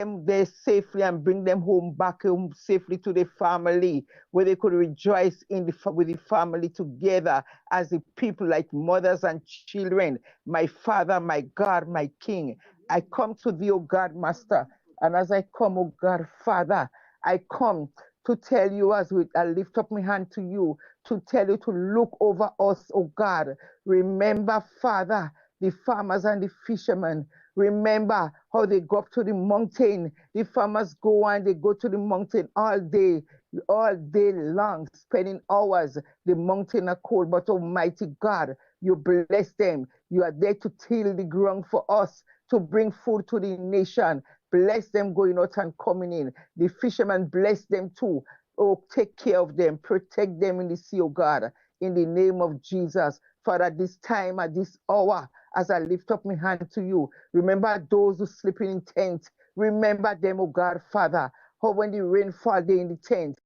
them there safely and bring them back home safely to the family, where they could rejoice with the family together as the people, like mothers and children. My Father, my God, my King, I come to thee, O God, Master. And as I come, O God, Father, I come to tell you, I lift up my hand to you, to tell you to look over us, O God. Remember, Father, the farmers and the fishermen. Remember how they go up to the mountain. The farmers go and they go to the mountain all day long, spending hours. The mountain are cold, but Almighty God, you bless them. You are there to till the ground for us, to bring food to the nation. Bless them going out and coming in. The fishermen, bless them too. Oh, take care of them. Protect them in the sea, oh God, in the name of Jesus. Father, at this time, at this hour, as I lift up my hand to you, remember those who sleeping in tents. Remember them, oh God, Father. How when the rain fall, they in the tent.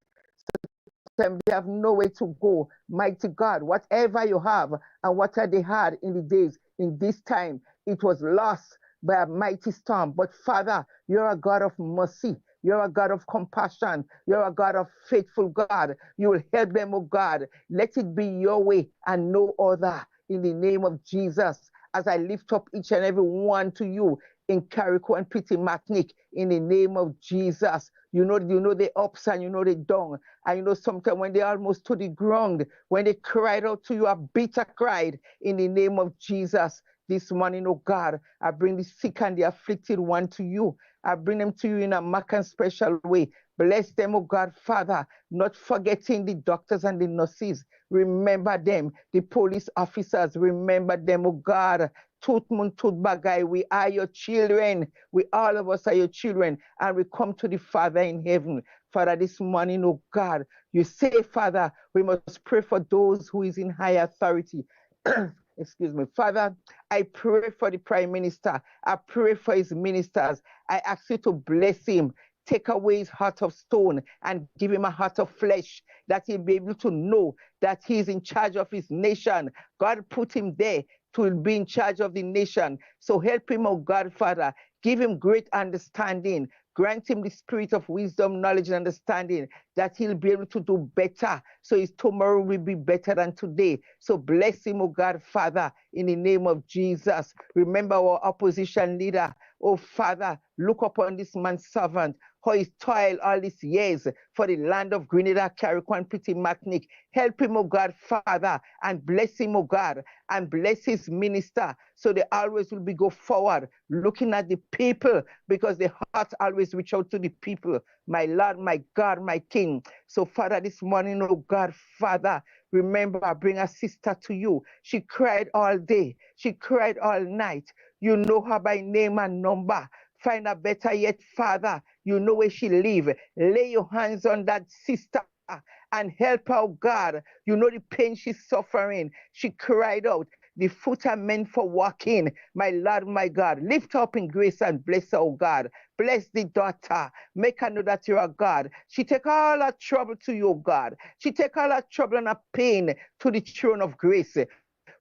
Sometimes they have nowhere to go. Mighty God, whatever you have and whatever they had in the days, in this time, it was lost by a mighty storm. But Father, you're a God of mercy. You're a God of compassion. You're a God of faithful God. You will help them, oh God. Let it be your way and no other. In the name of Jesus, as I lift up each and every one to you in Carrico and Pretty Matnick, in the name of Jesus. You know the ups and you know the down. And you know sometimes when they're almost to the ground, when they cried out to you, a bitter cried, in the name of Jesus. This morning, oh God, I bring the sick and the afflicted one to you. I bring them to you in a marked and special way. Bless them, oh God, Father, not forgetting the doctors and the nurses. Remember them, the police officers. Remember them, oh God. Tooth mun tooth bagay. We are your children. We all of us are your children. And we come to the Father in heaven. Father, this morning, oh God, you say, Father, we must pray for those who is in high authority. Excuse me. Father, I pray for the Prime Minister. I pray for his ministers. I ask you to bless him. Take away his heart of stone and give him a heart of flesh, that he'll be able to know that he is in charge of his nation. God put him there to be in charge of the nation. So help him, oh God, Father. Give him great understanding. Grant him the spirit of wisdom, knowledge, and understanding, that he'll be able to do better. So his tomorrow will be better than today. So bless him, oh God, Father, in the name of Jesus. Remember our opposition leader. Oh Father, look upon this man's servant, how he's toiled all these years for the land of Grenada, Carrico, and Pretty Matnick. Help him, oh God, Father, and bless him, oh God, and bless his minister, so they always will be go forward, looking at the people, because the heart always reach out to the people. My Lord, my God, my King. So Father, this morning, oh God, Father, remember, I bring a sister to you. She cried all day. She cried all night. You know her by name and number. Find her better yet, Father. You know where she live. Lay your hands on that sister and help her, oh God. You know the pain she's suffering. She cried out. The foot are meant for walking. My Lord, my God, lift her up in grace and bless her, oh God. Bless the daughter. Make her know that you're a God. She take all her trouble to you, oh God. She take all her trouble and her pain to the throne of grace,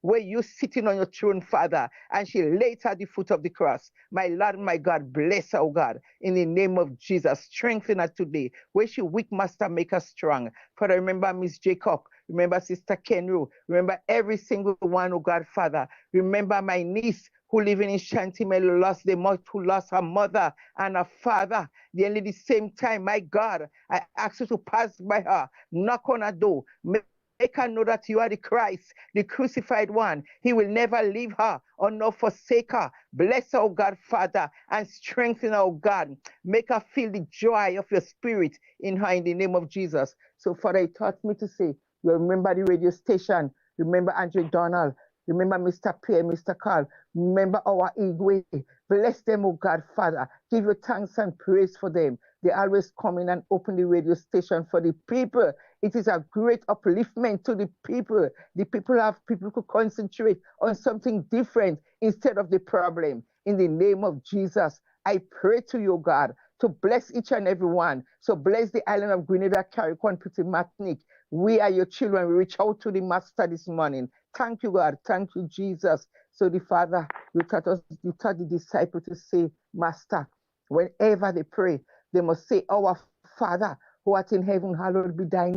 where you sitting on your throne, Father, and she laid at the foot of the cross. My Lord, my God, bless her, oh God, in the name of Jesus. Strengthen her today. Where she weak, Master, make her strong. Father, remember Miss Jacob. Remember Sister Kenru. Remember every single one, oh God, Father. Remember my niece who living in Shantimel, who lost the mother, who lost her mother and her father. Nearly the same time, my God, I ask you to pass by her, knock on her door, make her know that you are the Christ, the crucified one. He will never leave her or nor forsake her. Bless her, oh God, Father, and strengthen her, oh God. Make her feel the joy of your spirit in her in the name of Jesus. So, Father, it taught me to say, you remember the radio station. Remember Andrew Donald. Remember Mr. Pierre, Mr. Carl. Remember our Igwe. Bless them, oh God, Father. Give you thanks and praise for them. They always come in and open the radio station for the people. It is a great upliftment to the people. The people could concentrate on something different instead of the problem. In the name of Jesus, I pray to you, God, to bless each and every one. So bless the island of Grenada, Carrico, and Pretty Matnick. We are your children. We reach out to the Master this morning. Thank you, God. Thank you, Jesus. So the Father, you taught the disciple to say, Master, Whenever they pray, they must say, Our Father, who art in heaven, hallowed be thy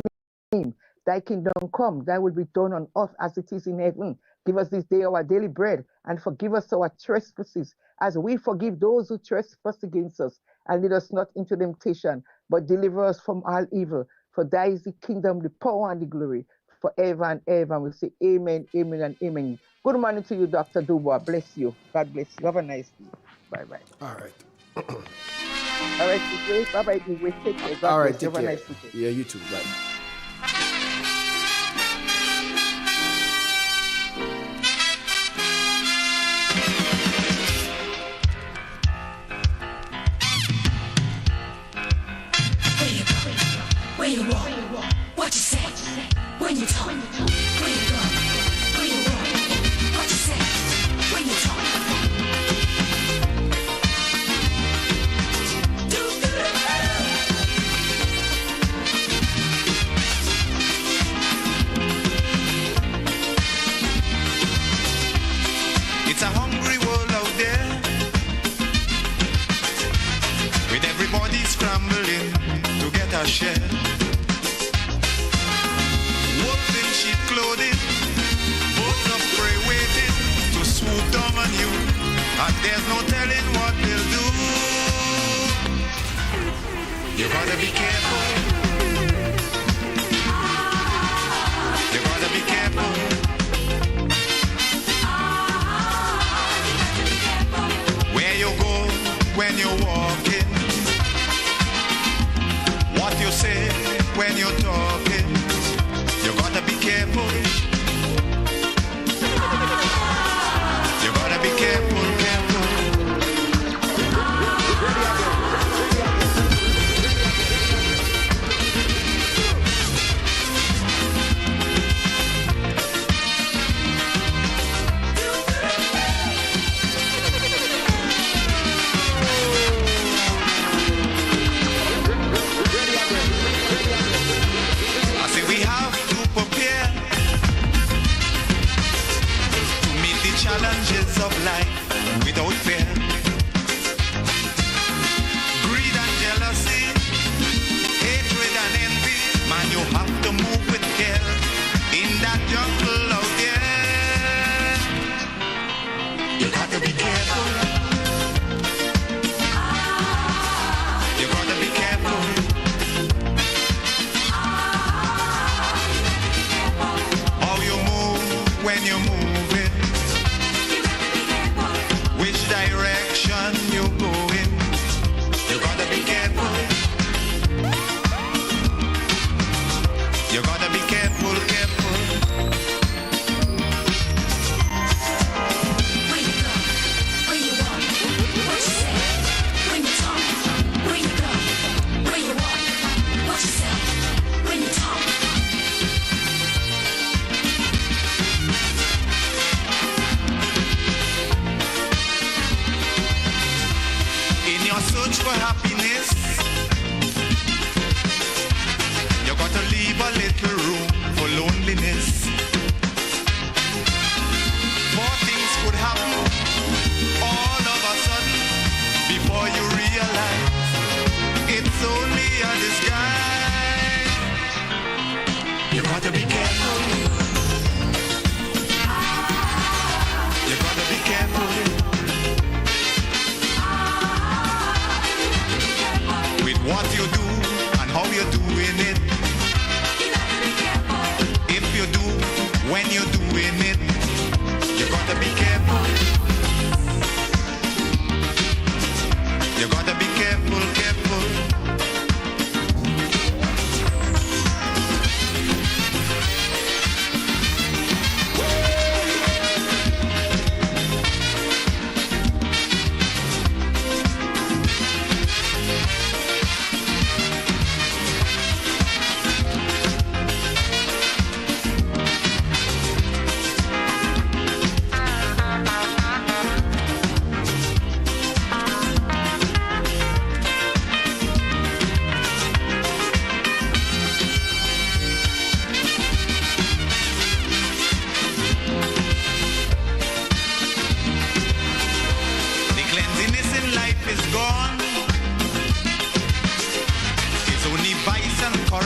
name. Thy kingdom come, thy will be done on earth as it is in heaven. Give us this day our daily bread, and forgive us our trespasses, as we forgive those who trespass against us. And lead us not into temptation, but deliver us from all evil. For thy is the kingdom, the power, and the glory, forever and ever. And we say amen, amen, and amen. Good morning to you, Dr. Dubois. Bless you. God bless you. Have a nice day. Bye-bye. All right. All right, bye-bye. We take care. God All right, bless you. take Have a care. nice weekend. Yeah, you too. Bye. Where you walk, what you say, when you talk, where you go, where you walk, what you say, when you talk. It's a hungry world out there, with everybody scrambling to get a share. Wolves in sheep clothing, boats of prey waiting to swoop down on you, and there's no telling what they'll do. You gotta be careful. You gotta be careful. Where you go when you're walking, what you say when you're talking, you gotta be careful. You gotta be careful, careful. I say we have to prepare to meet the challenges of life without fear. Greed and jealousy, hatred and envy, man, you have to move with care in that jungle out there. You got to be careful. You got to be careful. How you move when you're moving, which direction you're going, you gotta be careful. You gotta be careful, careful. Where you go, where you walk, what you say, when you talk, where you go, where you walk, what you say, when you talk. In your search for happiness, you gotta leave a little room for loneliness. More things could happen all of a sudden before you realize it's only a disguise. You gotta be careful. You gotta be careful. With what you do and how you're doing it. If you do when you're doing it, you gotta be careful. You gotta be careful, careful.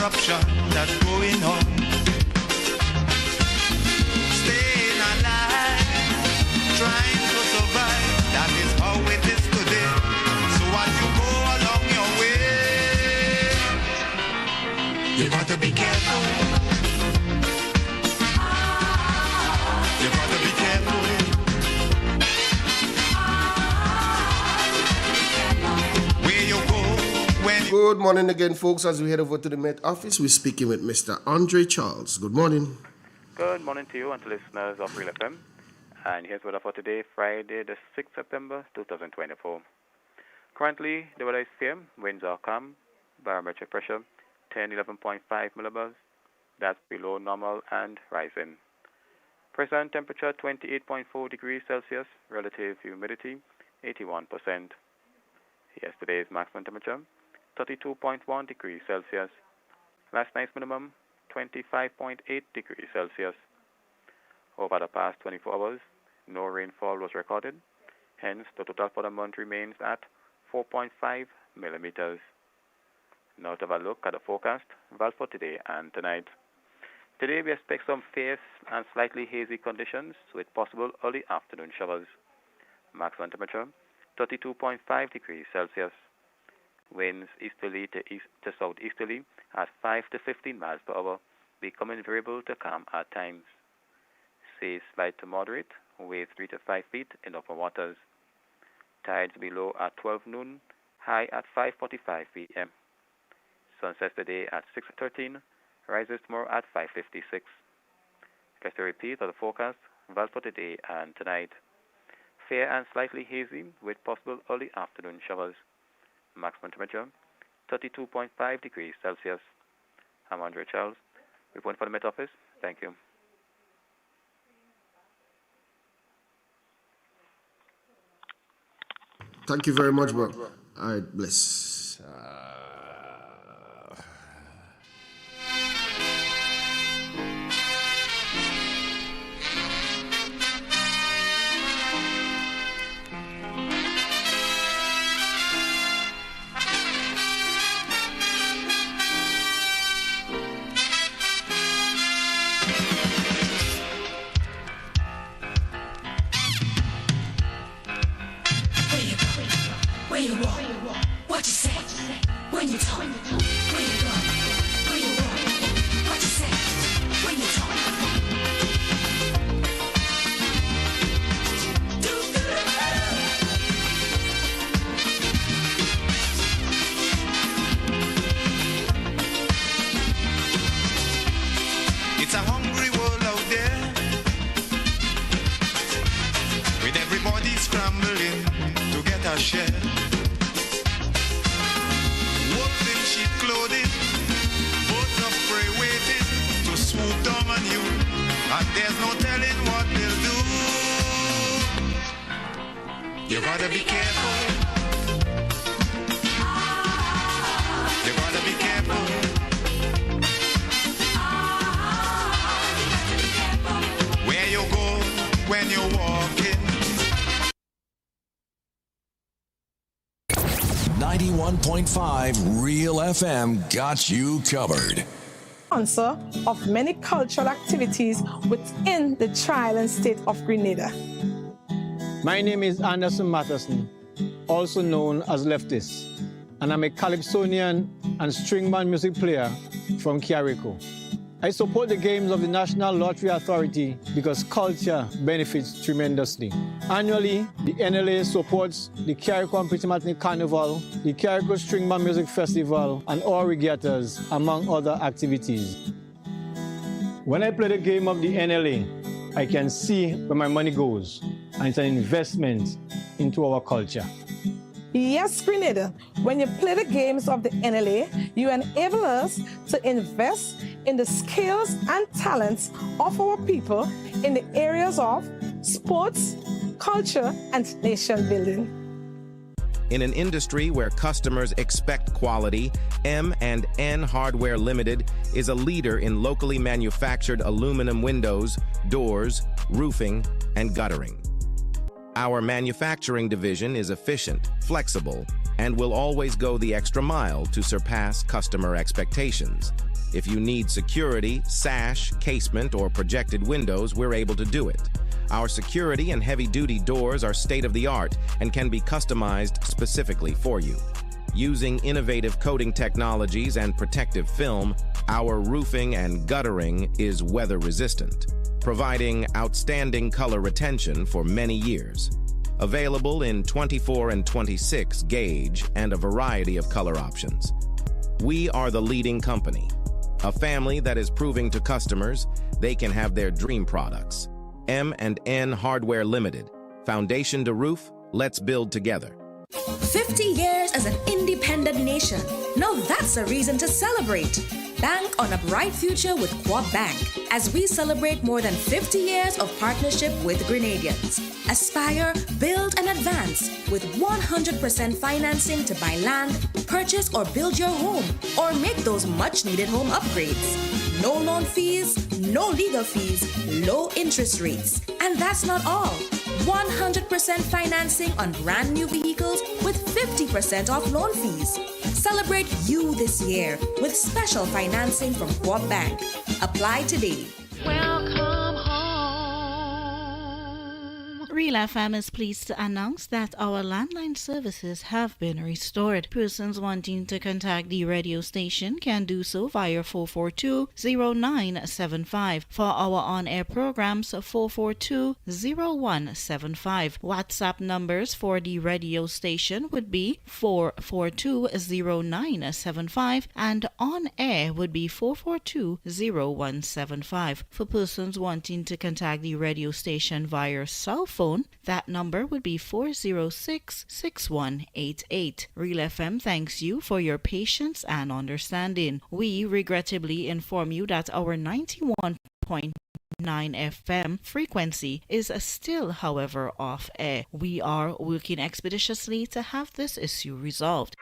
corruption that's going on. Staying alive, trying to survive, that is how it is today. So as you go along your way, you got to be careful. You got to be careful. Where you go when Good morning again, folks. As we head over to the Met office, we're speaking with Mr. Andre Charles. Good morning. Good morning to you and to listeners of Real FM. And here's weather for today, Friday, the 6th September, 2024. Currently, the weather is fair. Winds are calm. Barometric pressure, 11.5 millibars. That's below normal and rising. Present temperature, 28.4 degrees Celsius. Relative humidity, 81%. Yesterday's maximum temperature, 32.1 degrees Celsius. Last night's minimum, 25.8 degrees Celsius. Over the past 24 hours, no rainfall was recorded. Hence, the total for the month remains at 4.5 millimeters. Now to have a look at the forecast for today and tonight. Today we expect some fierce and slightly hazy conditions with possible early afternoon showers. Maximum temperature, 32.5 degrees Celsius. Winds easterly to southeasterly at 5 to 15 miles per hour, becoming variable to calm at times. Seas slight to moderate, waves 3 to 5 feet in open waters. Tides below at 12 noon, high at 5:45 p.m. Sunset today at 6:13, rises tomorrow at 5:56. Just a repeat of the forecast for today and tonight. Fair and slightly hazy with possible early afternoon showers. Maximum temperature, 32.5 degrees Celsius. I'm Andre Charles, reporting for the Met Office. Thank you. Thank you very much, bro. All right, bless. Where you walk, what you say, when you talk, where you go, where you walk, what you say, when you talk. it's a hungry world out there, with everybody scrambling to get a share. Wolves in sheep clothing, boats of prey waiting to swoop down on you, and there's no telling what they'll do. You gotta be careful. You gotta be careful. Where you go when you're walking. 91.5 Real FM got you covered. Sponsor of many cultural activities within the Trial State of Grenada. My name is Anderson Matheson, also known as Leftist, and I'm a calypsonian and string band music player from Carrico. I support the games of the National Lottery Authority because culture benefits tremendously. Annually, the NLA supports the Carrico and Pritimatini Carnival, the Carrico String Band Music Festival, and all regattas, among other activities. When I play the game of the NLA, I can see where my money goes, and it's an investment into our culture. Yes, Grenada, when you play the games of the NLA, you enable us to invest in the skills and talents of our people in the areas of sports, culture, and nation building. In an industry where customers expect quality, M&N Hardware Limited is a leader in locally manufactured aluminum windows, doors, roofing, and guttering. Our manufacturing division is efficient, flexible, and will always go the extra mile to surpass customer expectations. If you need security, sash, casement, or projected windows, we're able to do it. Our security and heavy-duty doors are state-of-the-art and can be customized specifically for you. Using innovative coating technologies and protective film, our roofing and guttering is weather-resistant, providing outstanding color retention for many years. Available in 24 and 26 gauge and a variety of color options. We are the leading company, a family that is proving to customers they can have their dream products. M&N Hardware Limited. Foundation to roof, let's build together. 50 years as an independent nation. Now that's a reason to celebrate. Bank on a bright future with Quad Bank as we celebrate more than 50 years of partnership with Grenadians. Aspire, build, and advance with 100% financing to buy land, purchase or build your home, or make those much-needed home upgrades. No loan fees, no legal fees, low interest rates. And that's not all. 100% financing on brand new vehicles with 50% off loan fees. Celebrate you this year with special financing from Quad Bank. Apply today. Welcome home. Real FM is pleased to announce that our landline services have been restored. Persons wanting to contact the radio station can do so via 442-0975. For our on-air programs, 442-0175. WhatsApp numbers for the radio station would be 442-0975 and on-air would be 442-0175. For persons wanting to contact the radio station via cell phone, that number would be 406-6188. Real FM thanks you for your patience and understanding. We regrettably inform you that our 91.9 FM frequency is still, however, off air. We are working expeditiously to have this issue resolved.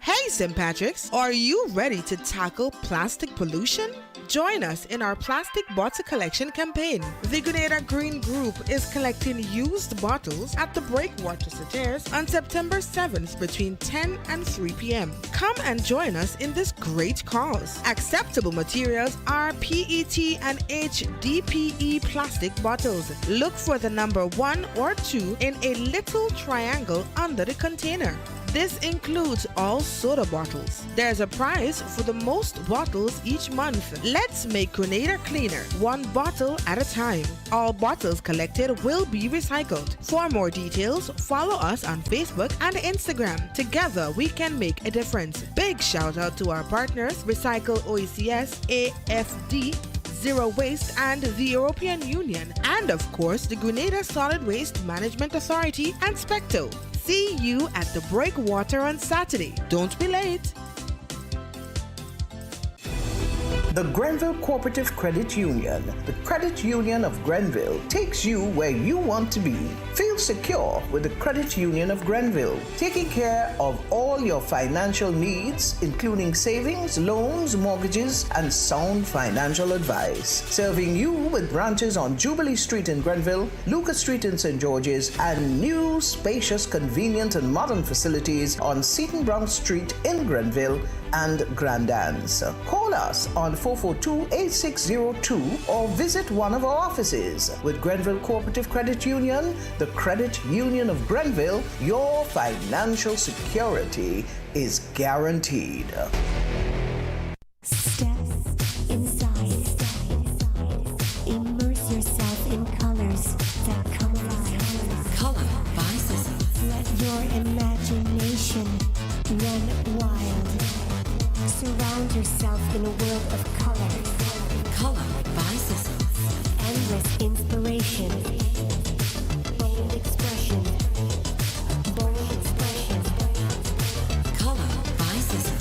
Hey St. Patrick's, are you ready to tackle plastic pollution? Join us in our plastic bottle collection campaign. The Grenada Green Group is collecting used bottles at the Breakwater Stairs on September 7th between 10 and 3 p.m. Come and join us in this great cause. Acceptable materials are PET and HDPE plastic bottles. Look for the number 1 or 2 in a little triangle under the container. This includes all soda bottles. There's a prize for the most bottles each month. Let's make Grenada cleaner, one bottle at a time. All bottles collected will be recycled. For more details, follow us on Facebook and Instagram. Together, we can make a difference. Big shout out to our partners, Recycle OECS, AFD, Zero Waste, and the European Union. And of course, the Grenada Solid Waste Management Authority and Specto. See you at the Breakwater on Saturday. Don't be late. The Grenville Cooperative Credit Union, the credit union of Grenville, takes you where you want to be. Feel secure with the Credit Union of Grenville, taking care of all your financial needs, including savings, loans, mortgages, and sound financial advice. Serving you with branches on Jubilee Street in Grenville, Lucas Street in St. George's, and new, spacious, convenient, and modern facilities on Seton Brown Street in Grenville and Grand Anse. Call us on 442-8602 or visit one of our offices. With Grenville Cooperative Credit Union, the Credit Union of Grenville, your financial security is guaranteed. Step inside. Immerse yourself in colors that come alive. Color by Sissy. Let your imagination run wild. Surround yourself in a world of color. Color by Sissy. Endless inspiration. Bold expression. Bold expression. Color by Sissy.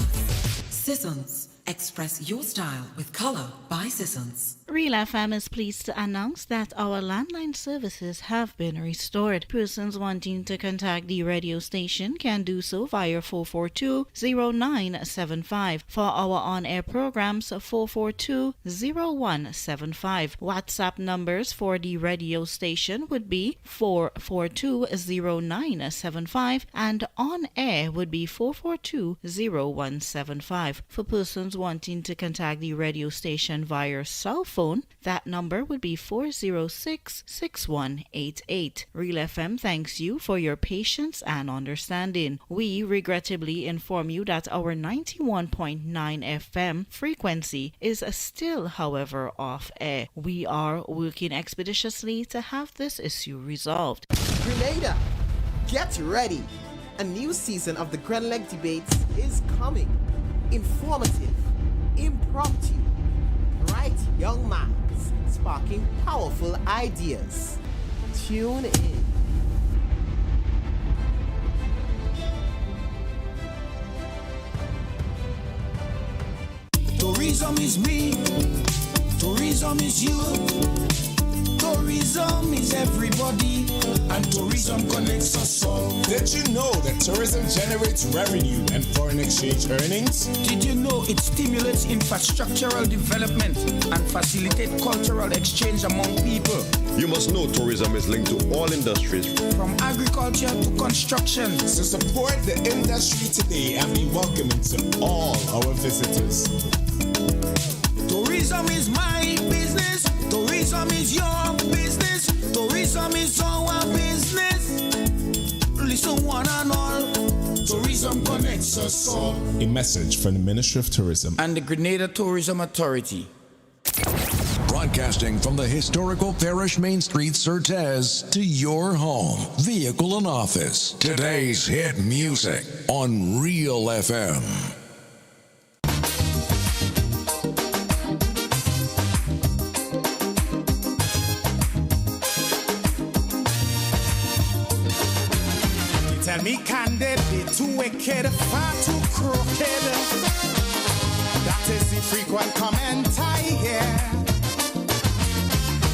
Sissons. Express your style with Color by Sissons. Real FM is pleased to announce that our landline services have been restored. Persons wanting to contact the radio station can do so via 442-0975. For our on-air programs, 442-0175. WhatsApp numbers for the radio station would be 442-0975 and on-air would be 442-0175. For persons wanting to contact the radio station via cell phone, that number would be 406-6188. Real FM thanks you for your patience and understanding. We regrettably inform you that our 91.9 FM frequency is still, however, off air. We are working expeditiously to have this issue resolved. Grenada, get ready. A new season of the Grenleg debates is coming. Informative, impromptu, bright young minds sparking powerful ideas. Tune in. Tourism is me, tourism is you, tourism is everybody, and tourism connects us all. Did you know that tourism generates revenue and foreign exchange earnings? Did you know it stimulates infrastructural development and facilitates cultural exchange among people? You must know tourism is linked to all industries, from agriculture to construction. So support the industry today and be welcoming to all our visitors. Tourism is my business. Tourism is your business. Tourism is our business. Listen one and all. Tourism connects us all. A message from the Ministry of Tourism and the Grenada Tourism Authority. Broadcasting from the historical Parish Main Street, Certez, to your home, vehicle, and office. Today's hit music on Real FM. Tell me candid, they too wicked, far too crooked. That is the frequent comment I hear.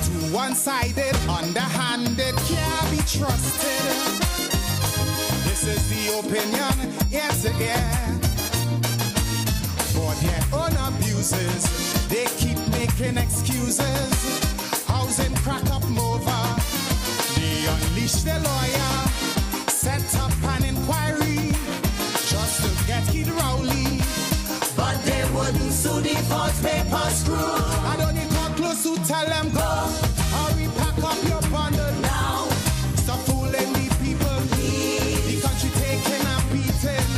Too one-sided, underhanded, can't be trusted. This is the opinion, ear to ear. For their own abuses, they keep making excuses. Housing crack up over, they unleash their lawyer. Set up an inquiry just to get Kid Rowley, but they wouldn't sue the false paper screw. I don't need come close to tell them go. Hurry, pack up your bundle now. Stop fooling the people. The country taking a beating,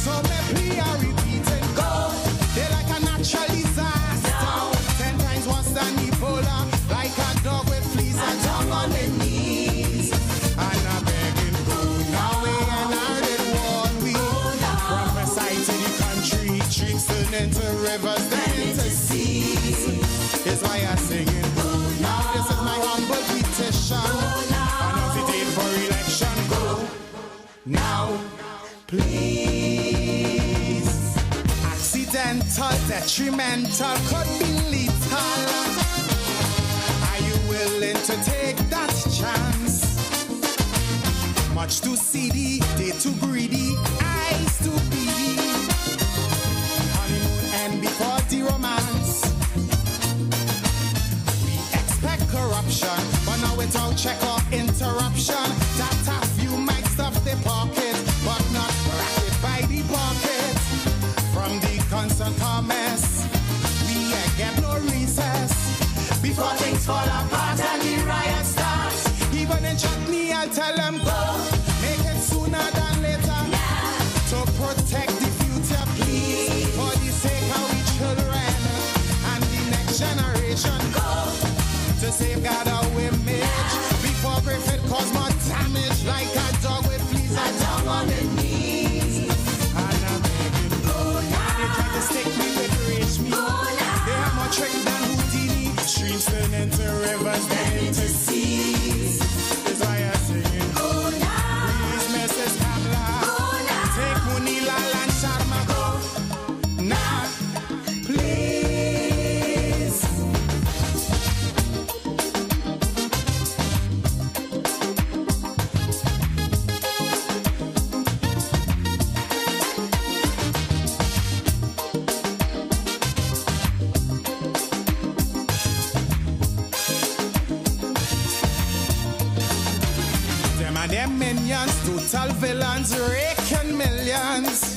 so me plea are repeating. Go. They like a natural disaster. Now. 10 times worse than Ebola, like a dog with fleas and tongue on the knees. And I'm begging. Now we and our one we from the side to the country, streets turn into rivers, then into seas. Is why I'm singing. Now this is my humble petition. Announce the date for election. Go now, please. Accidental, detrimental, could be lethal. Are you willing to take that chance? Much too seedy, they too greedy, eyes too beady. Honeymoon end before the romance. We expect corruption, but now without check or interruption. That a few might stuff the pocket, but not racket by the pocket. From the constant comments, we get no recess. Before things fall apart and the riot starts. Even in chutney, I'll tell them go. Make it sooner than later. Yeah. To protect the future, please. For the sake of we children and the next generation. Go. To safeguard our image. Before Griffith cause more damage. Like a dog with fleas and down on the knees. And I'm begging, go now. They try to stick me with rage me. Go now. They are more trick than Houdini. Streams turn into rivers. brutal villains raking millions.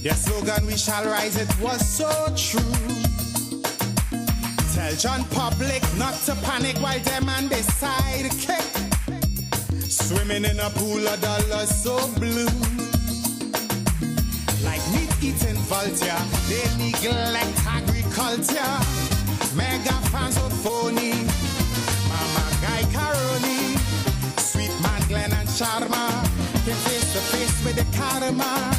Their slogan, we shall rise, it was so true. Tell John Public not to panic while them and they sidekick swimming in a pool of dollars so blue. Like meat-eating vulture, they neglect agriculture. Mega fans of phony, Mama Guy Caroni, Sweet Man Glenn and Sharma came face to face with the karma.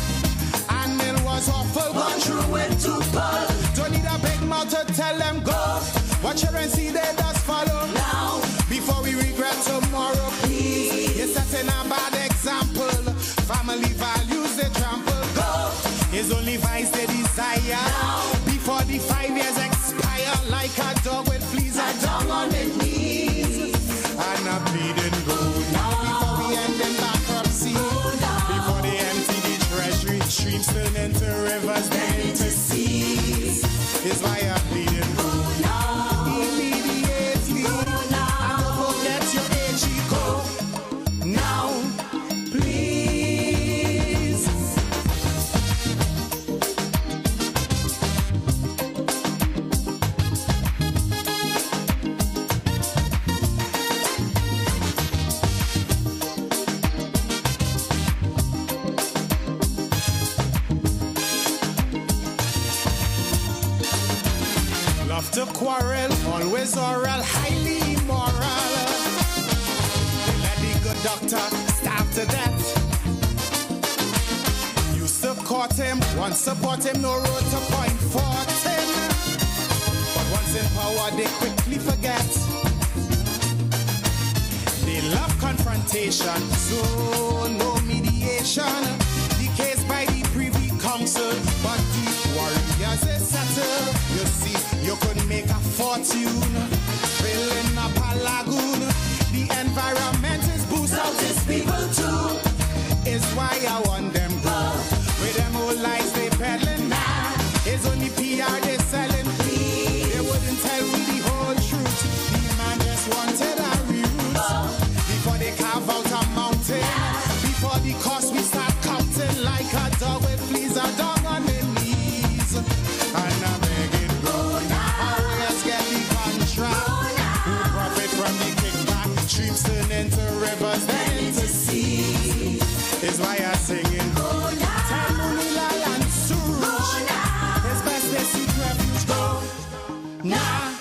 And it was awful, gone through it to pull. Don't need a big mouth to tell them go. Watch her and see they does follow now. Before we regret tomorrow, please. You're setting a bad example. Family values they trample. Go. It's only vice they desire. Now. Before the 5 years expire, like a dog with fleas, a dog on the knees. And a bleeding go now. Before we end in bankruptcy. Before they empty the treasury, streams turn into rivers, then into seas. Is why I'm bleeding go now. Immediately. And don't forget your AG go now. Please. Love to quarrel, always oral, highly immoral. They let the good doctor starve to death. Used to court him, once support him, no road to point for him. But once in power, they quickly forget. They love confrontation, so no mediation. The case by the Privy Council, but the warriors is settled. You see, you could make a fortune filling up a lagoon. The environment is boost out its people too. Is why I want them go. With them old lies they peddling now. It's only PR they selling. They wouldn't tell me the whole truth. The man just wanted a root. Before they carve out a mountain. Before the cost we start counting like a dog with fleas, a dog on their knees. And I'm begging, go now. Let's get the contract. Who profit from the kickback? Streams turn into rivers, then into seas. Is why I'm singing, go now. Tell Munila and Surush. It's best they seek refuge, go now.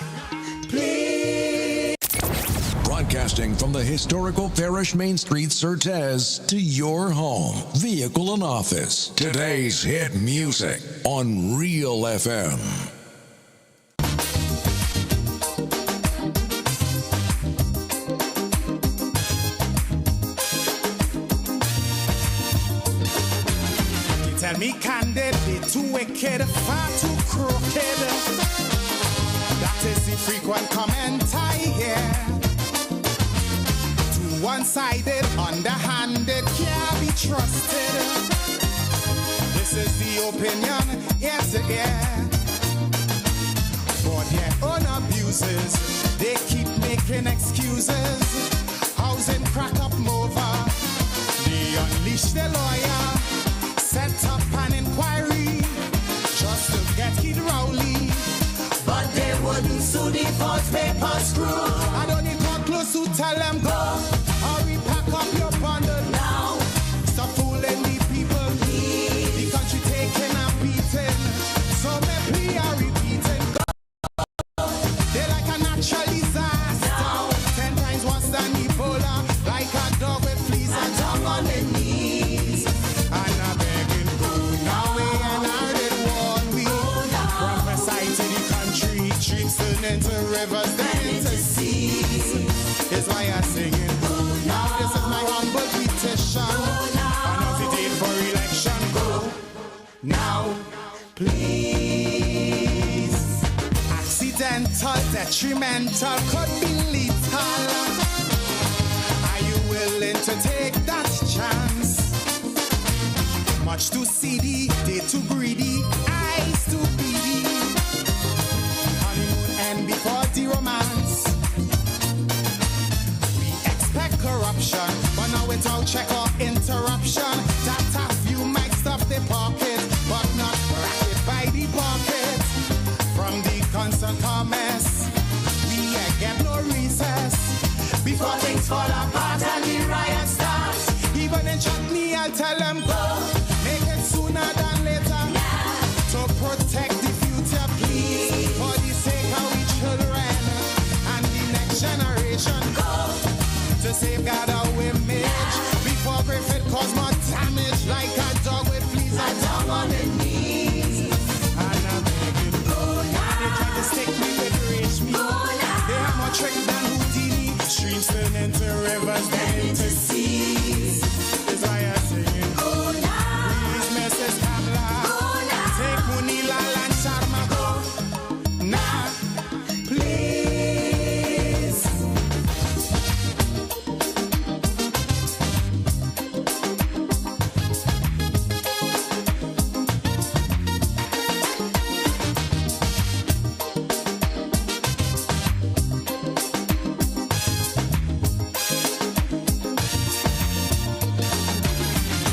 Please. Broadcasting from the historical Parish Main Street, Certez, to your home, vehicle, and office. Today's hit music on Real FM. You tell me candid, they too wicked, far too crooked. That is the frequent comment I hear. One-sided, underhanded, can't be trusted. This is the opinion, ear to ear. For their own abuses, they keep making excuses. Housing crack up over. They unleash their lawyer, set up an inquiry just to get Kid Rowley. But they wouldn't sue the false paper screw. I don't need come close to tell them go. Hurry, pack up your bundle now. Stop fooling the people. The country taking and beating. So me plea are repeating. Go. They're like a natural disaster. 10 times worse than Ebola. Like a dog with fleas and tongue on the knees. And I'm begging, go now. And I did warn we. Prophesy to the country. Streams turn into rivers, then into seas. Is why I'm singing. Now this is my humble petition. Announce the date for election. Go now, please. Accidental, detrimental, could be lethal. Are you willing to take that chance? Much too seedy, they too greedy, eyes too beady. Honeymoon end before the romance. Corruption, but now without check or intervention. money, I'll tell them go. Make it sooner than later. To protect the future, please. For the sake of we children and the next generation. Go. To safeguard our image before Griffith cause more damage like a dog with fleas. A dog on the knees. And I'm begging, go now. They try to stick me with rich me. Go now. They have more trick than Houdini. Streams turn into rivers, then into seas. That's why I'm singing, go now. Please, Mrs. Kamla. Go now. Take Munila and Sharma, go now. Please.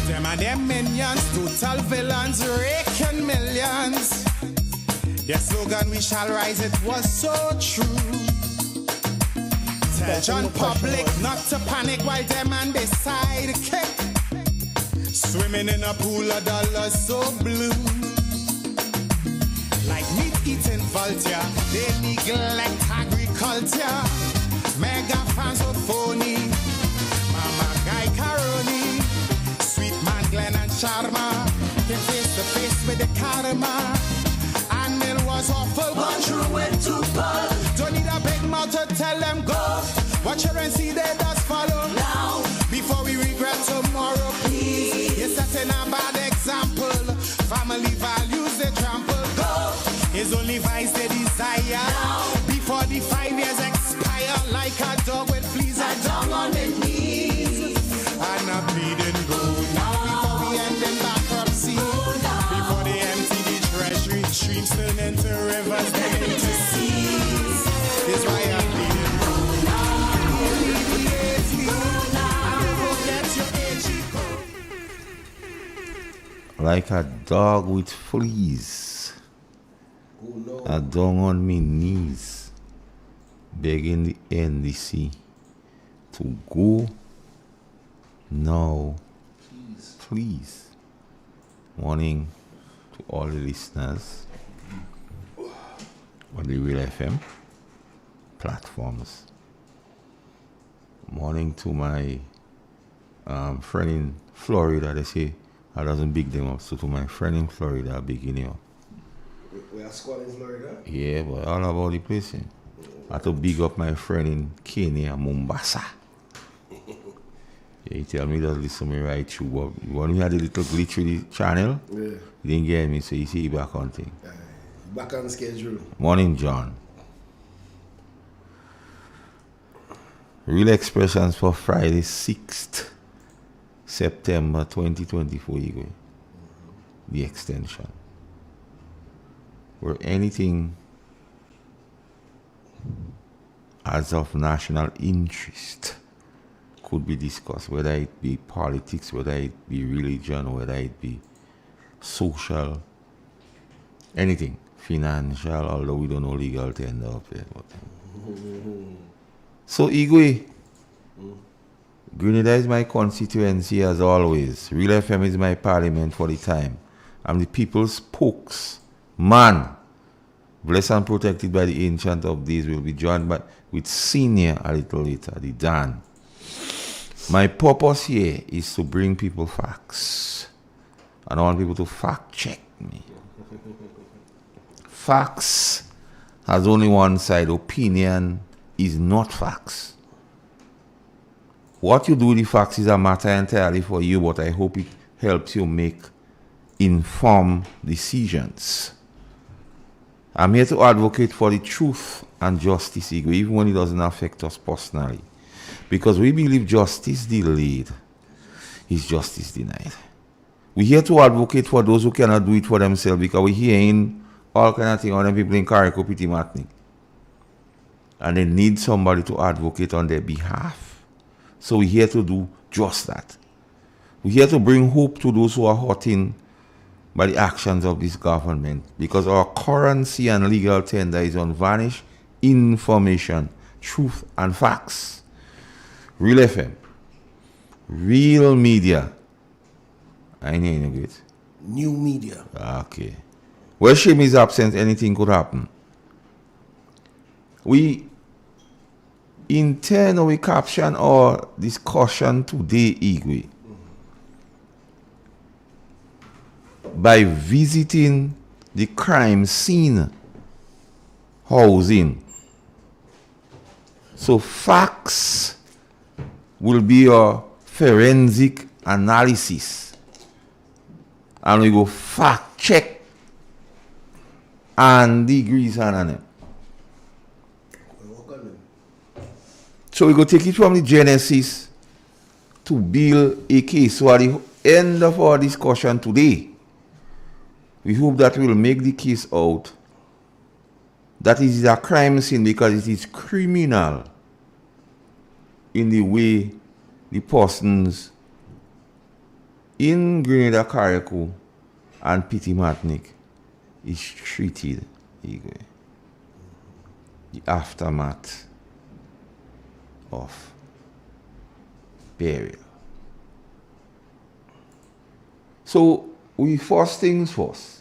Them and them minions, total villains, raking millions. Their slogan, we shall rise, it was so true. Tell John Public not to panic while them and they sidekick. Swimming in a pool of dollars so blue. Like meat-eating vulture, they neglect agriculture. Mega fans of phony, Mama Guy Caroni. Sweet man Glenn and Sharma came face to face with the karma. And Mill was awful, gone through it to pull. Don't need a big mouth to tell them go. Watch her and see they does follow. Now, before we regret tomorrow, please. You're setting a bad example. Family values they trample. Go. It's only vice they desire. Now, before the 5 years expire, like a dog with fleas, a dog on the knees. And a bleeding go now before we end in bankruptcy. Before they empty the treasury, streams turn into rivers, then into seas. That's why I'm bleeding go now. Immediately, and forget your age. Like a dog with fleas, a dog on me knees, begging the NDC to go now, please. Morning to all the listeners on the Real FM platforms. Morning to my friend in Florida. They say I doesn't big them up, so to my friend in Florida, I big him up. We are squad in Florida? Yeah, but all about the place. I have to big up my friend in Kenya, Mombasa. Yeah, he tell me that listen me right through. But when we had a little glitch with the channel, Yeah. he didn't get me, so he see he back on thing. Back on schedule. Morning, John. Real expressions for Friday, 6th September 2024, Igwe. The extension. Where anything as of national interest could be discussed, whether it be politics, whether it be religion, whether it be social, anything, financial, although we don't know legal tender up there. But, so, Igwe, Grenada is my constituency as always. Real FM is my parliament for the time. I'm the people's spokesman. Blessed and protected by the Ancient of Days, will be joined with Senior a little later, the Dan. My purpose here is to bring people facts. And I want people to fact check me. Facts has only one side. Opinion is not facts. What you do with the facts is a matter entirely for you, but I hope it helps you make informed decisions. I'm here to advocate for the truth and justice, even when it doesn't affect us personally. Because we believe justice delayed is justice denied. We're here to advocate for those who cannot do it for themselves, because we're hearing all kind of things on them people in Carrico, Pity Matnik. And they need somebody to advocate on their behalf. So we're here to do just that. We're here to bring hope to those who are hurting by the actions of this government, because our currency and legal tender is on vanished information, truth and facts. Real FM, real media, I ain't hearing you great. New media. Okay. Where Shim is absent, anything could happen. We intend or we caption our discussion today, Igwe, by visiting the crime scene housing. So facts will be your forensic analysis. And we go fact check and degrees and them. So we go take it from the genesis to build a case. So at the end of our discussion today, we hope that we'll make the case out that it is a crime scene because it is criminal in the way the persons in Grenada, Carriacou and Pitimatnik is treated. The aftermath of burial. So we first things first.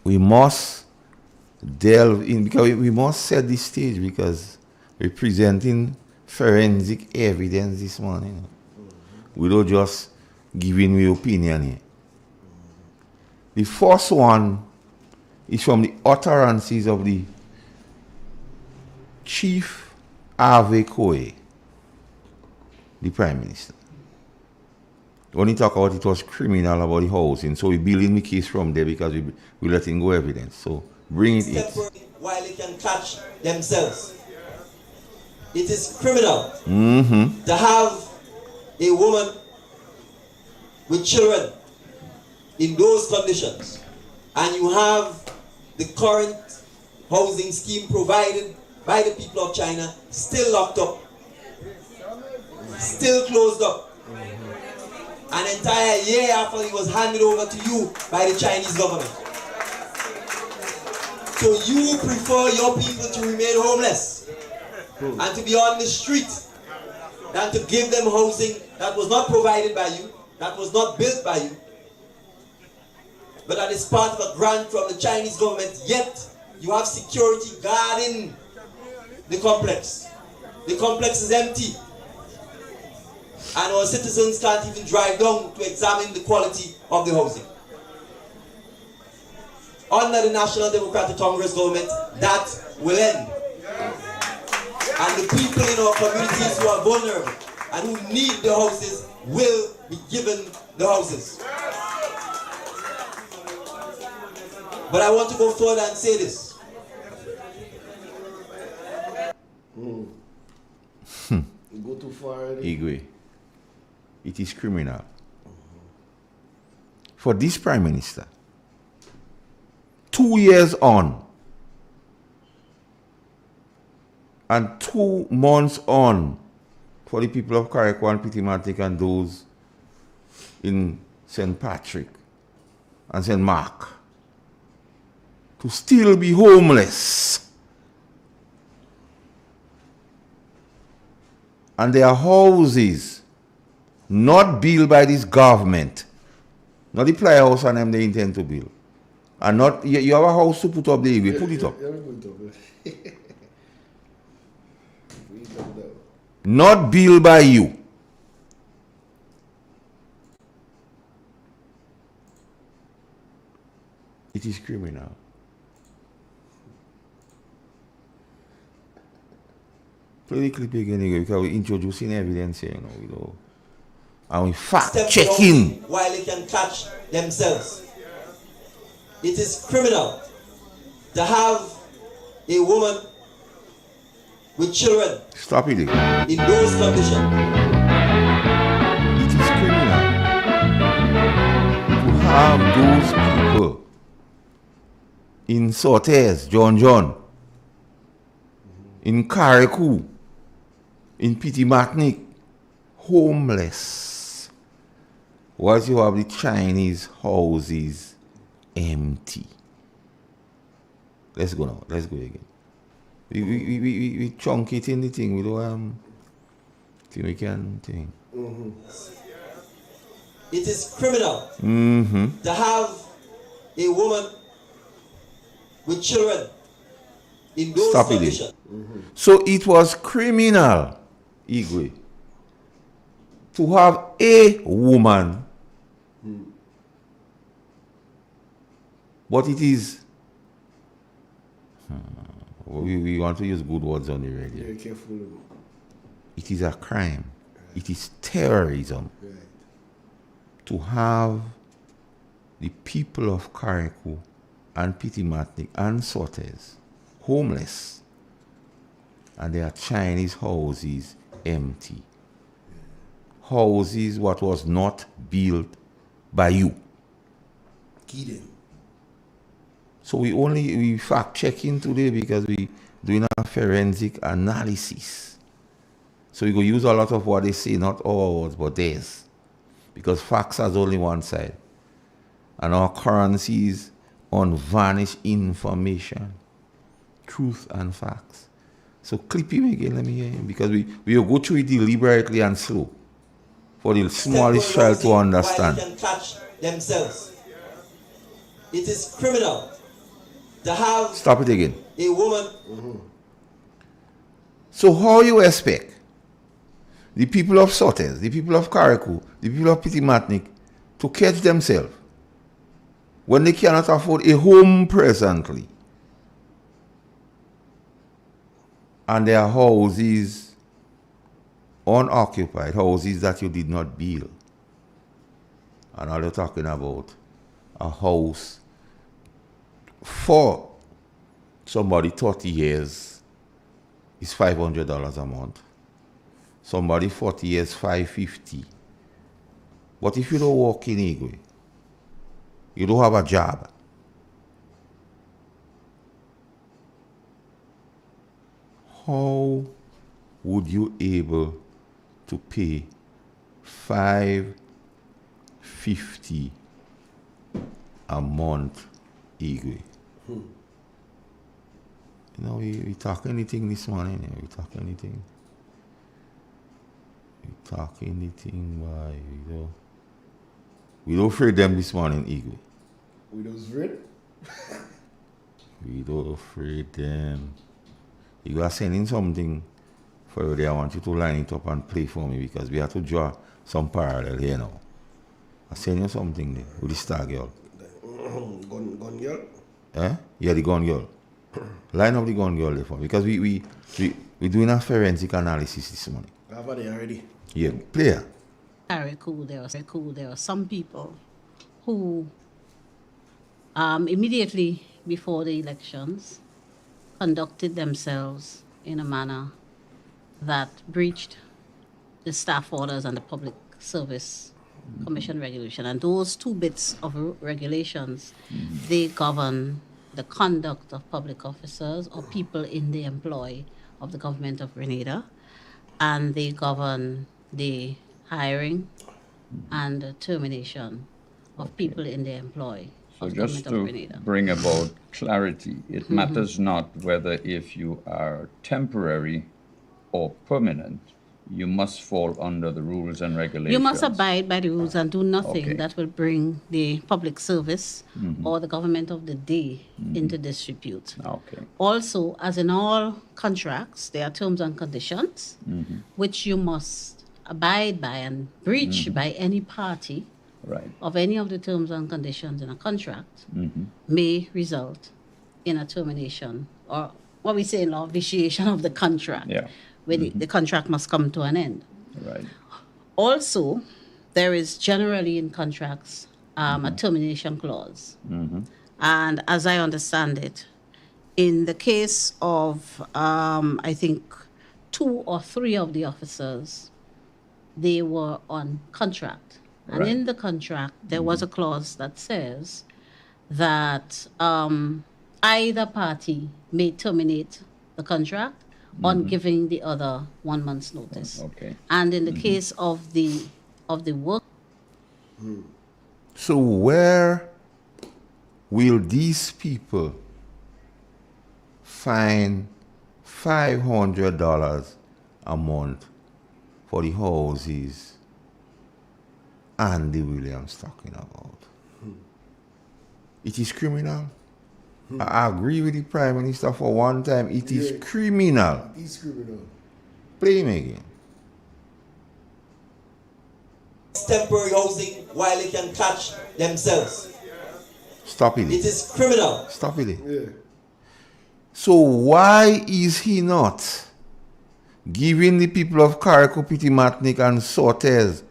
We must delve in because we must set the stage because we're presenting forensic evidence this morning. We don't just giving you opinion here. The first one is from the utterances of the Chief Harvey Coe, the Prime Minister. When he talk about it was criminal about the housing, so we building the case from there because we letting go evidence. So bring it in. While they can catch themselves. It is criminal to have a woman with children in those conditions, and you have the current housing scheme provided by the people of China still locked up, still closed up, an entire year after it was handed over to you by the Chinese government. So you prefer your people to remain homeless and to be on the street than to give them housing that was not provided by you, that was not built by you, but that is part of a grant from the Chinese government, yet you have security guarding the complex. The complex is empty. And our citizens can't even drive down to examine the quality of the housing. Under the National Democratic Congress government, that will end. And the people in our communities who are vulnerable and who need the houses will be given the houses. But I want to go further and say this. You go too far already. Igwe, it is criminal for this Prime Minister 2 years on and 2 months on for the people of Carriacou and Pitimatic and those in St. Patrick and St. Mark to still be homeless. And their houses not built by this government, not the ply house and them they intend to build. And not, you have a house to put up there, we put it up. Not built by you. It is criminal. Play the clip again because we're introducing evidence here, you know. And we fact checking. While they can catch themselves. It is criminal to have a woman with children. Stop it. In those conditions. It is criminal to have those people in Sortes, John, in Carriacou, in Pitimatnik, homeless, whilst you have the Chinese houses empty. Let's go now. Let's go again. We chunk it in the thing. We don't think we can think. It is criminal Mm-hmm. to have a woman with children in those Stop it. conditions. So it was criminal, Igwe, to have a woman, but it is. We want to use good words on the radio. Very careful. It is a crime. It is terrorism to have the people of Carriacou and Pitimatnik and Sortes homeless, and their Chinese houses empty. Houses what was not built by you. Kidding. So we fact checking today because we doing a forensic analysis. So we go use a lot of what they say, not our words, but theirs. Because facts has only one side. And our currency is on vanished information. Truth and facts. So clip him again, let me hear him. Because we will go through it deliberately and slow. For the smallest child to understand. Why they can catch themselves. It is criminal to have Stop it again. a woman. So how you expect the people of Sortes, the people of Carriacou, the people of Pitimatnik to catch themselves when they cannot afford a home presently and their houses unoccupied, houses that you did not build? And all you're talking about a house for somebody 30 years is $500 a month. Somebody 40 years, $550. But if you don't work in Igwe, you don't have a job, how would you able to pay $550 a month, Igwe? You know, we talk anything this morning. We talk anything. We talk anything, boy. We don't afraid them this morning, Igwe. We don't afraid? We don't afraid them. You are sending something for you there. I want you to line it up and play for me because we have to draw some parallel here now. I send you something there with the star girl. Gun girl? Eh? Yeah, the gun girl. Line up the gun girl there for me because we doing a forensic analysis this morning. I've had it already. Yeah, player. Very cool. There are some people who immediately before the elections conducted themselves in a manner that breached the staff orders and the Public Service Commission regulation. And those two bits of regulations, they govern the conduct of public officers or people in the employ of the government of Grenada, and they govern the hiring and the termination of people in the employ So of the just government of to Grenada. bring about clarity, it matters not whether if you are temporary or permanent, you must fall under the rules and regulations. You must abide by the rules and do nothing Okay. that will bring the public service or the government of the day into disrepute. Okay. Also, as in all contracts, there are terms and conditions which you must abide by, and breach by any party Right. of any of the terms and conditions in a contract may result in a termination, or what we say in law, vitiation of the contract, Yeah. where the contract must come to an end. Right. Also, there is generally in contracts a termination clause. And as I understand it, in the case of, I think, 2 or 3 of the officers, they were on contract. And Right. in the contract, there was a clause that says that either party may terminate the contract on giving the other 1 month's notice. Okay. And in the case of the work, So where will these people find $500 a month for the houses Andy Williams talking about? It is criminal. I agree with the Prime Minister for one time. It is criminal. It is criminal. Play him again. Temporary housing while they can catch themselves. Stop it. It is criminal. Stop it. Yeah. So why is he not giving the people of Carrico, Pitimatnik and Sortes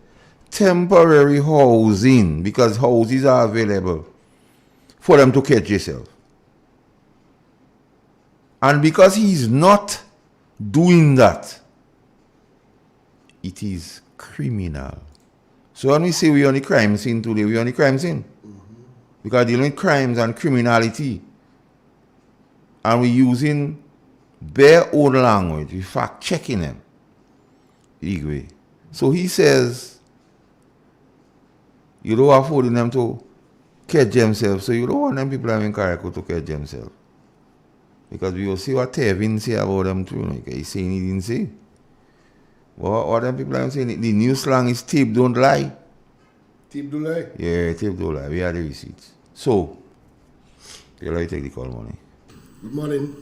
temporary housing, because houses are available for them to catch themselves? And because he's not doing that, it is criminal. So when we say we're on the crime scene today, we're on the crime scene. Because dealing with crimes and criminality. And we're using their own language. We're fact checking them. Anyway. So he says, you don't afford them to catch themselves. So you don't want them people having Carrico to catch themselves. Because we will see what Tevin say about them too. Like he's saying he didn't say. Well, what them people are saying, the new slang is tape don't lie. Tape don't lie? Yeah, tape don't lie. We have the receipts. So, you like take the call, money. Good morning.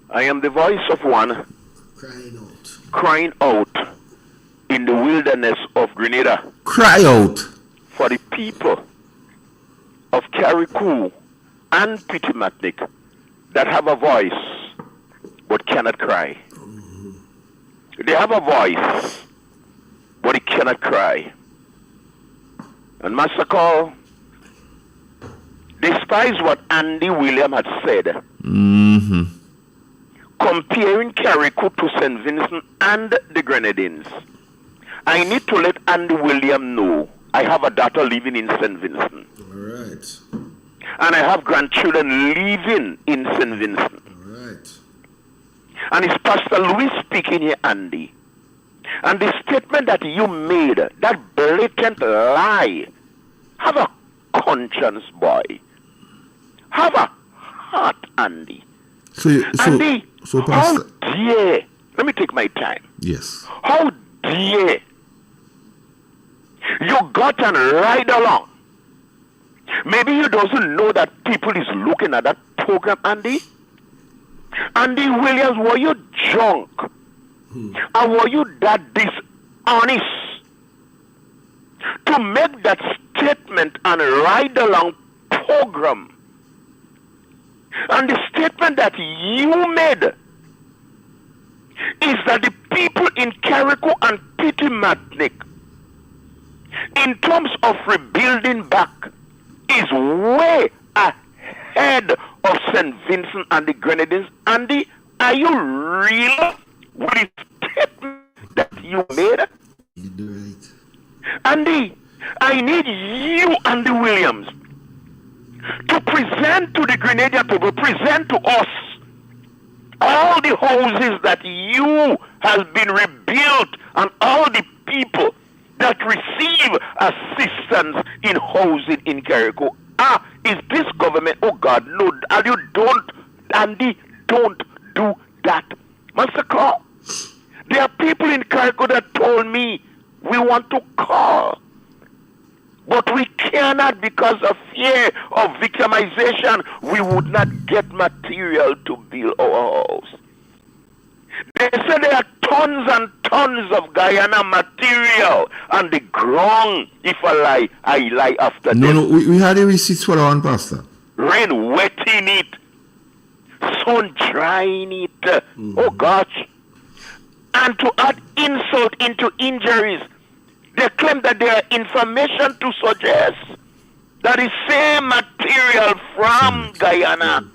I am the voice of one crying out in the wilderness of Grenada. Cry out for the people of Carrico and Pitimatnik that have a voice but cannot cry. They have a voice but they cannot cry. And Master Call, despise what Andy William had said, comparing Carrico to St. Vincent and the Grenadines, I need to let Andy William know I have a daughter living in St. Vincent. All right. And I have grandchildren living in St. Vincent. All right. And it's Pastor Louis speaking here, Andy. And the statement that you made, that blatant lie, have a conscience, boy. Have a heart, Andy. Andy, so Pastor, how dare, let me take my time. Yes. How dare you got and ride along? Maybe you doesn't know that people is looking at that program, Andy. Andy Williams, were you drunk? Or were you that dishonest to make that statement and ride along program? And the statement that you made is that the people in Carrico and Pitimatnik, in terms of rebuilding back, is way ahead of St. Vincent and the Grenadines. Andy, are you real with the statement that you made? You do right. Andy, I need you, Andy Williams, to present to the Grenadian people, present to us all the houses that you has been rebuilt and all the people that receive assistance in housing in Carrico. Is this government? Oh God, no, and you don't, Andy, don't do that. Master Call, there are people in Carrico that told me we want to call, but we cannot because of fear of victimization. We would not get material to build our house. They said there are tons and tons of Guyana material on the ground. If I lie after No, them. no, we had the receipts for that one, Pastor. Rain wetting it, sun drying it. Oh gosh. And to add insult into injuries, they claim that there are information to suggest that the same material from Guyana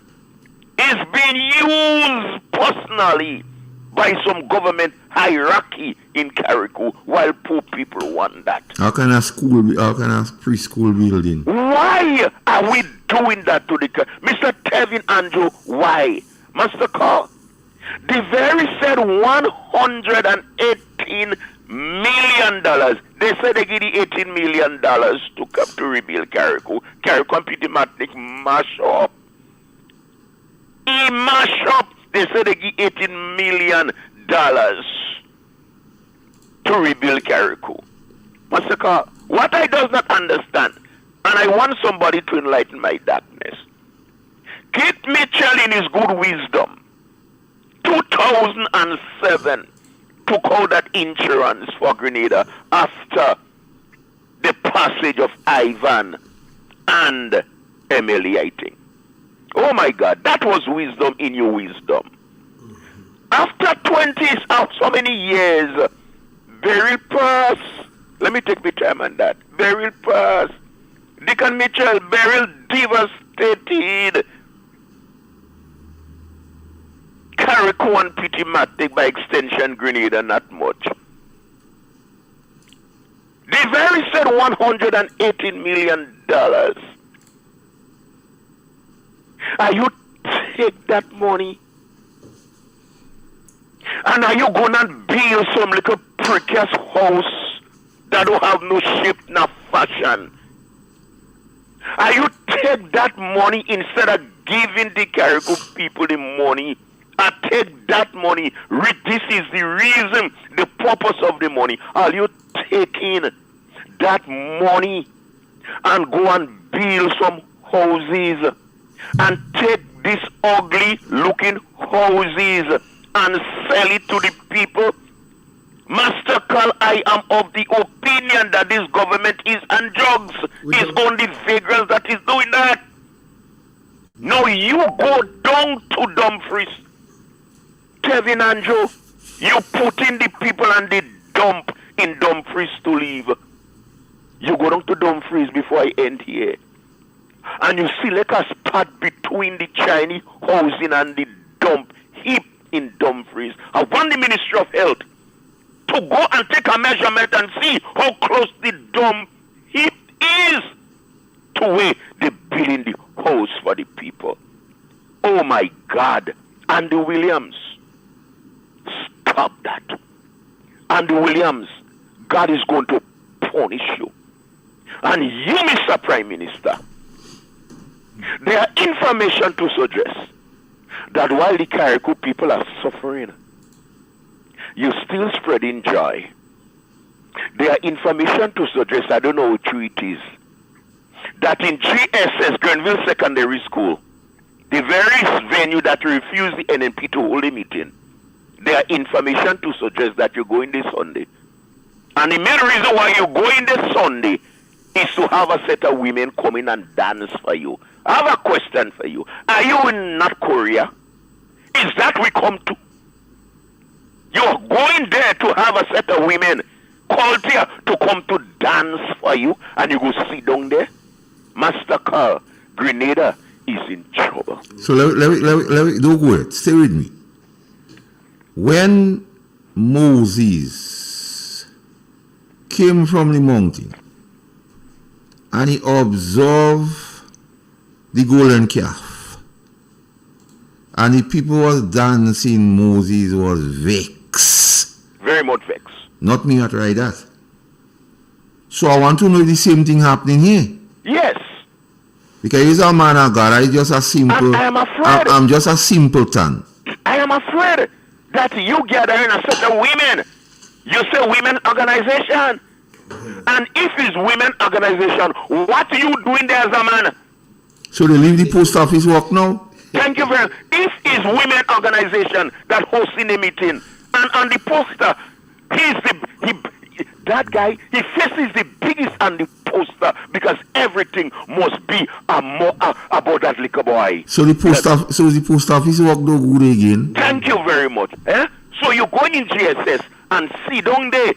is being used personally by some government hierarchy in Carrico, while poor people want that. How can a preschool building? Why are we doing that to the Mr. Tevin Andrew? Why? Master Call, the very said $118 million. They said they give the $18 million to come to rebuild Carrico. Carrico and Pitimatnik mash up. He mash up. They said they give $18 million to rebuild Carrico. Master Call, What I does not understand, and I want somebody to enlighten my darkness. Kate Mitchell, in his good wisdom, 2007, took out that insurance for Grenada after the passage of Ivan and Emily, I think. Oh my God, that was wisdom in your wisdom. After 20, so many years, Beryl Pass, let me take the time on that. Beryl Pass, Deacon Mitchell, Beryl devastated. Carrico and Pitty-Matic, by extension, Grenada, not much. They very said $118 million. Are you take that money? And are you gonna build some little precarious house that don't have no shape, no fashion? Are you take that money instead of giving the Carrico people the money? I take that money. This is the reason, the purpose of the money. Are you taking that money and go and build some houses and take these ugly looking houses and sell it to the people? Master Carl, I am of the opinion that this government is on drugs. It's only vagrants that is doing that. No, you go down to Dumfries, Kevin and Joe, you put in the people and they dump in Dumfries to leave. You go down to Dumfries before I end here. And you see like a spot between the Chinese housing and the dump heap in Dumfries. I want the Ministry of Health to go and take a measurement and see how close the dump heap is to where they're building the house for the people. Oh my God. Andy Williams, stop that. Andy Williams, God is going to punish you. And you, Mr. Prime Minister, there are information to suggest that while the Carrico people are suffering, you're still spreading joy. There are information to suggest, I don't know how true it is, that in GSS, Grenville Secondary School, the very venue that refused the NNP to hold a meeting, there are information to suggest that you're going this Sunday. And the main reason why you're going this Sunday is to have a set of women come in and dance for you. I have a question for you. Are you in North Korea? Is that we come to? You're going there to have a set of women called here to come to dance for you, and you go sit down there? Master Carl, Grenada is in trouble. So let me don't go ahead. Stay with me. When Moses came from the mountain and he observed the golden calf and the people was dancing, Moses was vexed. Very much vexed. Not me, not right that. So I want to know the same thing happening here. Yes. Because he's a man of God. I just a simple. I am afraid. I'm just a simpleton. I am afraid that you gather in a set of women. You say women organization. And if it's women organization, what are you doing there as a man? So they leave the post office work now? Thank you very much. If it's women organization that hosting the meeting, and on the poster, that guy, he faces the biggest on the poster because everything must be about that liquor boy. So the post office work no good again? Thank you very much. So you're going in GSS and sit down there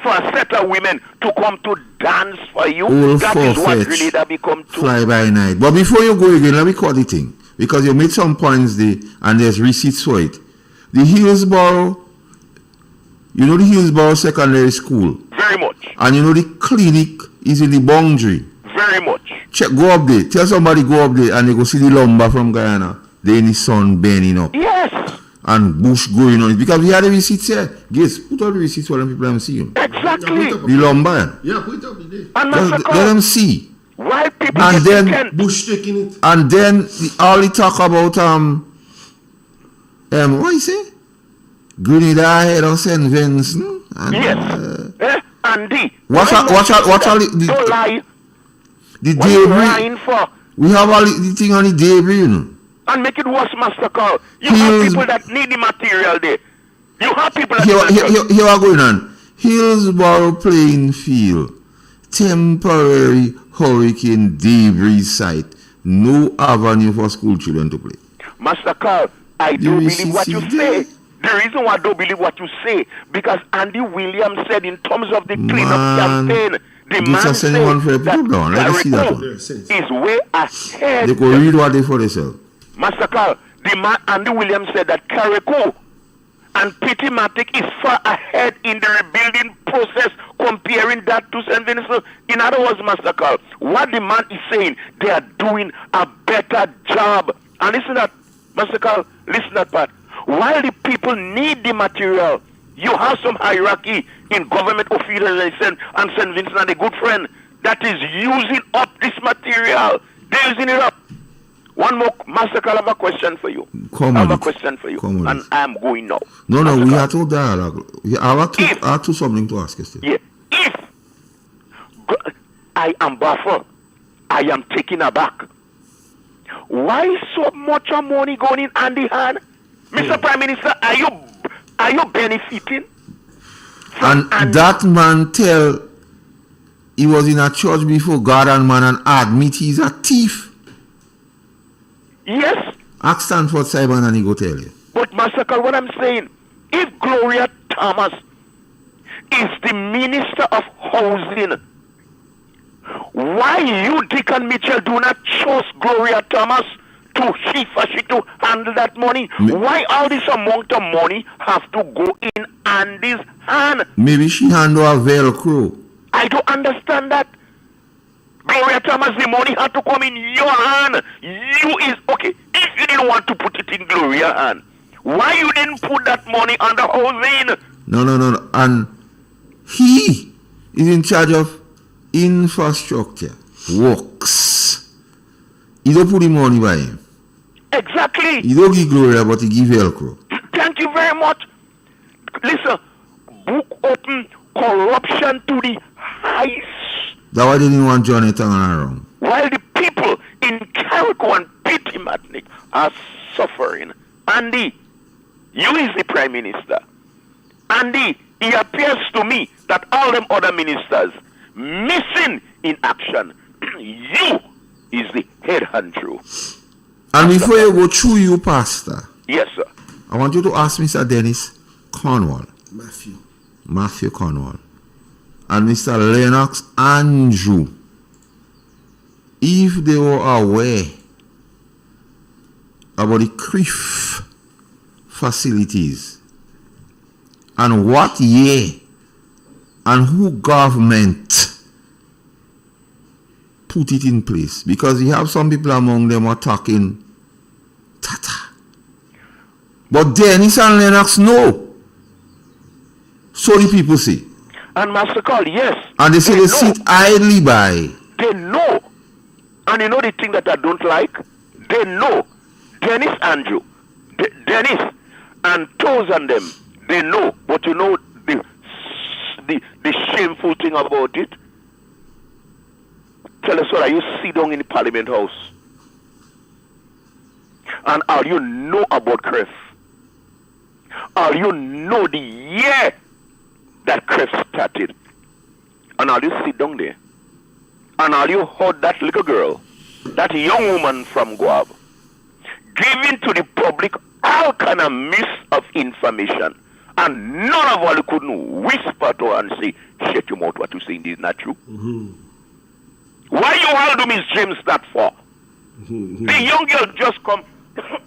for a set of women to come to dance for you. All that is what really that become too. Fly by night. But before you go again, let me call the thing. Because you made some points there and there's receipts for it. The Hillsborough, you know the Hillsborough Secondary School? Very much. And you know the clinic is in the boundary? Very much. Check, go up there. Tell somebody go up there and they go see the lumber from Guyana. There in the sun burning up. Yes. And bush going on it. Because we had the receipts here. Yes, put all the receipts for them people them see you. Exactly. The lumber. Yeah, put it up there. And let them see. Why people and then bush taking it. And then all they talk about what you say? Grenada head of St. Vincent. Yes. Andy. Watch out, Don't lie. The What you debris. lying for? We have all the thing on the debris, you know. And make it worse, Master Carl. You have people that need the material there. You have people that Here are going on. Hillsborough playing field. Temporary hurricane debris site. No avenue for school children to play. Master Carl, I don't believe what you say. The reason why I don't believe what you say, because Andy Williams said in terms of the cleanup campaign, the man said that Carrico is way ahead. They could read what they for themselves. Master Carl, the man Andy Williams said that Carrico and Pittymatic is far ahead in the rebuilding process comparing that to St. Vincent. In other words, Master Carl, what the man is saying, they are doing a better job. And listen that, Master Carl, listen that part. While the people need the material, you have some hierarchy in government officials and St. Vincent and a good friend that is using up this material. They're using it up. One more, Master Carl, I have a question for you. Come I on. have a question for you. And I'm going now. No, we have to dialogue. I have to something to ask you still. Yeah. If I am baffled, I am taken aback. Why so much money going in Andy hand? Mr. Prime Minister, are you benefiting? And that man tell he was in a church before God and man and admit he's a thief. Yes. Ask Stanford Simon and he go tell you. But Master Carl, what I'm saying, if Gloria Thomas is the Minister of Housing, why you, Deacon Mitchell, do not trust Gloria Thomas to she to handle that money? Why all this amount of money have to go in Andy's hand? Maybe she handle a Velcro. I don't understand that. Gloria Thomas, the money had to come in your hand. You is okay. If you didn't want to put it in Gloria's hand, why you didn't put that money on the housing? No. And he is in charge of infrastructure, works. He don't put the money by him. Exactly. He don't give Gloria, but he give Velcro. Thank you very much. Listen, book open corruption to the highest. That's why they didn't want Jonathan around. While the people in Carrico and Pittymatic are suffering. Andy, you is the Prime Minister. Andy, it appears to me that all them other ministers missing in action. You is the head honcho. And before you go through you, Pastor. Yes, sir. I want you to ask Mr. Dennis Cornwall. Matthew Cornwall. And Mr. Lennox Andrew, if they were aware about the CRIF facilities and what year and who government put it in place, because you have some people among them are talking tata. But Dennis and Lennox know. So the people say. And Master Carl, yes. And they say they sit idly by. They know. And you know the thing that I don't like? They know. Dennis Andrew, Dennis and Toes and them, they know. But you know the shameful thing about it? Tell us what, you sit down in the Parliament House. And all you know about CREF. All you know the year that CREF started. And all you sit down there. And all you heard that little girl, that young woman from Guab, giving to the public all kind of miss of information. And none of all couldn't whisper to her and say, shut your mouth, what you saying is not true. Why you all do Miss James that for? The young girl just come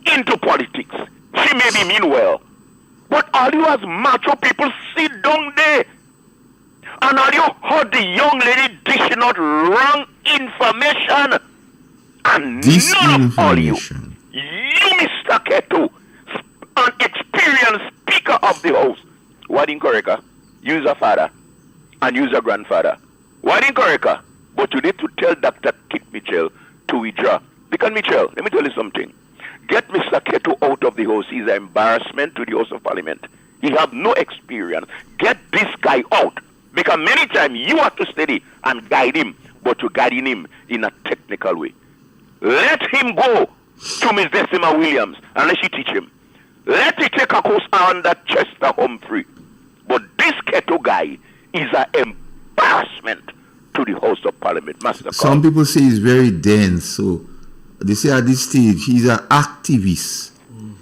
into politics. She may be mean well. But all you as macho people sit down there. And all you heard the young lady dishing out wrong information. And none of all you, Mr. Keto, an experienced speaker of the house, why didn't correct her? Use a father and use a grandfather. Why didn't correct her? But you need to tell Dr. Kit Mitchell to withdraw. Because Mitchell, let me tell you something. Get Mr. Keto out of the house. He's an embarrassment to the House of Parliament. He have no experience. Get this guy out. Because many times you have to steady and guide him, but you're guiding him in a technical way. Let him go to Miss Decima Williams and let she teach him. Let him take a course under Chester Humphrey. But this Keto guy is an embarrassment to the House of Parliament, Master Carl. Some people say he's very dense, so they say at this stage he's an activist.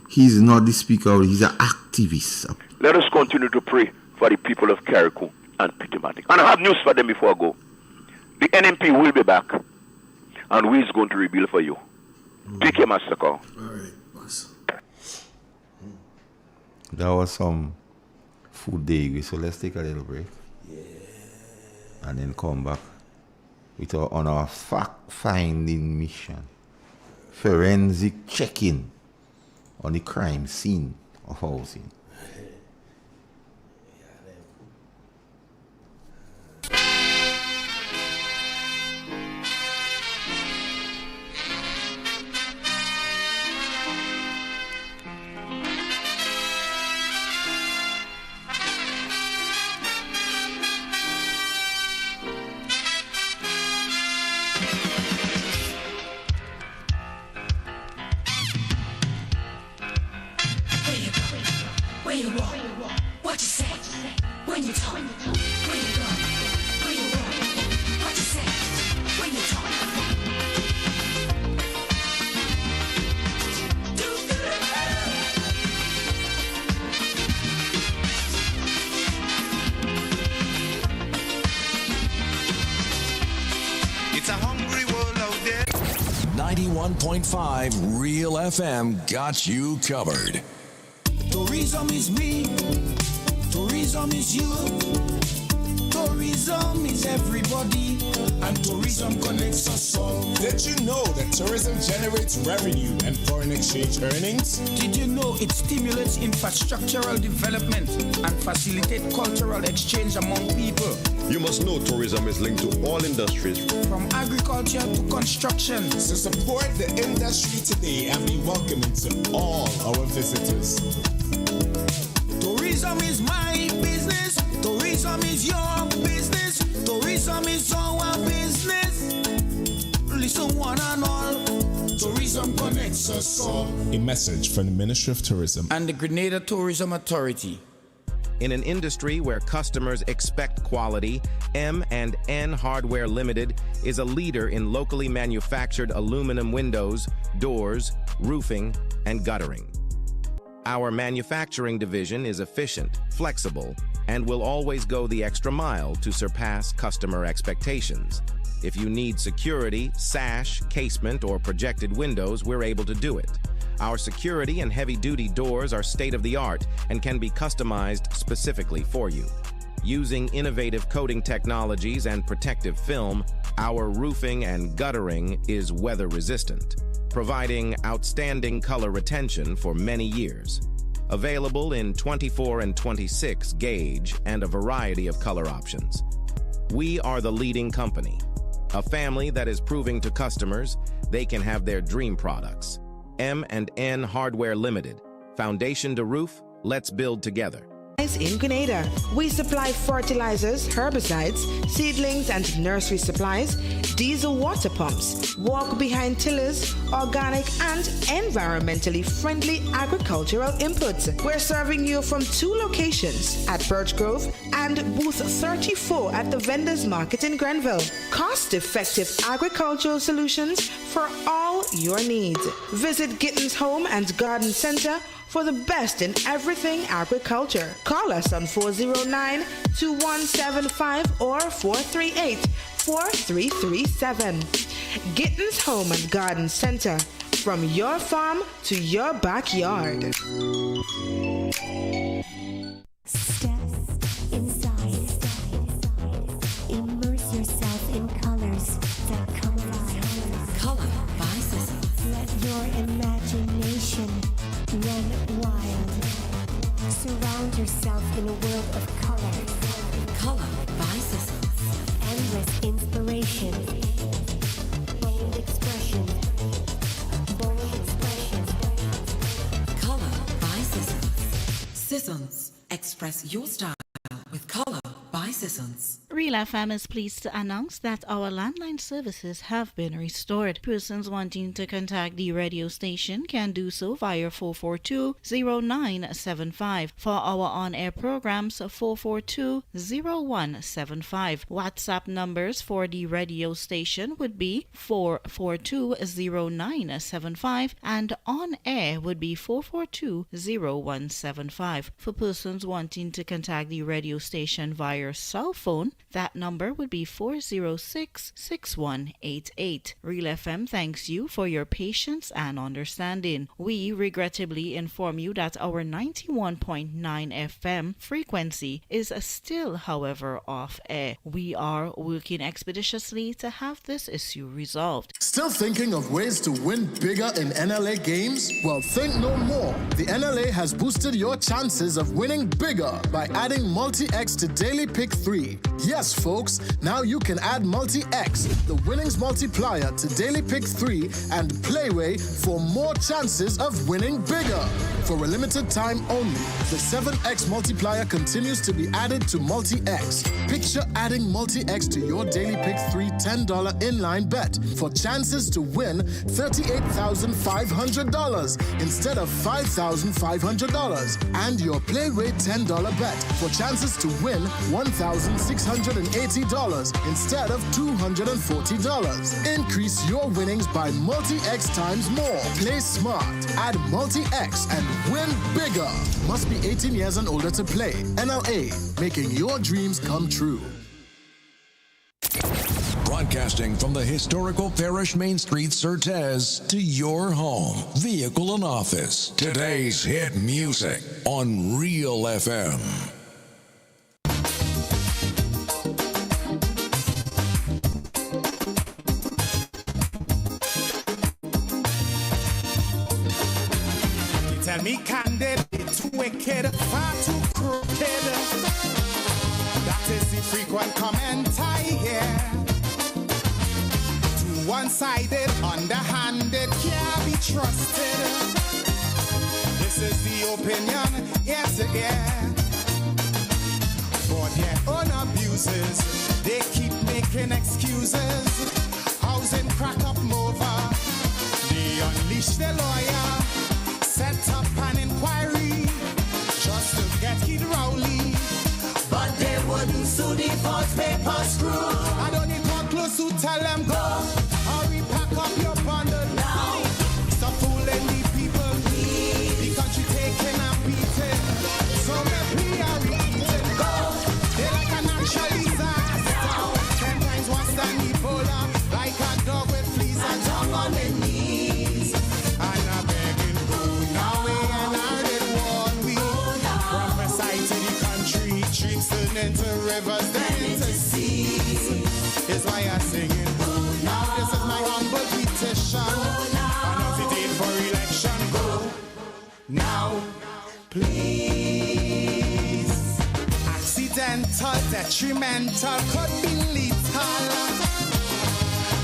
He's not the speaker, he's an activist. Let us continue to pray for the people of Carriacou and Pitamatic. And I have news for them before I go. The NMP will be back, and we is going to rebuild for you. Take care, Master Carl. All right, boss. That was some food day, so let's take a little break. And then come back on our fact-finding mission. Forensic check-in on the crime scene of housing. Where you walk, what you say, when you talk, where you go, where you walk, what you say, when you talk. It's a hungry world out there. 91.5 Real FM got you covered. Tourism is me, tourism is you, tourism is everybody, and tourism connects us all. Did you know that tourism generates revenue and foreign exchange earnings? Did you know it stimulates infrastructural development and facilitates cultural exchange among people? You must know tourism is linked to all industries. From agriculture to construction. So support the industry today and be welcoming to all our visitors. Tourism is my business, tourism is your business, tourism is our business. Listen one and all, tourism connects us all. A message from the Ministry of Tourism and the Grenada Tourism Authority. In an industry where customers expect quality, M&N Hardware Limited is a leader in locally manufactured aluminum windows, doors, roofing, and guttering. Our manufacturing division is efficient, flexible, and will always go the extra mile to surpass customer expectations. If you need security, sash, casement, or projected windows, we're able to do it. Our security and heavy-duty doors are state-of-the-art and can be customized specifically for you. Using innovative coating technologies and protective film, our roofing and guttering is weather-resistant, providing outstanding color retention for many years. Available in 24 and 26 gauge and a variety of color options. We are the leading company, a family that is proving to customers they can have their dream products. M&N Hardware Limited. Foundation to roof, let's build together. In Grenada, we supply fertilizers, herbicides, seedlings and nursery supplies, diesel water pumps, walk-behind tillers, organic and environmentally friendly agricultural inputs. We're serving you from 2 locations at Birch Grove and booth 34 at the Vendors Market in Grenville. Cost-effective agricultural solutions for all your needs. Visit Gittins Home and Garden Center for the best in everything agriculture. Call us on 409-2175 or 438-4337. Gittins Home and Garden Center, from your farm to your backyard. Step inside. Immerse yourself in colors that come alive. Color by Sissy. Let your imagination run wild. Surround yourself in a world of color. Color by Sissy. Endless inspiration. Bold expression. Bold expression. Color by Sissons. Sissons. Express your style with Color by citizens. Real FM is pleased to announce that our landline services have been restored. Persons wanting to contact the radio station can do so via 442-0975. For our on-air programs, 442-0175. WhatsApp numbers for the radio station would be 442-0975 and on-air would be 442-0175. For persons wanting to contact the radio station via cell phone, that number would be 406-6188. Real FM thanks you for your patience and understanding. We regrettably inform you that our 91.9 FM frequency is still, however, off air. We are working expeditiously to have this issue resolved. Still thinking of ways to win bigger in NLA games? Well, think no more. The NLA has boosted your chances of winning bigger by adding Multi-X to Daily Pick 3. Yes, folks, now you can add Multi-X, the winnings multiplier, to Daily Pick 3 and Playway for more chances of winning bigger. For a limited time only, the 7X multiplier continues to be added to Multi-X. Picture adding Multi-X to your Daily Pick 3 $10 inline bet for chances to win $38,500 instead of $5,500, and your Playway $10 bet for chances to win $1,680 instead of $240. Increase your winnings by Multi-X times more. Play smart, add Multi-X, and win bigger. Must be 18 years and older to play. NLA, making your dreams come true. Broadcasting from the historical Parish Main Street, Certez, to your home, vehicle, and office. Today's hit music on Real FM. Tell me candid, it's wicked, far too crooked. That is the frequent comment I hear. Too one-sided, underhanded, can't be trusted. This is the opinion, yes, yeah. For their own abuses, they keep making excuses. Housing crack up over, they unleash their lawyer. Set up an inquiry just to get Kid Rowley, but they wouldn't sue the false paper screw. I don't need more close to tell them go. Hurry, pack up your bundle now. Stop fooling the people. The country taking a beating. So maybe I repeating. Go. They like a natural disaster. 10 times worse than Ebola. Like a dog with fleas and tongue on their knees. And I'm begging. Now we enacted one week. Prophesy to the country, streets turn into rivers, then into seas. Is why I'm singing. Now this is my humble petition. Announce the date for election. Go now, please. Accidental, detrimental, could be lethal.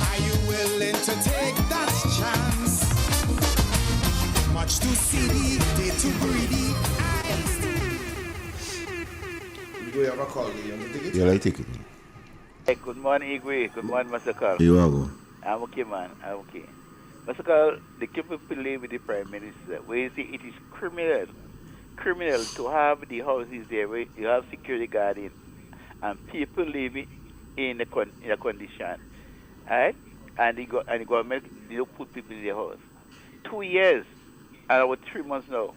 Are you willing to take that chance? Much too seedy, they too greedy. Do you have a call? You want to take it? Yeah, I take it. Hey, good morning, Igwe. Good morning, Mr. Carl. You are go. I'm okay, man. I'm okay. Mr. Carl, the people live with the Prime Minister. Where you see it is criminal to have the houses there where you have security guarding and people living in a condition. Right? And the government, they don't put people in their house. 2 years and about 3 months now,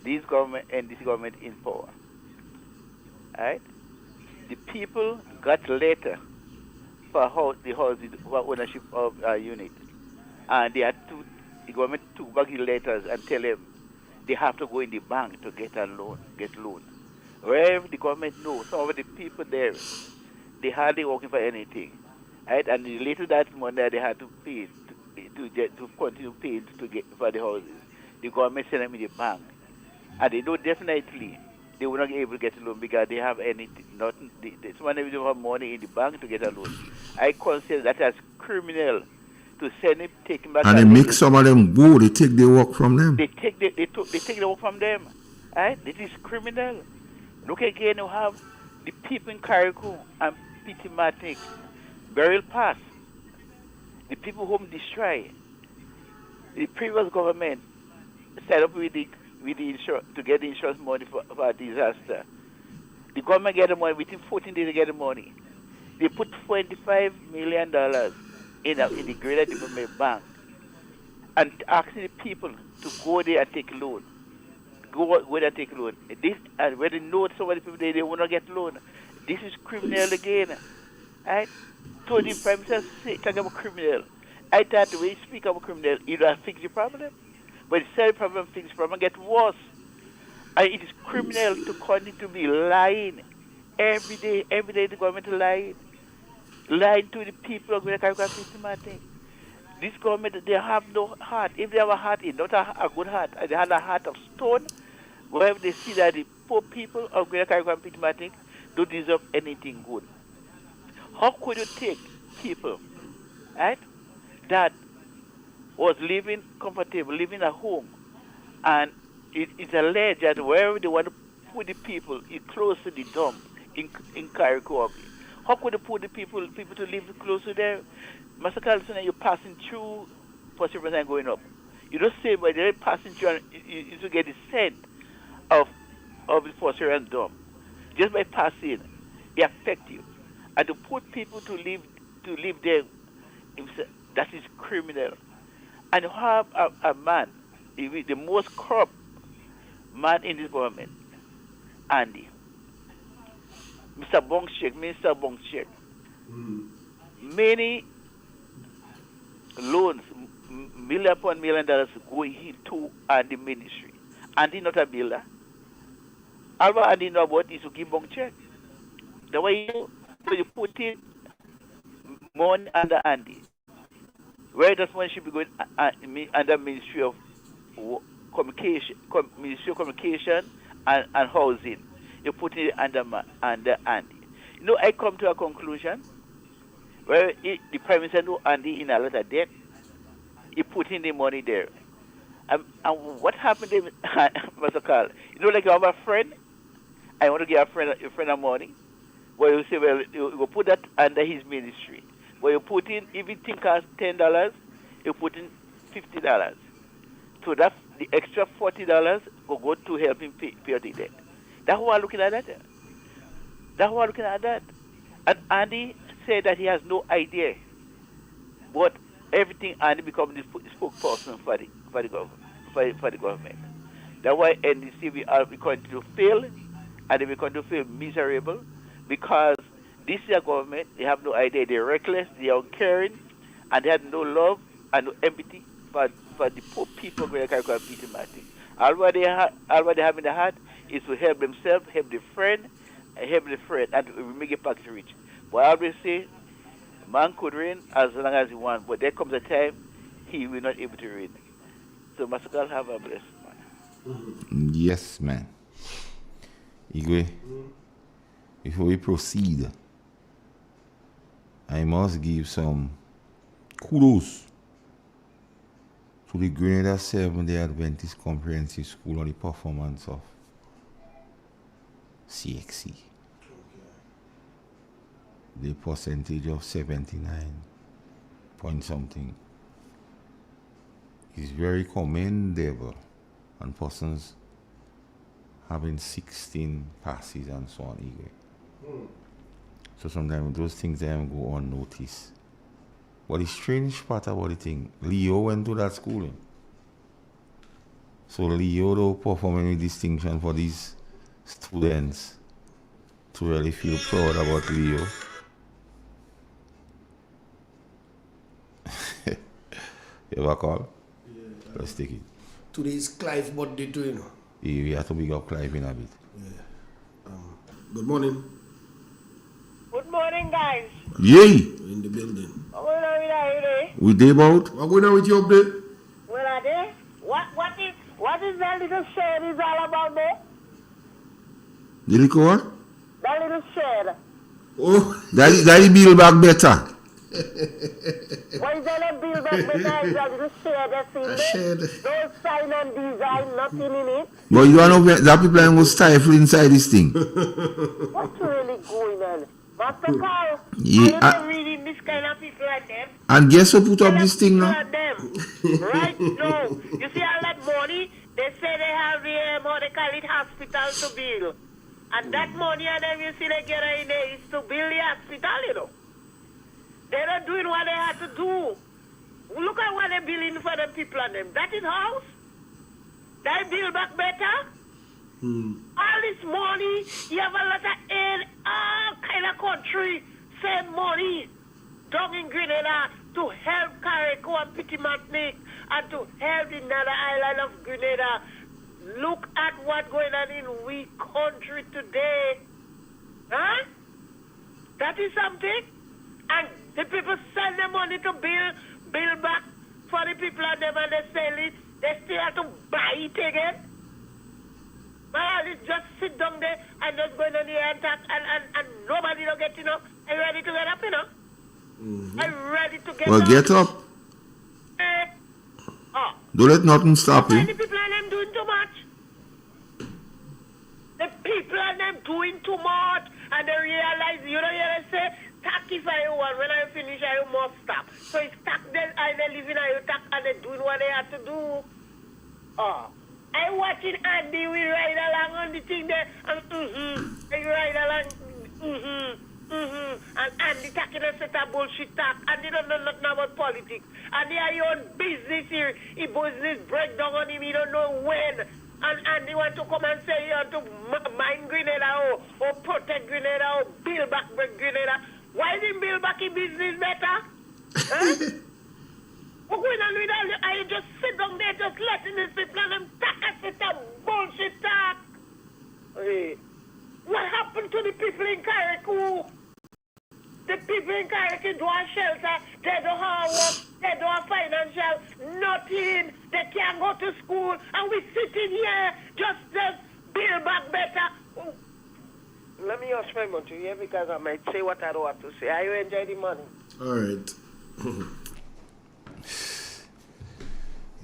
this government in power. Right? The people got letter for the houses for ownership of unit, and the government took back the letters and tell them they have to go in the bank to get loan. Wherever the government knows, some of the people there, they hardly working for anything, right? And the little that money they had to pay to continue paying to get for the houses, the government sent them in the bank, and they know definitely they will not be able to get a loan because they have anything, nothing. Someone will have money in the bank to get a loan. I consider that as criminal to send him, take him back. And they make some of them go. They take their work from them. They take the work from them. Right? This is criminal. Look again, you have the people in Carriacou and Pitimatic, Burial Pass, the people whom destroy, the previous government set up with the to get the insurance money for a disaster. The government get the money within 14 days. They get the money. They put $25 million in the Greater Development Bank and asking the people to go there and take loan. Go there and take loan. This and when they know some of the people they will not get loan. This is criminal again, right? So the Prime Minister talking about criminal. I thought the way he speak about criminal, he don't fix the problem. But instead the problem fix the problem get worse. And it is criminal to continue to be lying every day the government is lying to the people of Greater Systematic. This government, they have no heart. If they have a heart, it's not a good heart. They have a heart of stone, where they see that the poor people of Greater Systematic don't deserve anything good. How could you take people, right, that was living comfortable, living at home, and it's alleged that wherever they want to put the people, it's close to the dump in Carriacou. How could they put the people to live close to there? Master Carlson, you're passing through Perseverance and going up. You don't say, but they're passing through and you to get the scent of the Perseverance dump. Just by passing, it affects you. And to put people to live there, that is criminal. And you have a man, the most corrupt man in this government, Andy. Mr. Bongshek. Many loans, million upon $1 million going into Andy ministry. Andy not a builder. All what Andy know about is to give Bongshek. The way you put in money under Andy. Where does money should be going under Ministry of Communication and Housing? You put it under Andy. You know, I come to a conclusion where the Prime Minister knew Andy in a lot of debt. He put in the money there. And what happened to Mr. Carl? You know, like you have a friend, I want to give a friend money. Well, you say, well, you put that under his ministry. Well, you put in, if it costs $10, you put in $50. So that's the extra $40 will go to help him pay the debt. That's why I'm looking at that. And Andy said that he has no idea what everything Andy becomes the spokesperson for the government. That's why NDC we continue to fail, and we continue to feel miserable because this is a government, they have no idea, they're reckless, they are uncaring, and they have no love and no empathy for the poor people of Greater Systematic. All what they have in the heart is to help themselves, help their friend, and we make it back to rich. But I always say, man could reign as long as he wants, but there comes a time he will not able to reign. So Master have a blessed man. Yes, man. Igwe, before we proceed, I must give some kudos to the Grenada Seventh-day Adventist Comprehensive School on the performance of CXC. The percentage of 79 point something is very commendable, and persons having 16 passes and so on. So sometimes those things don't go unnoticed. But the strange part about the thing, Leo went to that schooling. So Leo, though, performing with distinction for these students to really feel proud about Leo. You ever call? Yeah. Let's take it. Today's Clive birthday too, you know. Yeah, we have to big up Clive in a bit. Yeah. Good morning. Good morning, guys. Yay! We're in the building. What going on with you? We day about? What going on with you up there? Where are they? What is that little shed is all about there? The little what? That little shed. Oh, that build back better. Why is there a bill back better? Is that the share the thing? No sign and design, nothing in it. But you know that people are going to stifle inside this thing. What's really going on? Master Carl, Yeah, I'm not reading this kind of people like them. and guess who put up this thing now? Right now, you see all that money, they say they have the, what they call it, hospital to build. And that money and then you see they get in there is to build the hospital, you know. They're not doing what they have to do. Look at what they're building for the people and them. That is house. They build back better. All this money, you have a lot of aid, all kind of country send money down in Grenada to help Carrico and Petit-Martinique and to help the Nada Island of Grenada. Look at what's going on in we country today. Huh? That is something. And the people send the money to build back for the people and them and they sell it. They still have to buy it again. Well, it's just sit down there and just go in the air and talk and nobody don't get, Are you ready to get up, Are you ready to get up? Well, get up. Don't let nothing stop you. The people and them doing too much. The people and them doing too much and they realize, you say, tack if I want, when I finish I must stop. So it's tack then and they live in a tack and they doing what they have to do. I watching Andy, we ride along on the thing there, and they ride along, and Andy talking a set of bullshit talk, and they don't know nothing about politics, and they are your own business here, his business break down on him, he don't know when, and Andy want to come and say you want to mine Grenada, or protect Grenada, or build back Grenada. Why didn't build back his business better? Huh? What's going on with all I just sit down there just letting these people and them talk and sit down bullshit talk. Hey, what happened to the people in Carrico? The people in Carrico don't have shelter, they don't have work, they don't have financial, nothing. They can't go to school and we sitting here just build back better. Oh. Let me ask my money here because I might say what I don't have to say. Are you enjoy the money? All right.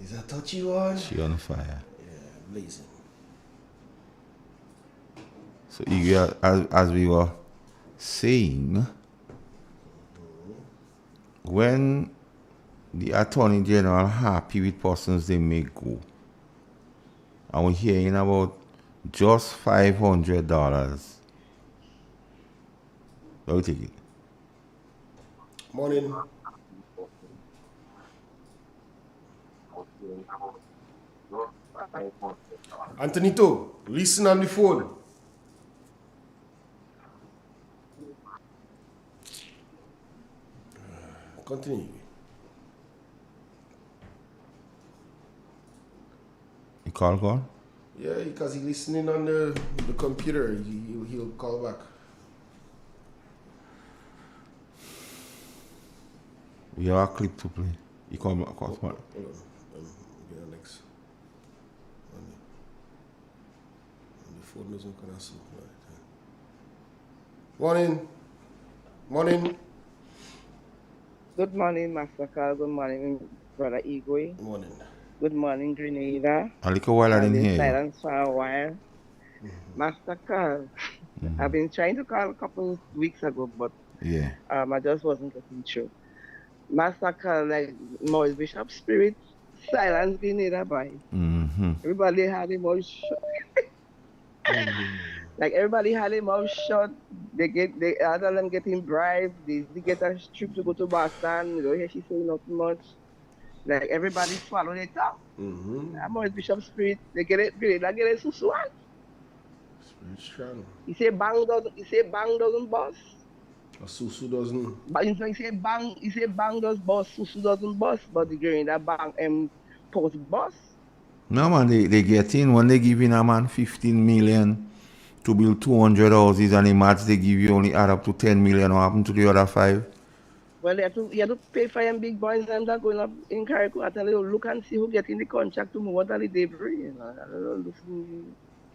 Is that touchy one? She on fire. Yeah, blazing. So, as we were saying, when the Attorney General happy with persons they may go, and we're hearing about just $500, I'll take it. Morning. Antonito, listen on the phone. Continue. You call? Yeah, because he's listening on the computer. He'll call back. We have a clip to play. You call back. Hold on. Get next. The phone doesn't connect. Morning. Good morning, Master Carl. Good morning, Brother Igwe. Morning. Good morning, Grenada. A little while I didn't hear you. Silence for a while. Master Carl, I've been trying to call a couple of weeks ago, but yeah, I just wasn't getting through. Master Carl, like Maurice Bishop Spirit, silence Grenada by. Everybody had him all shut. Like everybody had him all shut. They other than getting bribed, they get a trip to go to Boston. You don't hear she saying nothing much. Like everybody swallow their tongue. Maurice Bishop Spirit, they get it susu. Spirit strong. He say bang doesn't bust. A susu doesn't. But he say bang does bust, susu doesn't bust, but the Grenada bang post bust. No man, they get in when they give in a man 15 million to build 200 houses, and the match they give you only add up to 10 million. What happened to the other 5? Well, you have to pay for them big boys and that going up in Carrico at a little look and see who getting the contract to move out of the debris.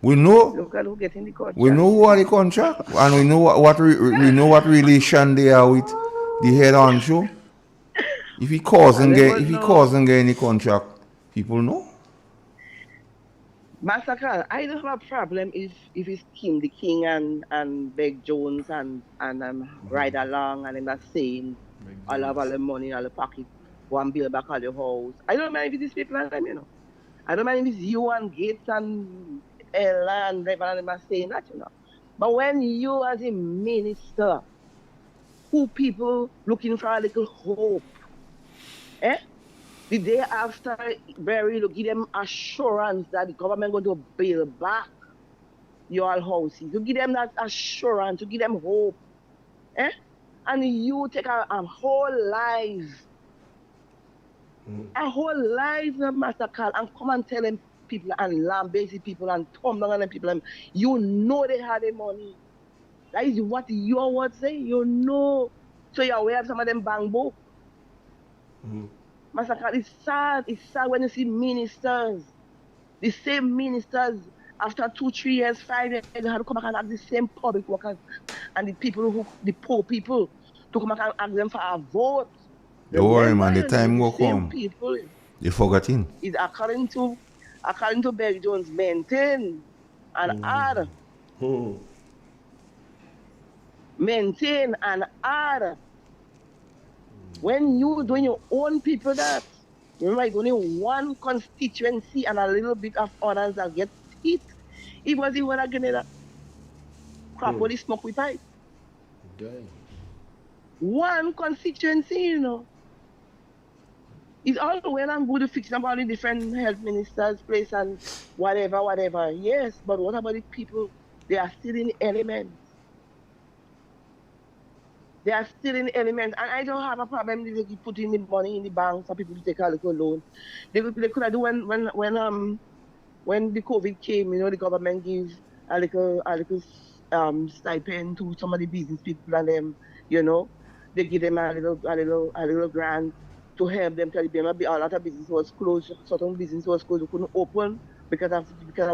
We know. Look at who getting the contract. We know who are the contract, and we know what relation they are with the head honcho. If he causing get any contract, people know. Massacre, I don't have a problem if it's the king and Beg Jones and ride along and then that's saying I'll have all the money in all the pocket, go and build back all the house. I don't mind if it's people and them. I don't mind if it's you and Gates and Ella and Reverend and them are saying that. But when you as a minister, who people looking for a little hope, eh? The day after burial, you give them assurance that the government going to build back your houses. You give them that assurance, you give them hope. Eh? And you take a whole life, Master Carl, and come and tell them people and lambasted people and thumb down on them people, and you know they had the money. That is what your words say, So you're aware of some of them bang book. Master Carl, it's sad when you see ministers, the same ministers, after 2-3 years, 5 years, they had to come back and ask the same public workers and the poor people to come back and ask them for a vote. Don't worry, man. The time will same come. People, they forgetting. It's according to Berg Jones, maintain and add. Maintain and add. When you doing your own people that, remember, it's only one constituency and a little bit of others that get hit. It was the one again that crap what smoke we pipe. One constituency, It's all well and good to fix about the different health ministers' place and whatever. Yes, but what about the people? They are still in elements. They are still in elements, and I don't have a problem if they put in the money in the bank for people to take a little loan. They could have do when the COVID came, the government gave a little stipend to some of the business people and them, they give them a little grant to help them. Because a lot of business was closed, certain business was closed, they couldn't open because of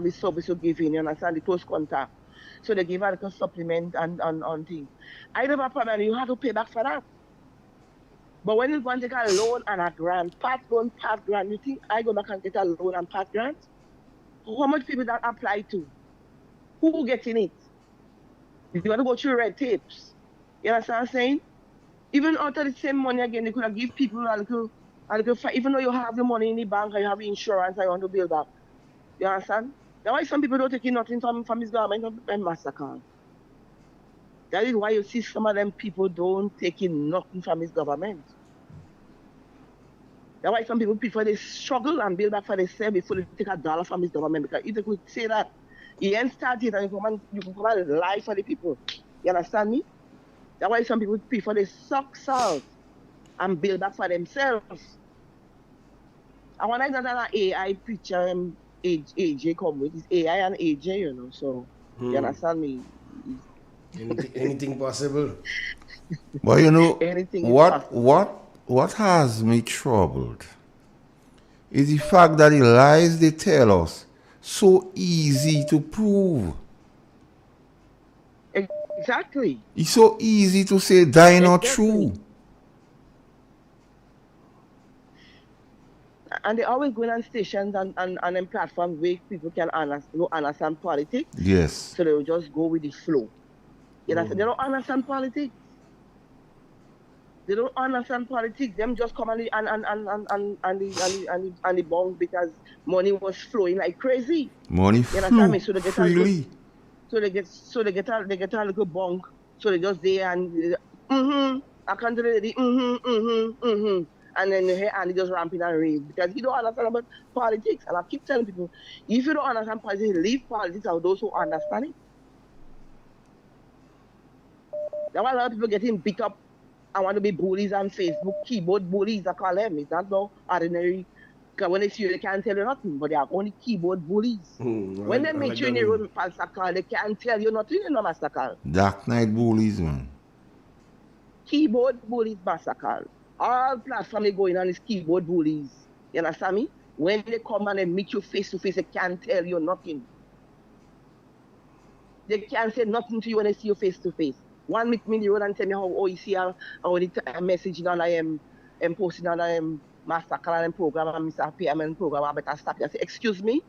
the service you give in, you understand, the close contact. So they give a little supplement and on things. I don't have a problem. You have to pay back for that. But when you go and take a loan and a grant, part loan, part grant, you think I go back and get a loan and part grant? How much people that apply to? Who getting it? You want to go through red tapes. You understand what I'm saying? Even out of the same money again, they could have give people a little, even though you have the money in the bank and you have insurance and you want to build up. You understand? That's why some people don't take nothing from his government and massacre. That is why you see some of them people don't take nothing from his government. That's why some people prefer they struggle and build back for themselves before they take $1 from his government. Because if they could say that, he ain't started and you can come and lie for the people. You understand me? That's why some people prefer they suck salt and build back for themselves. And when I got an AI picture, AJ come with, it's AI and AJ, so you understand me? Anything possible. But anything what has me troubled is the fact that the lies they tell us so easy to prove. Exactly. It's so easy to say die not true. And they always go on stations and platforms where people can understand politics. Yes. So they will just go with the flow. They don't understand politics. They don't understand politics. Them just come on the bunk because money was flowing like crazy. Money flew freely. So they get a little bunk. So they just there and I can't do it. And then and he just ramping and rave because he don't understand about politics. And I keep telling people, if you don't understand politics, leave politics out those who understand it. That's why a lot of people getting beat up and want to be bullies on Facebook, keyboard bullies, I call them. It's not no ordinary, because when they see you, they can't tell you nothing, but they are only keyboard bullies. When they meet you in the road, Pastor Carl, they can't tell you nothing, Master Carl. Dark night bullies, man. Keyboard bullies, Master Carl. All platforms going on is keyboard bullies. You understand me? When they come and they meet you face to face, they can't tell you nothing. They can't say nothing to you when they see you face to face. One meet me in the road and tell me how you see how the message on I am posting on I am master calendar program and Mr. Payment program. I better stop it. I say, excuse me,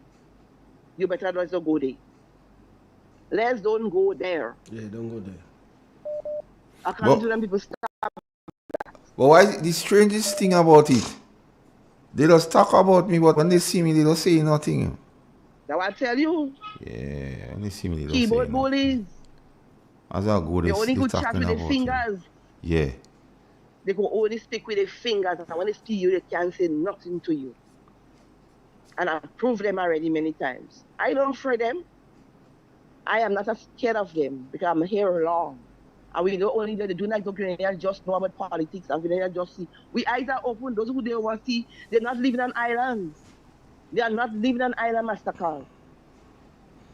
you better not go there. Let's don't go there. Yeah, don't go there. I can't do them people stop. But why the strangest thing about it? They just talk about me, but when they see me, they don't say nothing. Now I tell you. Yeah, when they see me, they don't Keyboard say nothing. bullies. As I go, They only they could chat talking with their about fingers. you. Yeah. They can only speak with their fingers. And when they see you, they can't say nothing to you. And I've proved them already many times. I don't fear them. I am not scared of them because I'm here long. And we don't only do not go Grenada just know about politics and Grenada just see. We eyes are open. Those who they want to see, they're not living on islands. They are not living on island, MasterCard.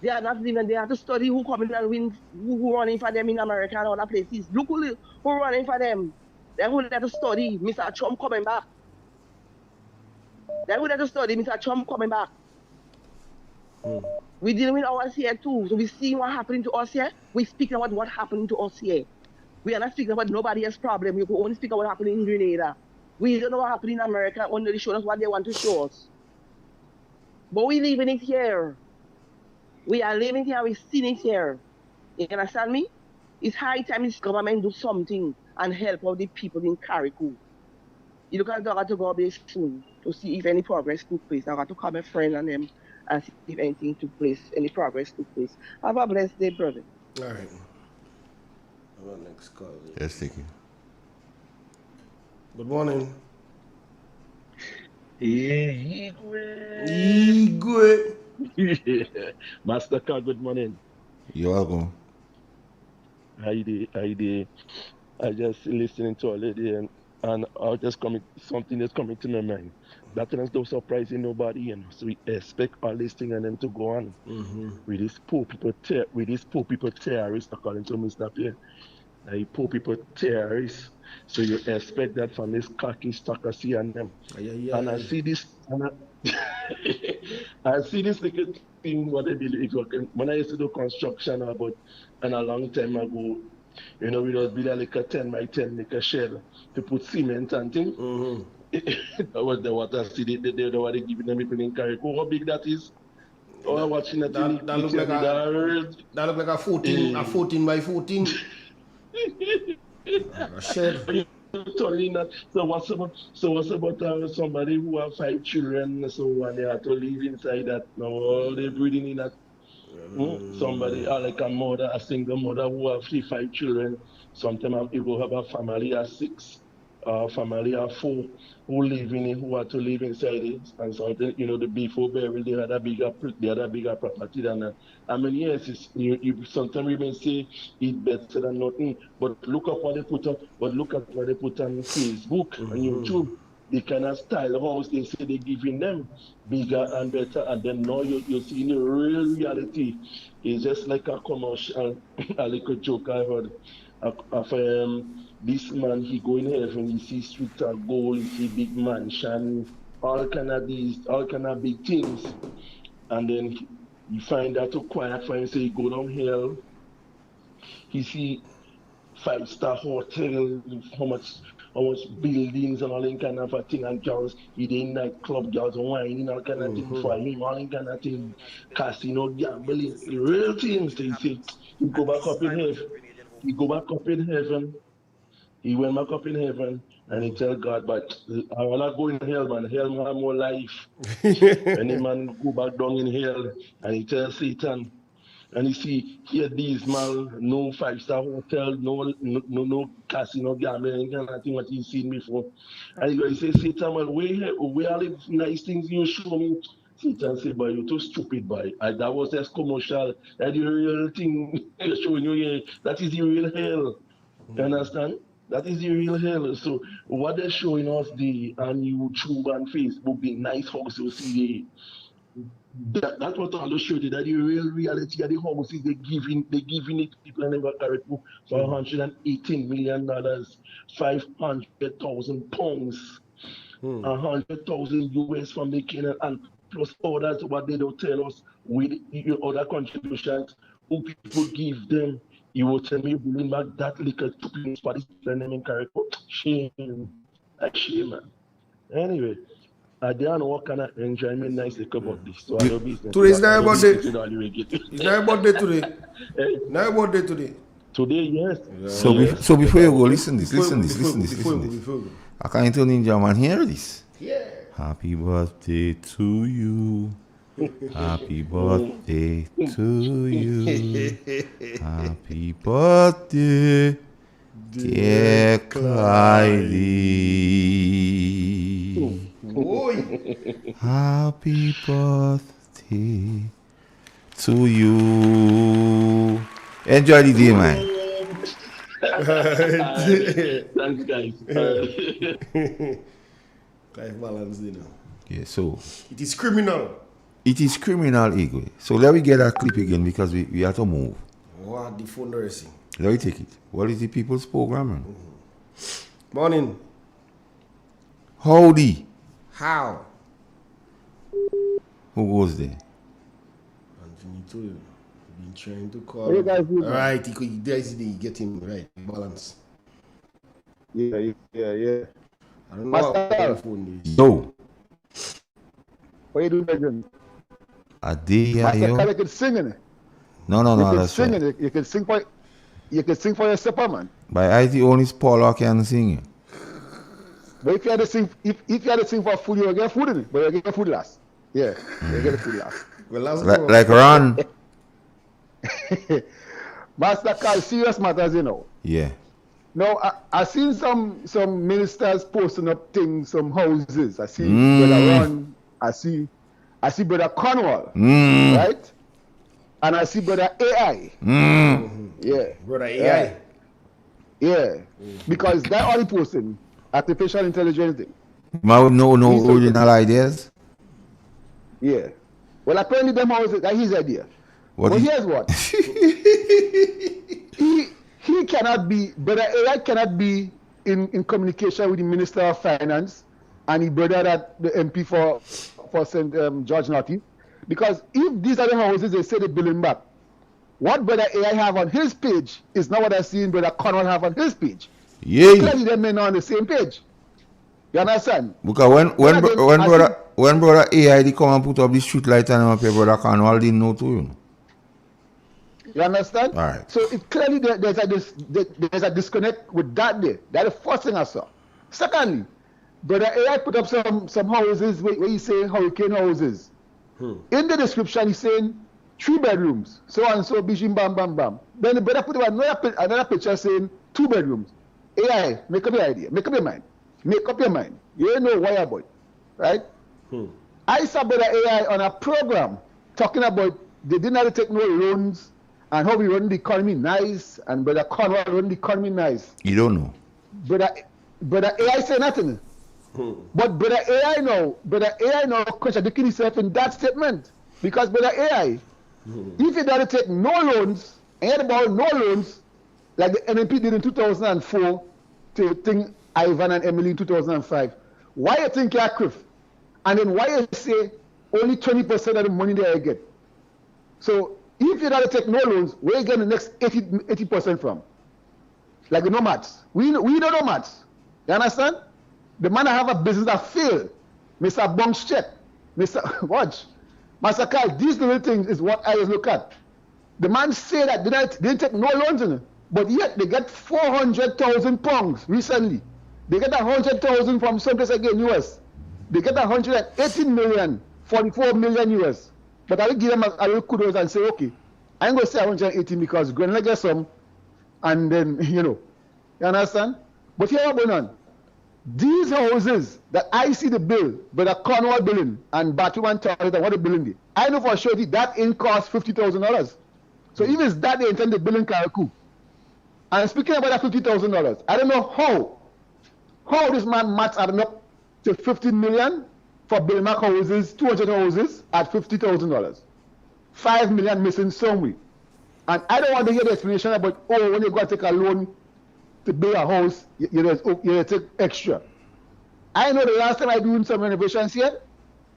They are not living. They have to study who coming and win, who running for them in America and other places. Look who running for them. They who let to study Mr. Trump coming back. They who let to study Mr. Trump coming back. We dealing with us here too. So we see what happening to us here. We speaking about what happening to us here. We are not speaking about nobody else's problem. You can only speak about what happening in Grenada. We don't know what happening in America. Only they show us what they want to show us. But we living it here. We are living here. We seen it here. You understand me? It's high time this government do something and help out the people in Carriacou. You look at the to go there soon to see if any progress took place. I got to call my friend and them and see if anything took place, any progress took place. Have a blessed day, brother. All right. Our next call. Yes, thank you. Good morning. Igwe. MasterCard, good morning. You're welcome. How you doing? I just listening to a lady and I just something that's coming to my mind. That is no surprising nobody, and so we expect all this thing and them to go on. With these poor people terrorists, according to Mr. Pierre. Poor people terrorists. So you expect that from this cocky stockasy and them. And I see this I see this little thing what they believe when I used to do construction about and a long time ago, you know, we just build like a 10 by 10 like a shell to put cement and things. That was the water city they were giving them people in Carriacou. How big that is? Oh, I'm watching that. That look like a 14 by 14. A shed. So what's about somebody who have 5 children, so when they have to live inside that, no, they're breathing in that. Somebody like a single mother who have 5 children. Sometimes you go have a family of 6, family of 4 who live in it, who have to live inside it, and something, you know, the before burial they had a bigger property than that. I mean, yes, you sometimes even say it's better than nothing, but look at what they put on. But look at what they put on Facebook and YouTube. The kind of style house they say they're giving them bigger and better, and then now you see in the real reality it's just like a commercial, a little joke I heard of this man. He go in heaven, he see streets of gold, he see big mansion, all kind of big things, and then you find that too quiet for him. So he go down hell, he see 5-star hotel, how much buildings and all that kind of a thing, and girls, he did nightclub, girls whining, all kind of thing for him, all that kind of thing, casino, gambling, real things. They say he go back up in heaven. He went back up in heaven and he tell God, but I will not go in hell, man. Hell man have more life. Any man go back down in hell and he tell Satan. And you see, here these man, no 5-star hotel, no casino, gambling, kind of thing what he's seen before. And he say, Satan, man, where are the nice things you show me? Satan say, boy, you're too stupid, boy. That was just commercial. That's the real thing you're showing you here. That is the real hell. You understand? That is the real hell. So what they're showing us on YouTube and Facebook, the nice house you see that's what all show you, that the real reality of the houses they're giving it to people in Carriacou for $118 million, 500,000 pounds, 100,000 US from the Canada, and plus others what they don't tell us with other contributions who people give them. You will tell me you bring back that liquor to people for this name in Carrico. Shame. Like shame, man. Anyway, I don't know what kind of enjoyment nice they come about this. So I don't business. Today is not your birthday. It's not your birthday today. Not your birthday today. Today, yes. So before you go, listen this. I can't tell Ninja Man hear this. Yeah. Happy birthday to you. Happy birthday to you. Happy birthday, dear Clyde. Happy birthday to you. Enjoy the day, man. Thanks, guys. Life balance, you know. Yeah, so it is criminal. It is criminal, Igwe. So let me get that clip again because we have to move. What the phone racing? Let me take it. What is the people's program? Morning. Howdy. How? Who goes there? Anthony too. Been trying to call. Hey guys, all right, there's the get him right balance. Yeah. I don't know what phone is. No. What you doing, Benjamin? A day, yo. You can sing in it. No, that's right. You can sing for your supper, man. By IT only Paula can sing. But if you had to sing, if you had to sing for food, you will get food in it. But you get food last. Yeah, you get the food last. Like Ron. Master Carl, serious matters, you know. Yeah. No, I seen some ministers posting up things, some houses. I see Brother Ron. I see Brother Cornwall, right? And I see Brother AI. Yeah. Brother AI. Yeah. Because that only posting artificial intelligence thing. No original ideas? Yeah. Well, apparently them houses, that's his idea. But here's what. he cannot be, Brother AI cannot be in communication with the Minister of Finance and he brother that the MP for St. George North, because if these are the houses they say they're building back, what Brother AI have on his page is not what I see Brother Cornwall have on his page. Yeah. Clearly they may not on the same page. You understand? Because when brother AI they come and put up the street light and up here, Brother Cornwall didn't know too, you know. You understand? All right. So it clearly there's a disconnect with that there. That's the first thing I saw. Secondly, Brother AI put up some houses where he's saying hurricane houses. In the description, he's saying 3 bedrooms, so and so, bishim, bam, bam, bam. Then the brother put up another picture saying 2 bedrooms. AI, make up your idea, make up your mind. Make up your mind. You ain't no wire boy, right? I saw Brother AI on a program talking about they didn't have to take no loans and how we run the economy nice, and Brother Cornwall run the economy nice. You don't know. Brother AI say nothing. But Brother AI now contradicting himself in that statement. Because Brother AI, if he doesn't take no loans, and he had about no loans, like the NMP did in 2004 to think Ivan and Emily in 2005, why you think you're criff? And then why you say only 20% of the money they get? So if you doesn't take no loans, where you get the next 80% from? Like the nomads. We don't know nomads. You understand? The man that have a business that failed, Mr. Bunch check, Mr. Watch, Master Carl, these little things is what I always look at. The man say that they didn't take no loans in it, but yet they get 400,000 pounds recently. They get 100,000 from someplace again, US. They get 118 million, 44 million US. But I will give them a little kudos and say, okay, I ain't gonna say 118 because Grenada get some, and then you understand? But here what's going on. These houses that I see the bill, but the Cornwall building and Batuman Toilet and what the building did, I know for sure that ain't cost $50,000. So if it's that they intend to build in Karakou. And speaking about that $50,000, I don't know how this man match adding up to 15 million for building back houses, 200 houses at $50,000. 5 million missing somewhere. And I don't want to hear the explanation about, oh, when you go and take a loan to build a house, you take extra. I know the last time I doing some renovations here,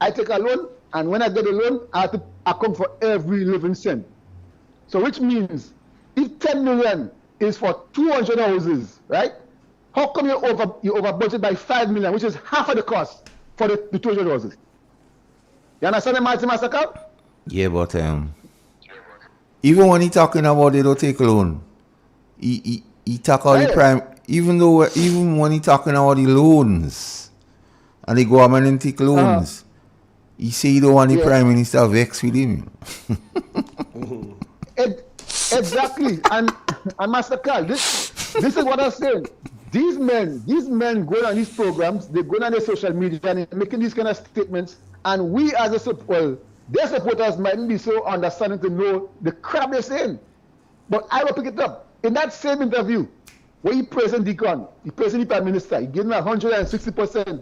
I take a loan, and when I get a loan, I have to account for every living cent. So which means, if 10 million is for 200 houses, right? How come you over budget by 5 million, which is half of the cost for the 200 houses? You understand the massacre? Yeah, but even when he talking about they don't take loan, he talk about the prime. Even when he talking about the loans and the government take loans, he say he don't want the prime minister vex with him. Exactly, and Master Carl, this is what I'm saying. These men going on these programs, they go on their social media and making these kind of statements, and we as their supporters mightn't be so understanding to know the crap they're saying. But I will pick it up. In that same interview, where he praising Deacon, he praising the Prime Minister, he gave him 160%.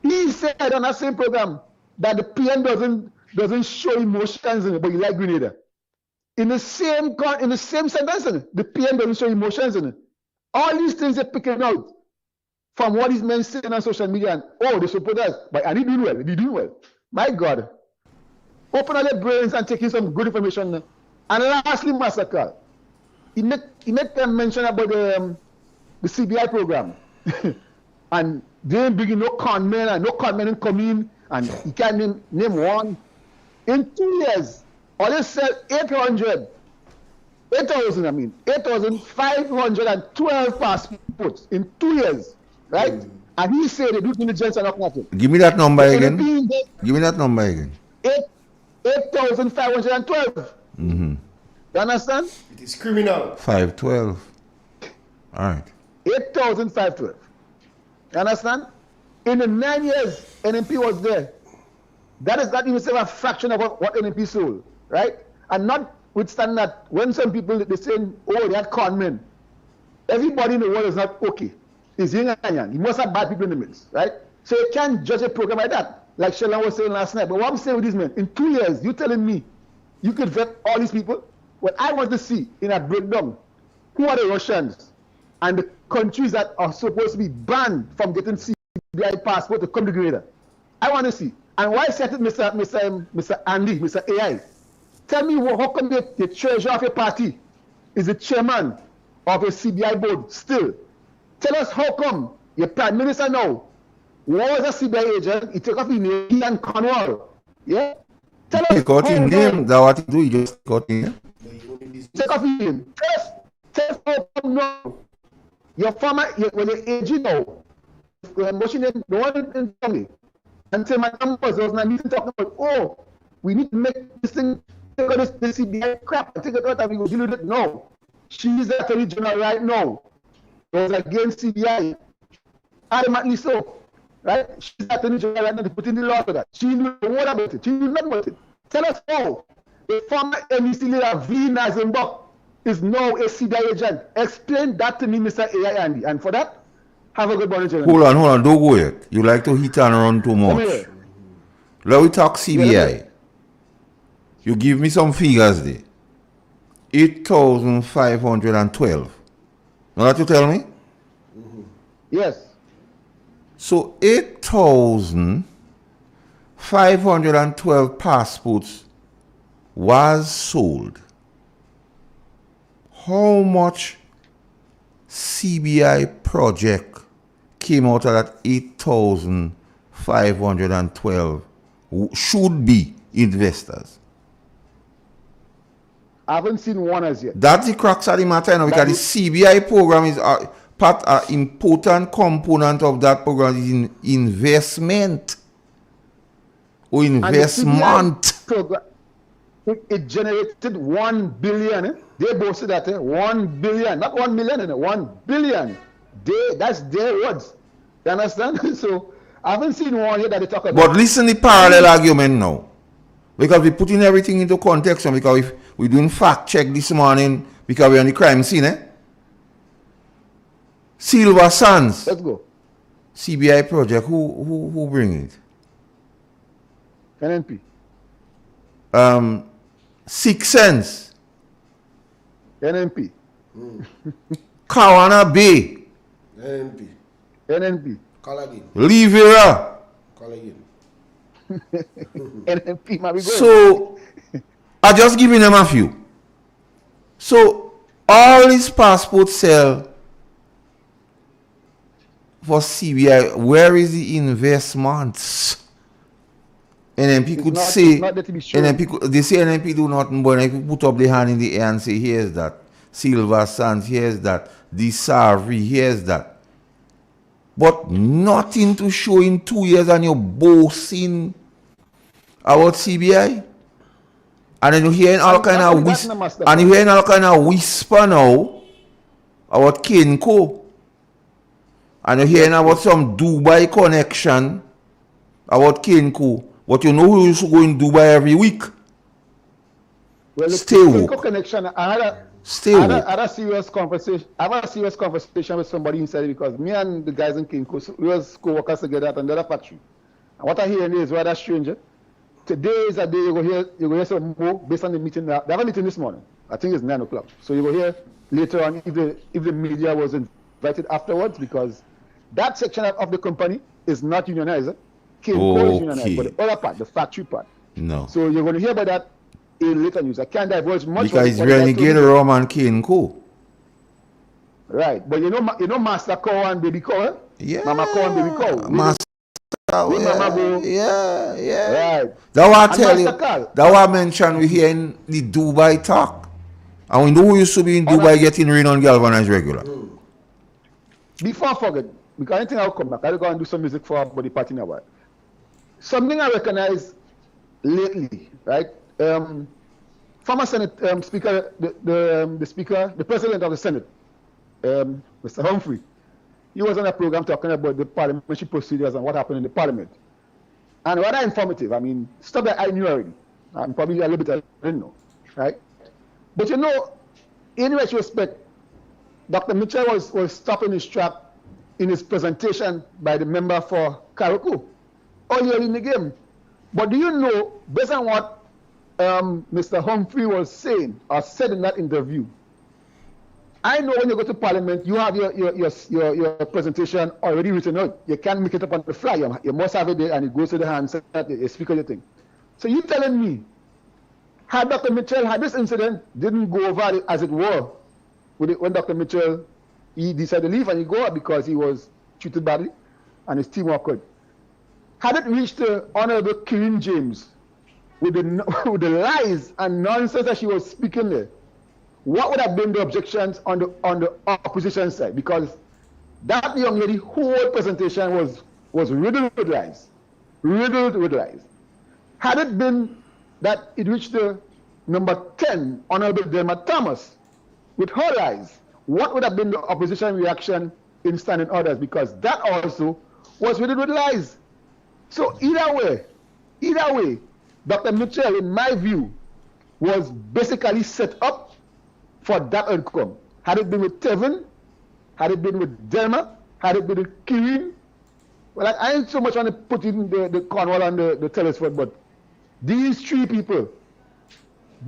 He said on that same program that the PM doesn't show emotions in it, but he like Grenada. In the same sentence, the PM doesn't show emotions in it. All these things are picking out from what these men saying on social media, and the supporters, and he doing well. My God. Open all their brains and taking some good information. And lastly, Massacre, he made them mention about the CBI program. And they ain't bringing no con men and no con men come in, and he can't name one. In 2 years, all they sell 8,512 passports in 2 years, right? And he said they do diligence and nothing. Give me that number again. Give me that number again. 8,512. Mm-hmm. You understand? It is criminal. 512. All right. 8,512. You understand? In the 9 years NMP was there, that is not even a fraction of what NMP sold, right? And notwithstanding that, when some people they say, they had con men, everybody in the world is not okay. It's yin and yang. You must have bad people in the midst, right? So you can't judge a program like that, like Sheldon was saying last night. But what I'm saying with these men, in 2 years, you telling me you could vet all these people? What I want to see in that breakdown, who are the Russians and the countries that are supposed to be banned from getting CBI passport to come to Grenada? I want to see. And why set it, Mr. Andy, Mr. AI? Tell me how come the treasurer of a party is the chairman of a CBI board still? Tell us how come your prime minister now was a CBI agent, he took off his name, he and Cornwall. Yeah? Tell us He got his name, that's what he do, he just got his name. Take off his name. Tell us how come now your AG now, motion name, the one in family, until my numbers was not even talking about, we need to make this thing, take out this CBI crap, take it out and we will deal with it. No. She's the Attorney General right now. It was against CBI. Adamantly so. Right? She's the Attorney General right now to put in the law for that. She knew the word about it. She knew nothing about it. Tell us how the former MEC leader V. Nazenbach is now a CBI agent. Explain that to me, Mr. AI Andy. And for that, have a good morning, gentlemen. Hold on, don't go yet. You like to hit and run too much. Let me talk CBI. You give me some figures there. 8,512. Know what you tell me? Yes. So 8,512 passports was sold. How much CBI project came out of that 8,512 should be investors? I haven't seen one as yet. That's the crux of the matter, because the CBI program is an important component of that program is in investment or investment. Program, it generated 1 billion. They boasted that 1 billion, not 1 million, 1 billion. That's their words. You understand? So I haven't seen one yet that they talk about. But listen the parallel argument now. Because we're putting everything into context, and because we're doing fact check this morning because we're on the crime scene, Silver Sands. Let's go. CBI project, who bring it? NNP. 6 cents. NNP. Kawana Bay. NNP. Collagin. Livera. Collagin. NNP, so I just giving them a few. So all his passports sell for CBI. Where is the investments? NMP could say, NMP, they say NMP do nothing, but NMP put up the hand in the air and say, here's that. Silver Sands, here's that. The Savvy, here's that. But nothing to show in 2 years and you're boasting about CBI. And then you're hearing all kind of whisper now about Kenco. And you're hearing about some Dubai connection about Kenco. But you know who used to go in Dubai every week? Well, Stay woke. Connection. I had a serious conversation. I had a serious conversation with somebody inside because me and the guys in Kenco, we was co-workers together at another factory. And what I hear is rather strange. Today is a day you go hear some more based on the meeting. They have a meeting this morning. I think it's 9 o'clock. So you will hear later on if the media was invited afterwards, because that section of the company is not unionized. Kenco is unionized, but the other part, the factory part. No. So you're going to hear about that in later news. I can't divulge much. Because it's Renegade Rum and Kenco. Right, but you know Master Cow and Baby Cow, Yeah. Mama Cow and Baby Cow. Master Cow, yeah. Right. That what I tell you. That what I mentioned we hear in the Dubai talk. And we know who used to be in Dubai getting rain on galvanized regular. Before I forget, because I think I'll come back. I'll go and do some music for the party now. Something I recognize lately, right? Former Senate Speaker, the Speaker, the President of the Senate, Mr. Humphrey, he was on a program talking about the parliamentary procedures and what happened in the Parliament. And rather informative. I mean, stuff that I knew already. And probably a little bit I didn't know, right? But you know, in retrospect, Dr. Mitchell was stopping his track in his presentation by the member for Karaku earlier in the game. But do you know, based on what Mr. Humphrey was saying or said in that interview, I know when you go to Parliament, you have your presentation already written out. You can't make it up on the fly. You must have it there, and it goes to the hand, so that the speaker you think. So you telling me, had Dr. Mitchell had this incident didn't go over as it were, when Dr. Mitchell he decided to leave and he go out because he was treated badly and his team worked. Had it reached the Honorable Kirin James with the lies and nonsense that she was speaking there, what would have been the objections on the opposition side? Because that young lady whole presentation was riddled with lies. Riddled with lies. Had it been that it reached the number 10, Honorable Delma Thomas, with her lies, what would have been the opposition reaction in standing orders? Because that also was riddled with lies. So either way, Dr. Mitchell, in my view, was basically set up for that outcome. Had it been with Tevin, had it been with Delma, had it been with Kirin, well, I ain't so much want to put in the Cornwall and the Telesford, but these three people,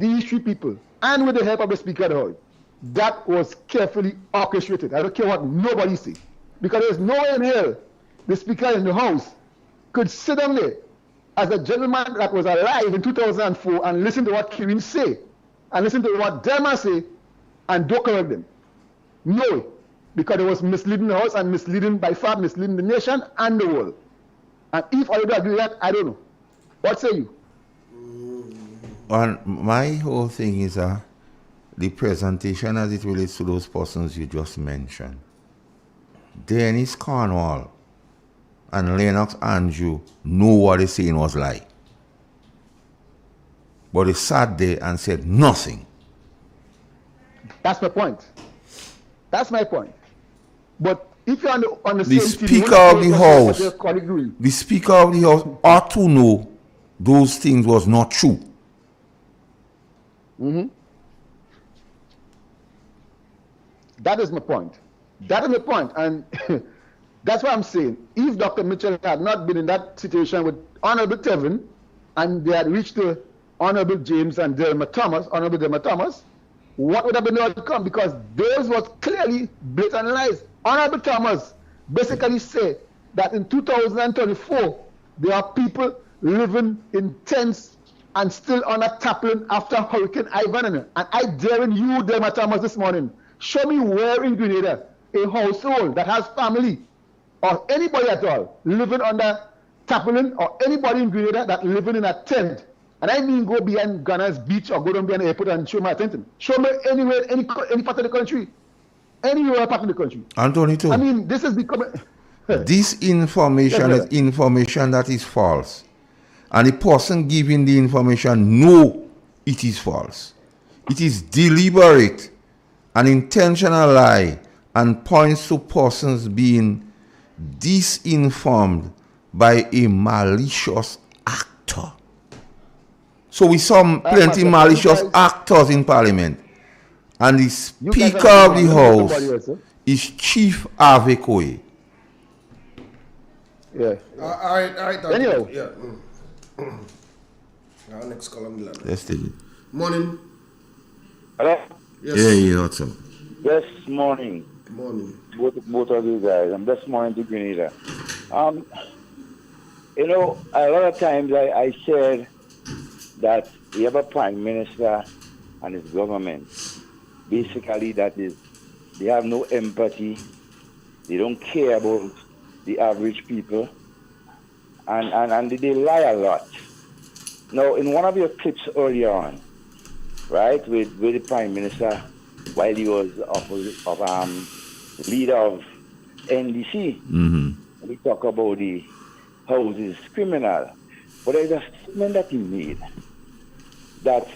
and with the help of the Speaker of the House, that was carefully orchestrated. I don't care what nobody say. Because there's no way in hell the Speaker in the House could sit down there as a gentleman that was alive in 2004 and listen to what Kirin say, and listen to what Delma say, and don't correct them. No way. Because it was misleading the House and misleading, by far misleading the nation and the world. And if I would agree with that, I don't know. What say you? Well, my whole thing is the presentation as it relates to those persons you just mentioned. Dennis Cornwall and Lennox Andrew know what they're saying was lie. But they sat there and said nothing. That's my point. That's my point. But if you're on the the same Speaker team, of the House, agree. the Speaker of the House ought to know those things was not true. Mm-hmm. That is my point. That is my point. And that's what I'm saying. If Dr. Mitchell had not been in that situation with Honorable Tevin, and they had reached the Honorable James and Honorable Delma Thomas, what would have been the outcome? Because those was clearly blatant lies. Honorable Thomas basically said that in 2024, there are people living in tents and still on a tapping after Hurricane Ivan. And I daring you, Thomas, this morning, show me where in Grenada a household that has family or anybody at all living under tapping, or anybody in Grenada that living in a tent. And I mean go beyond Ghana's beach or go down beyond the airport and show my attention. Show me anywhere, any part of the country. Anywhere part of the country. Anthony too. I mean, this is becoming... This information is information that is false. And the person giving the information know it is false. It is deliberate and intentional lie and points to persons being disinformed by a malicious actor. So we saw plenty malicious actors in Parliament. And the Speaker of the House is Chief Avekoe. Yeah. All right. Anyhow. Yeah. Our next column. Let's take it. Morning. Hello? Yes. Yeah, what's up? Yes, morning. Morning. Both of you guys. And best morning to Grenada. You know, a lot of times I said that we have a prime minister and his government. Basically, that is, they have no empathy. They don't care about the average people. And they lie a lot. Now, in one of your clips earlier on, right, with the prime minister, while he was leader of NDC, we talk about the house is criminal. But there's a statement that he made that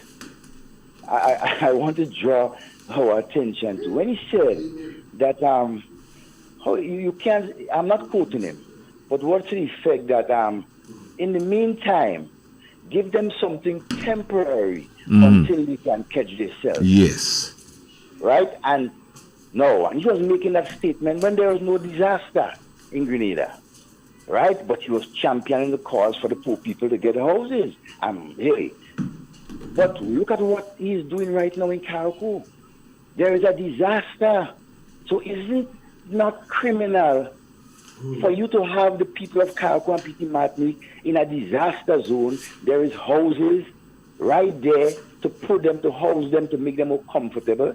I want to draw our attention to. When he said that you can't, I'm not quoting him, but what's the effect that in the meantime, give them something temporary until they can catch themselves. Yes. Right? And he was making that statement when there was no disaster in Grenada. Right? But he was championing the cause for the poor people to get houses. Hey. But look at what he's doing right now in Carriacou. There is a disaster. So isn't it not criminal for you to have the people of Carriacou and Petit Martinique in a disaster zone? There is houses right there to put them, to house them, to make them more comfortable.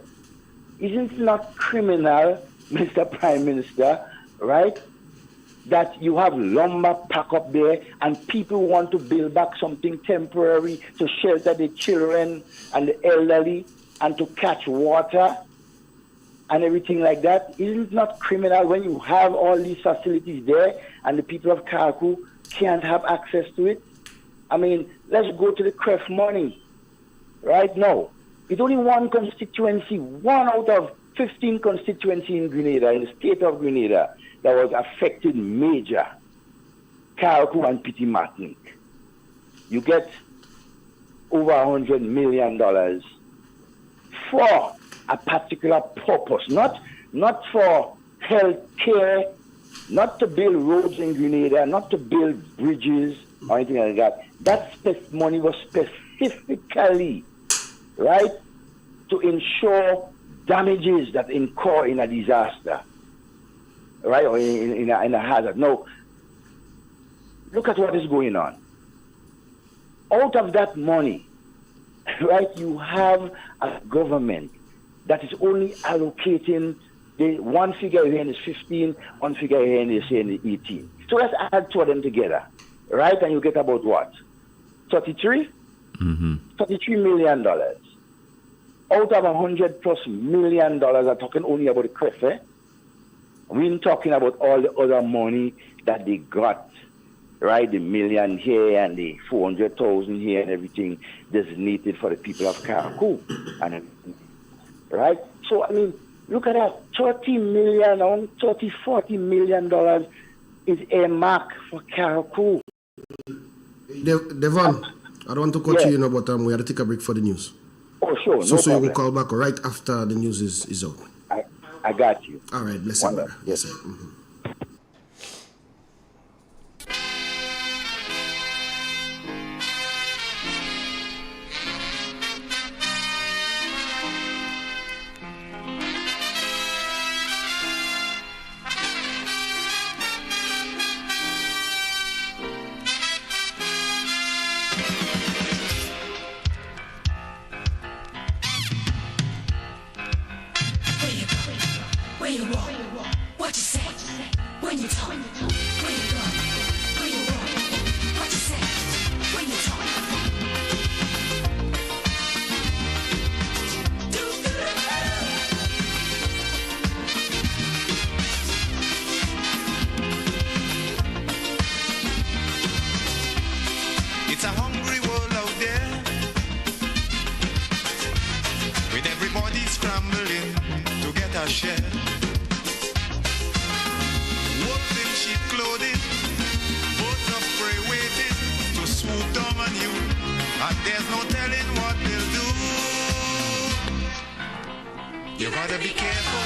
Isn't it not criminal, Mr. Prime Minister, right, that you have lumber pack up there and people want to build back something temporary to shelter the children and the elderly and to catch water and everything like that? Isn't it not criminal when you have all these facilities there and the people of Carriacou can't have access to it? I mean, let's go to the CREF money right now. It's only one constituency, one out of 15 constituencies in Grenada, in the state of Grenada, that was affected major, Carriacou and Petit Martinique. You get over $100 million for a particular purpose, not for health care, not to build roads in Grenada, not to build bridges or anything like that. That money was specifically, right, to ensure damages that incur in a disaster, right, or in a hazard. Now, look at what is going on. Out of that money, right, you have a government that is only allocating, the one figure here is 15, one figure here is saying 18. So let's add two of them together, right, and you get about what? 33? $33 million. Out of $100+ million, I'm talking only about the CREF, eh? We ain't talking about all the other money that they got, right? The million here and the 400,000 here and everything designated for the people of Carriacou. And right? So, I mean, look at that. $40 million is earmarked for Carriacou. Devon, I don't want to cut you, but we have to take a break for the news. Oh, sure. So No you will call back right after the news is out. I got you. All right, bless you, brother. Yes, sir. It's a hungry world out there, with everybody scrambling to get a share. Wolves in sheep clothing, birds of prey waiting to swoop down on you, and there's no telling what they'll do. You gotta be careful.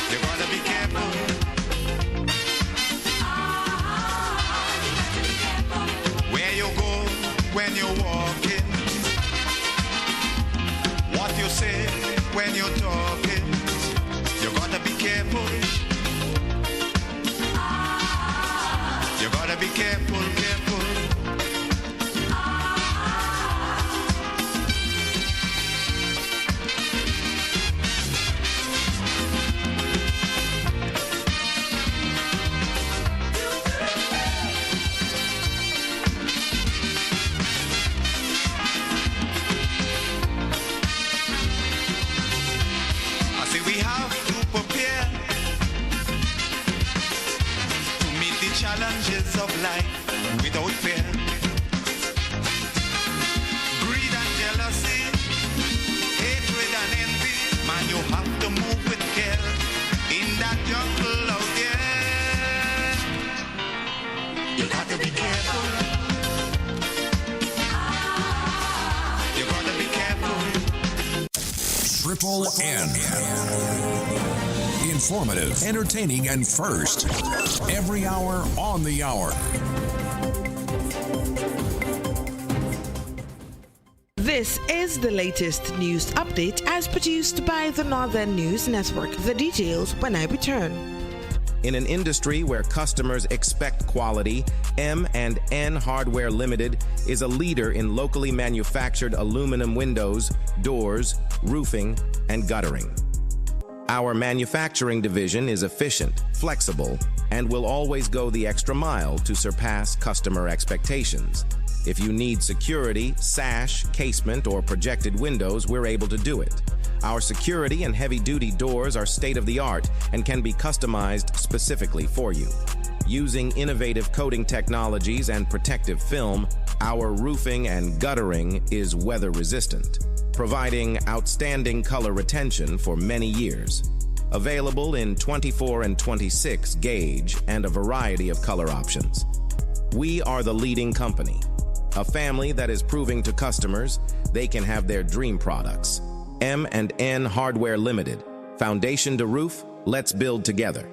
You gotta be careful. Where you go when you're walking, what you say when you're talking, you gotta be careful. You gotta be careful, careful. Challenges of life without fear. Greed and jealousy, hatred and envy, man, you have to move with care in that jungle out there. You got to be careful. You got to be careful. Triple N. Informative, entertaining, and first. Every hour on the hour. This is the latest news update as produced by the Northern News Network. The details when I return. In an industry where customers expect quality, M&N Hardware Limited is a leader in locally manufactured aluminum windows, doors, roofing, and guttering. Our manufacturing division is efficient, flexible, and will always go the extra mile to surpass customer expectations. If you need security, sash, casement, or projected windows, we're able to do it. Our security and heavy-duty doors are state-of-the-art and can be customized specifically for you. Using innovative coating technologies and protective film, our roofing and guttering is weather-resistant, providing outstanding color retention for many years. Available in 24 and 26 gauge and a variety of color options. We are the leading company, a family that is proving to customers they can have their dream products. M&N Hardware Limited. Foundation to roof, let's build together.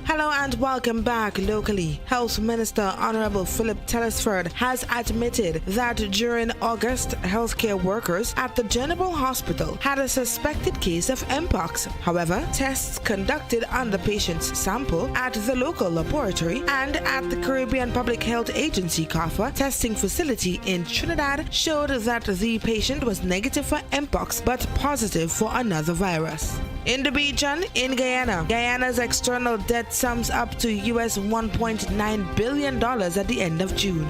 Hello and welcome back locally. Health Minister Honorable Philip Telesford has admitted that during August, healthcare workers at the General Hospital had a suspected case of Mpox. However, tests conducted on the patient's sample at the local laboratory and at the Caribbean Public Health Agency CARFA testing facility in Trinidad showed that the patient was negative for Mpox but positive for another virus. In the region, in Guyana's external debt sums up to US $1.9 billion at the end of June.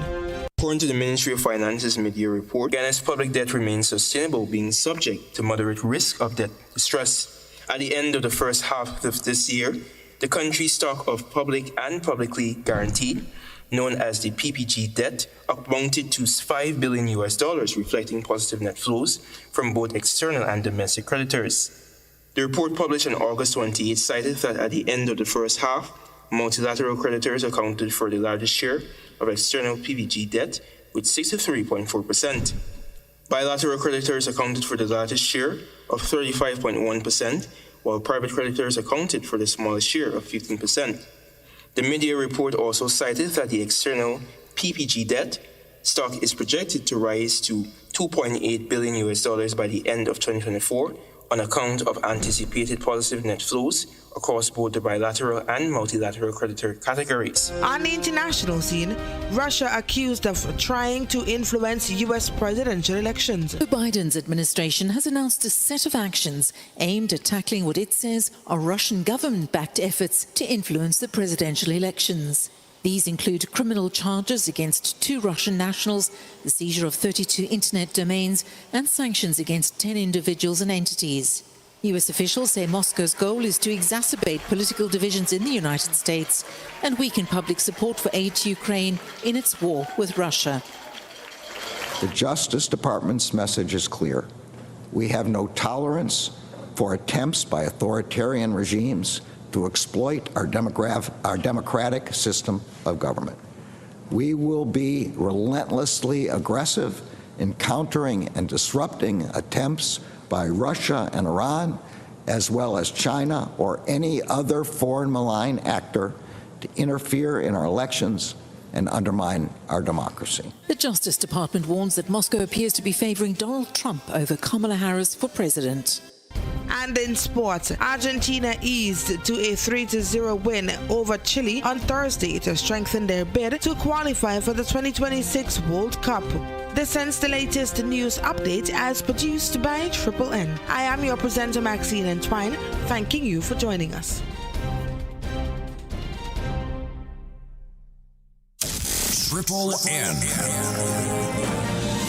According to the Ministry of Finance's mid-year report, Guyana's public debt remains sustainable, being subject to moderate risk of debt distress. At the end of the first half of this year, the country's stock of public and publicly guaranteed, known as the PPG debt, amounted to $5 billion, reflecting positive net flows from both external and domestic creditors. The report published on August 28 cited that at the end of the first half, multilateral creditors accounted for the largest share of external PPG debt with 63.4%. Bilateral creditors accounted for the largest share of 35.1%, while private creditors accounted for the smallest share of 15%. The mid-year report also cited that the external PPG debt stock is projected to rise to $2.8 billion by the end of 2024, on account of anticipated positive net flows across both the bilateral and multilateral creditor categories. On the international scene, Russia accused of trying to influence U.S. presidential elections. Joe Biden's administration has announced a set of actions aimed at tackling what it says are Russian government-backed efforts to influence the presidential elections. These include criminal charges against 2 Russian nationals, the seizure of 32 internet domains, and sanctions against 10 individuals and entities. US officials say Moscow's goal is to exacerbate political divisions in the United States and weaken public support for aid to Ukraine in its war with Russia. The Justice Department's message is clear. We have no tolerance for attempts by authoritarian regimes to exploit our democratic system of government. We will be relentlessly aggressive in countering and disrupting attempts by Russia and Iran, as well as China or any other foreign malign actor to interfere in our elections and undermine our democracy. The Justice Department warns that Moscow appears to be favoring Donald Trump over Kamala Harris for president. And in sports, Argentina eased to a 3-0 win over Chile on Thursday to strengthen their bid to qualify for the 2026 World Cup. This ends the latest news update as produced by Triple N. I am your presenter Maxine Entwine, thanking you for joining us. Triple N.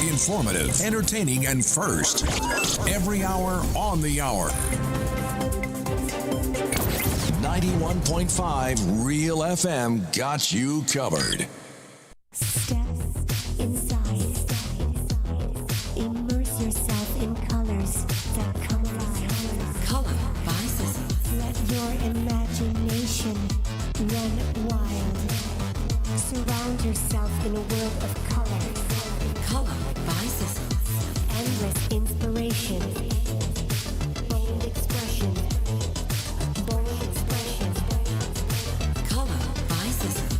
Informative, entertaining, and first. Every hour on the hour. 91.5 Real FM got you covered. Inside. Immerse yourself in colors that come alive. Color by Sissy. Let your imagination run wild. Surround yourself in a world of color. Color by Sissy. Endless inspiration. Bold expression. Bold expression. Color by Sissons.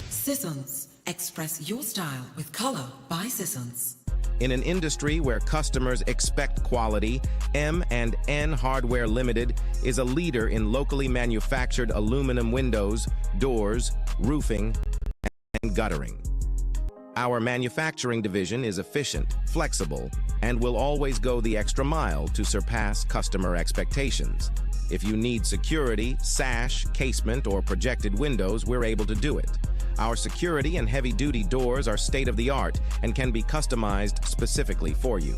Sissons. Express your style with Color by Sissons. In an industry where customers expect quality, M&N Hardware Limited is a leader in locally manufactured aluminum windows, doors, roofing, and guttering. Our manufacturing division is efficient, flexible, and will always go the extra mile to surpass customer expectations. If you need security, sash, casement, or projected windows, we're able to do it. Our security and heavy-duty doors are state-of-the-art and can be customized specifically for you.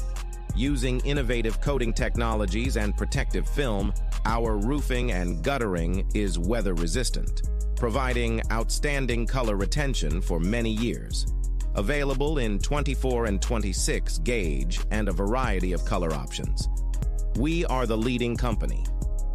Using innovative coating technologies and protective film, our roofing and guttering is weather-resistant, providing outstanding color retention for many years. Available in 24 and 26 gauge and a variety of color options. We are the leading company,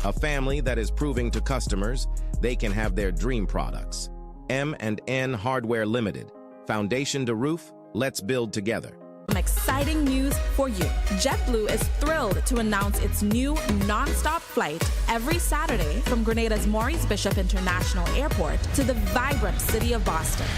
a family that is proving to customers they can have their dream products. M&N Hardware Limited. Foundation to roof, let's build together. Some exciting news for you. JetBlue is thrilled to announce its new non-stop flight every Saturday from Grenada's Maurice Bishop International Airport to the vibrant city of Boston.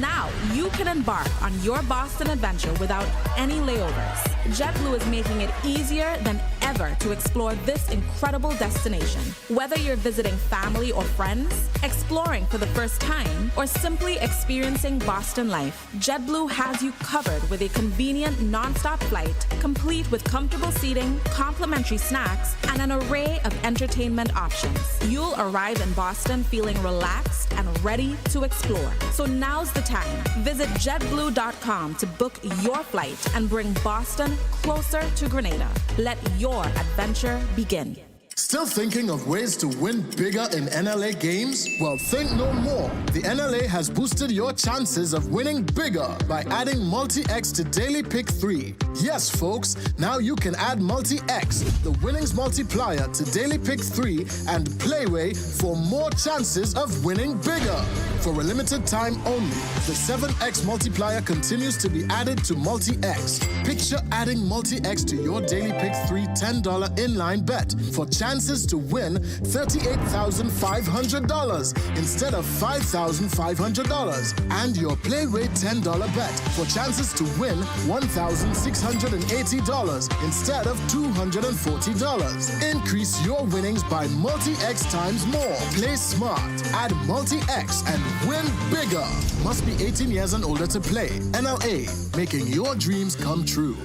Now you can embark on your Boston adventure without any layovers. JetBlue is making it easier than ever to explore this incredible destination. Whether you're visiting family or friends, exploring for the first time, or simply experiencing Boston life, JetBlue has you covered with a convenient non-stop flight, complete with comfortable seating, complimentary snacks, and an array of entertainment options. You'll arrive in Boston feeling relaxed and ready to explore. So now's the time. Visit jetblue.com to book your flight and bring Boston closer to Grenada. Let your adventure begin. Still thinking of ways to win bigger in NLA games? Well, think no more. The NLA has boosted your chances of winning bigger by adding Multi-X to Daily Pick 3. Yes, folks, now you can add Multi-X, the winnings multiplier, to Daily Pick 3 and Playway for more chances of winning bigger. For a limited time only, the 7X multiplier continues to be added to Multi-X. Picture adding Multi-X to your Daily Pick 3 $10 inline bet for chances to win $38,500 instead of $5,500, and your Playway $10 bet for chances to win $1,680 instead of $240. Increase your winnings by Multi-X times more. Play smart, add Multi-X, and win bigger. Must be 18 years and older to play. NLA, making your dreams come true.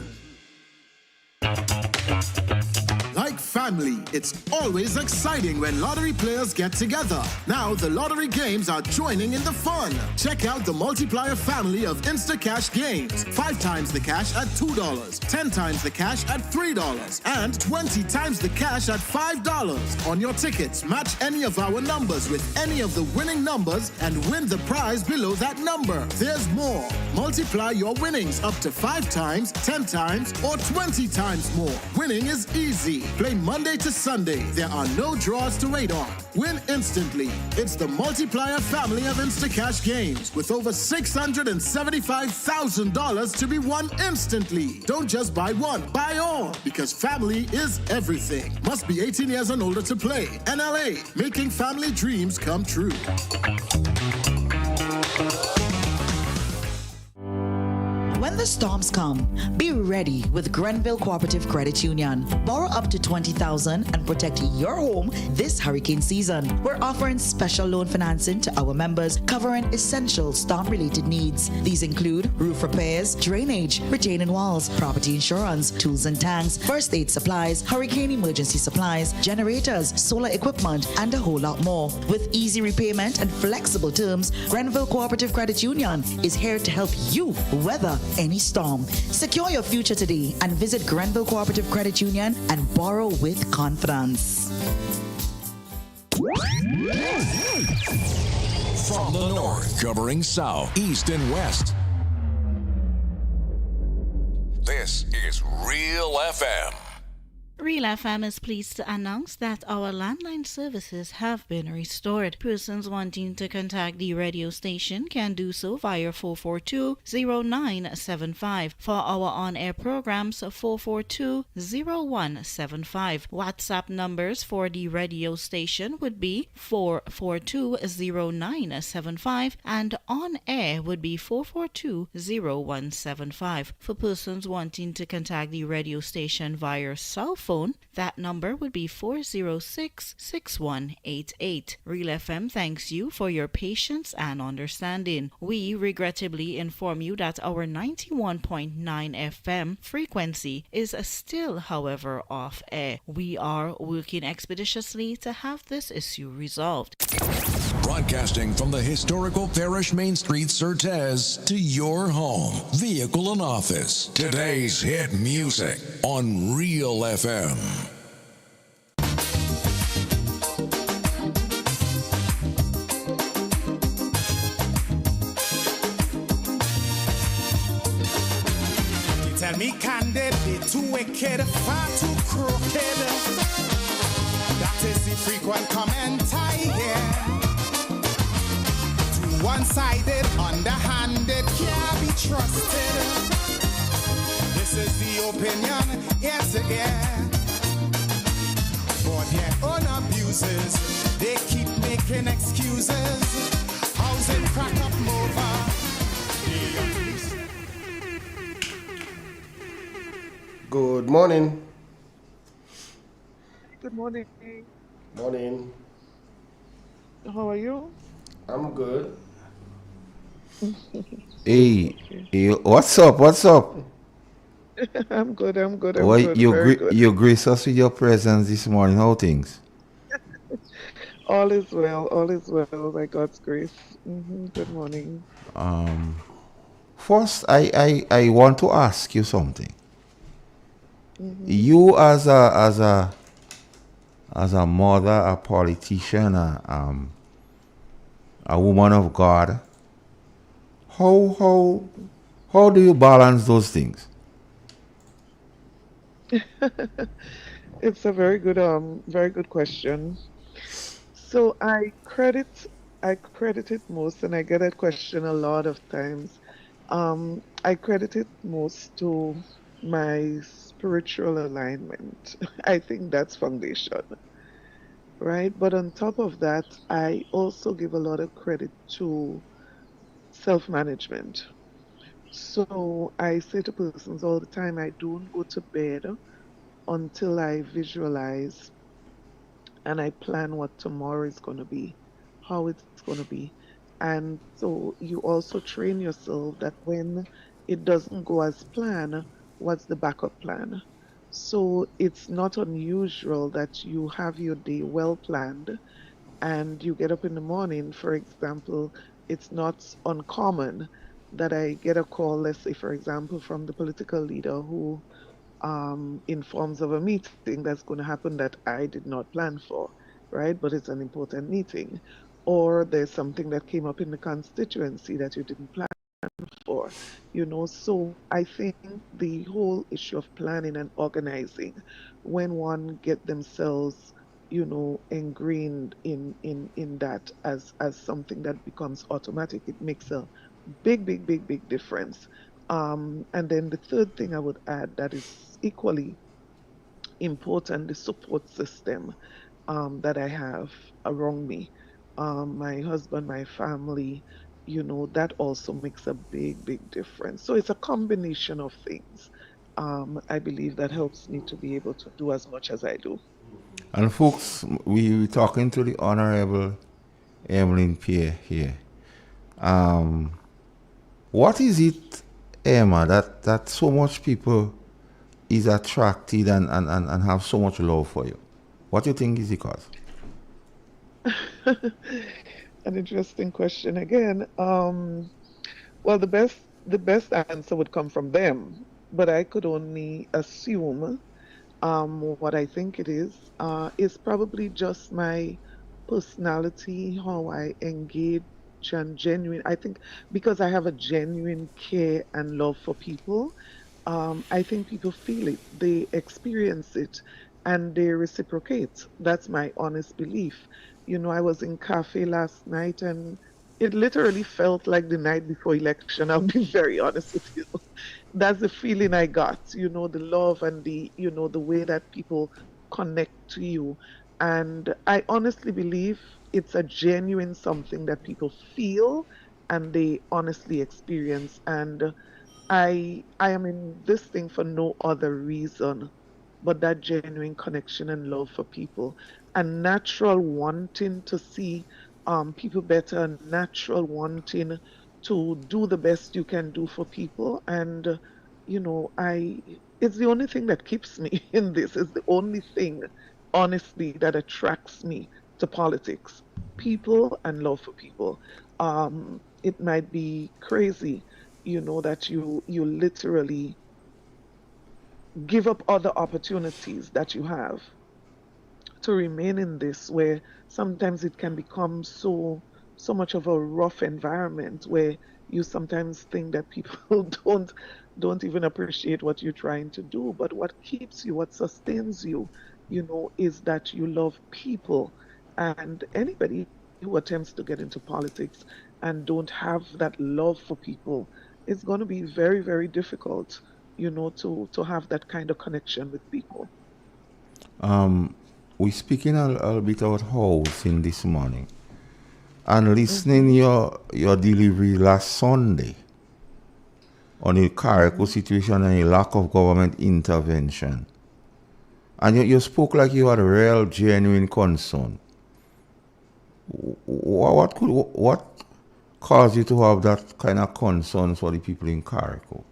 Like family. family. It's always exciting when lottery players get together. Now the lottery games are joining in the fun. Check out the multiplier family of Instacash games. 5 times the cash at $2, 10 times the cash at $3, and 20 times the cash at $5. On your tickets, match any of our numbers with any of the winning numbers and win the prize below that number. There's more. Multiply your winnings up to 5 times, 10 times, or 20 times more. Winning is easy. Play Monday to Sunday. There are no draws to wait on. Win instantly. It's the multiplier family of Instacash games with over $675,000 to be won instantly. Don't just buy one, buy all, because family is everything. Must be 18 years and older to play. NLA, making family dreams come true. When the storms come, be ready with Grenville Cooperative Credit Union. Borrow up to $20,000 and protect your home this hurricane season. We're offering special loan financing to our members covering essential storm-related needs. These include roof repairs, drainage, retaining walls, property insurance, tools and tanks, first aid supplies, hurricane emergency supplies, generators, solar equipment, and a whole lot more. With easy repayment and flexible terms, Grenville Cooperative Credit Union is here to help you weather any storm. Secure your future today and visit Grenville Cooperative Credit Union and borrow with confidence. From the north, covering south, east, and west. This is Real FM. Real FM is pleased to announce that our landline services have been restored. Persons wanting to contact the radio station can do so via 442-0975. For our on-air programs, 442-0175. WhatsApp numbers for the radio station would be 442-0975 and on-air would be 442-0175. For persons wanting to contact the radio station via cell phone, that number would be 406-6188. Real FM thanks you for your patience and understanding. We regrettably inform you that our 91.9 FM frequency is still, however, off air. We are working expeditiously to have this issue resolved. Broadcasting from the historical Parish Main Street, Certez, to your home, vehicle, and office. Today's hit music on Real FM. You tell me candid, be too wicked, far too crooked. That is the frequent commentator here. One-sided, underhanded, can't be trusted. This is the opinion, ear to ear. For their own abuses, they keep making excuses. Housing crack up over. Good morning. Good morning. Morning. How are you? I'm good. Hey, what's up? What's up? I'm good. I'm good. You grace us with your presence this morning. How things? All is well. All is well by God's grace. Good morning. First, I want to ask you something. You as a mother, a politician, a woman of God, how do you balance those things? It's a very good question. So I credit it most, and I get that question a lot of times. I credit it most to my spiritual alignment. I think that's foundation, right? But on top of that, I also give a lot of credit to self-management. So I say to persons all the time, I don't go to bed until I visualize and I plan what tomorrow is going to be, how it's going to be. And so you also train yourself that when it doesn't go as planned, what's the backup plan? So it's not unusual that you have your day well planned and you get up in the morning. For example, it's not uncommon that I get a call, let's say, for example, from the political leader who informs of a meeting that's going to happen that I did not plan for, right? But it's an important meeting. Or there's something that came up in the constituency that you didn't plan for, So I think the whole issue of planning and organizing, when one get themselves, ingrained in that as something that becomes automatic, it makes a big, big, big, big difference. And then the third thing I would add that is equally important, the support system that I have around me. My husband, my family, that also makes a big, big difference. So it's a combination of things. I believe that helps me to be able to do as much as I do. And folks, we were talking to the Honorable Emmeline Pierre here. What is it, Emma, that so much people is attracted and have so much love for you? What do you think is the cause? An interesting question again. Well, the best answer would come from them, but I could only assume what I think it is probably just my personality, how I engage and genuine. I think because I have a genuine care and love for people, I think people feel it, they experience it, and they reciprocate. That's my honest belief. I was in cafe last night and it literally felt like the night before election. I'll be very honest with you. That's the feeling I got, the love and the way that people connect to you. And I honestly believe it's a genuine something that people feel and they honestly experience. And I am in this thing for no other reason but that genuine connection and love for people, and natural wanting to see people better, and natural wanting to do the best you can do for people. And I it's the only thing that keeps me in this. It's the only thing, honestly, that attracts me to politics. People and love for people. It might be crazy, that you literally give up other opportunities that you have to remain in this, where sometimes it can become so much of a rough environment where you sometimes think that people don't even appreciate what you're trying to do. But what keeps you, what sustains you, is that you love people. And anybody who attempts to get into politics and don't have that love for people, it's going to be very, very difficult, to have that kind of connection with people. We speaking a bit about housing this morning, and listening your delivery last Sunday on the Carriacou situation and the lack of government intervention, and you spoke like you had a real genuine concern. What caused you to have that kind of concern for the people in Carriacou?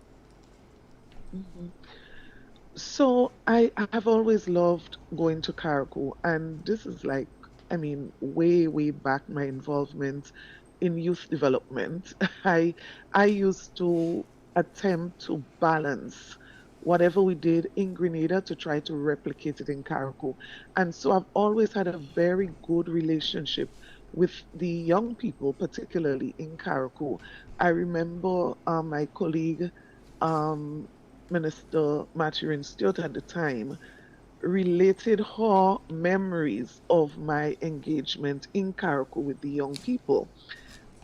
So I have always loved going to Carriacou, and this is like, I mean, way, way back my involvement in youth development. I used to attempt to balance whatever we did in Grenada to try to replicate it in Carriacou. And so I've always had a very good relationship with the young people, particularly in Carriacou. I remember my colleague, um, Minister Mathurin Stewart at the time, related her memories of my engagement in Carriacou with the young people.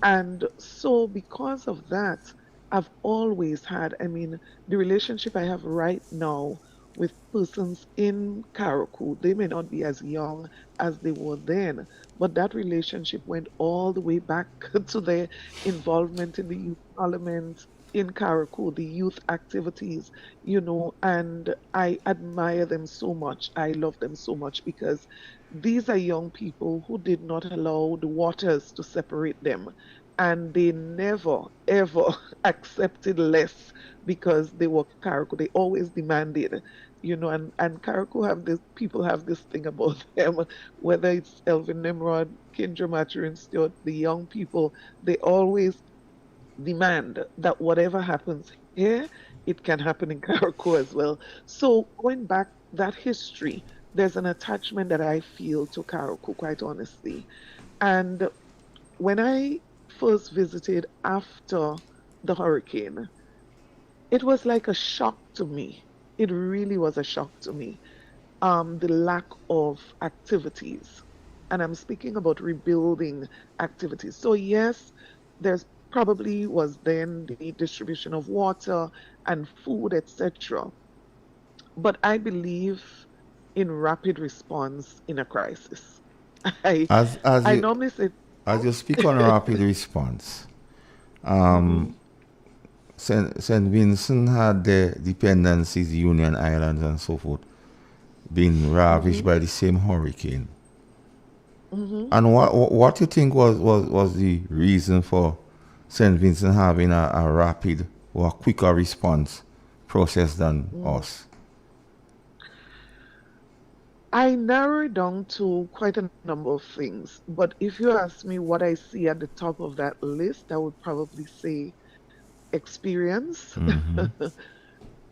And so, because of that, I've always had, I mean, the relationship I have right now with persons in Carriacou, they may not be as young as they were then, but that relationship went all the way back to their involvement in the youth parliament in Carriacou, the youth activities, and I admire them so much. I love them so much because these are young people who did not allow the waters to separate them, and they never ever accepted less because they were Carriacou. They always demanded, and Carriacou have this, people have this thing about them, whether it's Elvin Nimrod, Kendra Maturin Stewart, the young people, they always demand that whatever happens here, it can happen in Carriacou as well. So going back that history, there's an attachment that I feel to Carriacou, quite honestly. And when I first visited after the hurricane, it was like a shock to me. It really was a shock to me. The lack of activities. And I'm speaking about rebuilding activities. So yes, there's probably was then the distribution of water and food, etc. But I believe in rapid response in a crisis. I As I you normally say, as you speak on rapid response, Saint Vincent had the dependencies, Union Islands and so forth, been ravaged by the same hurricane. And what you think was the reason for Saint Vincent having a rapid or quicker response process than us? I narrow it down to quite a number of things. But if you ask me what I see at the top of that list, I would probably say experience.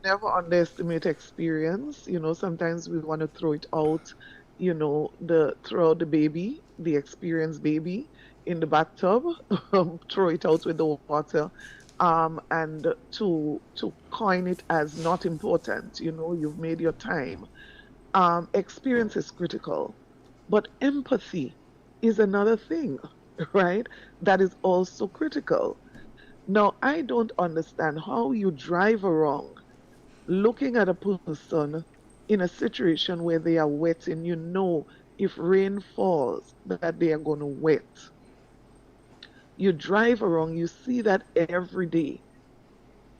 Never underestimate experience. Sometimes we want to throw it out, throw out the baby, the experienced baby in the bathtub, throw it out with the water, and to coin it as not important. You've made your time. Experience is critical, but empathy is another thing, right? That is also critical. Now, I don't understand how you drive around looking at a person in a situation where they are wet and if rain falls that they are going to wet. You drive around, you see that every day.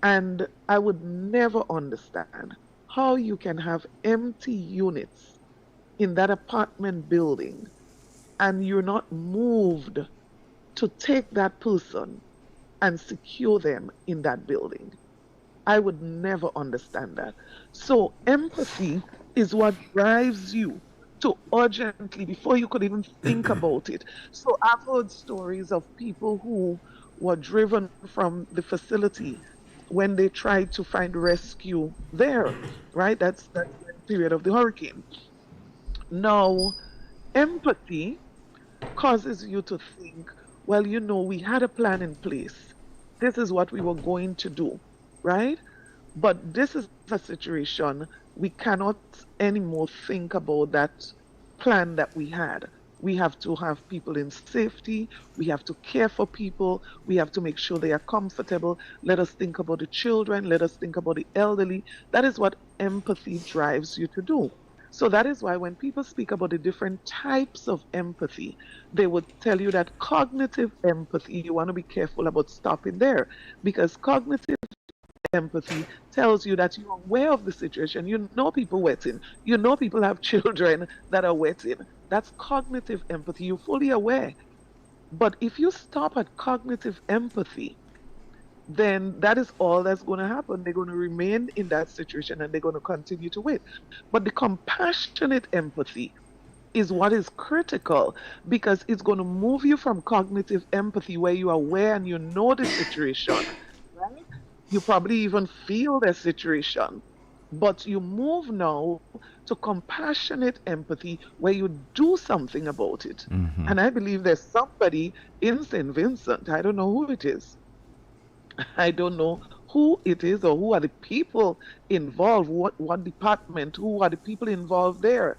And I would never understand how you can have empty units in that apartment building and you're not moved to take that person and secure them in that building. I would never understand that. So empathy is what drives you to urgently, before you could even think about it. So I've heard stories of people who were driven from the facility when they tried to find rescue there, right? That's the period of the hurricane. Now, empathy causes you to think, well, we had a plan in place. This is what we were going to do, right? But this is a situation we cannot anymore think about that plan that we had. We have to have people in safety. We have to care for people. We have to make sure they are comfortable. Let us think about the children. Let us think about the elderly. That is what empathy drives you to do. So that is why when people speak about the different types of empathy, they would tell you that cognitive empathy, you want to be careful about stopping there, because cognitive empathy tells you that you're aware of the situation. People wetting. People have children that are wetting. That's cognitive empathy. You're fully aware. But if you stop at cognitive empathy, then that is all that's going to happen. They're going to remain in that situation and they're going to continue to wait. But the compassionate empathy is what is critical, because it's going to move you from cognitive empathy, where you're aware and you know the situation, right? You probably even feel the situation, but you move now to compassionate empathy, where you do something about it. And I believe there's somebody in St. Vincent, I don't know who it is. I don't know who it is or who are the people involved, what department, who are the people involved there.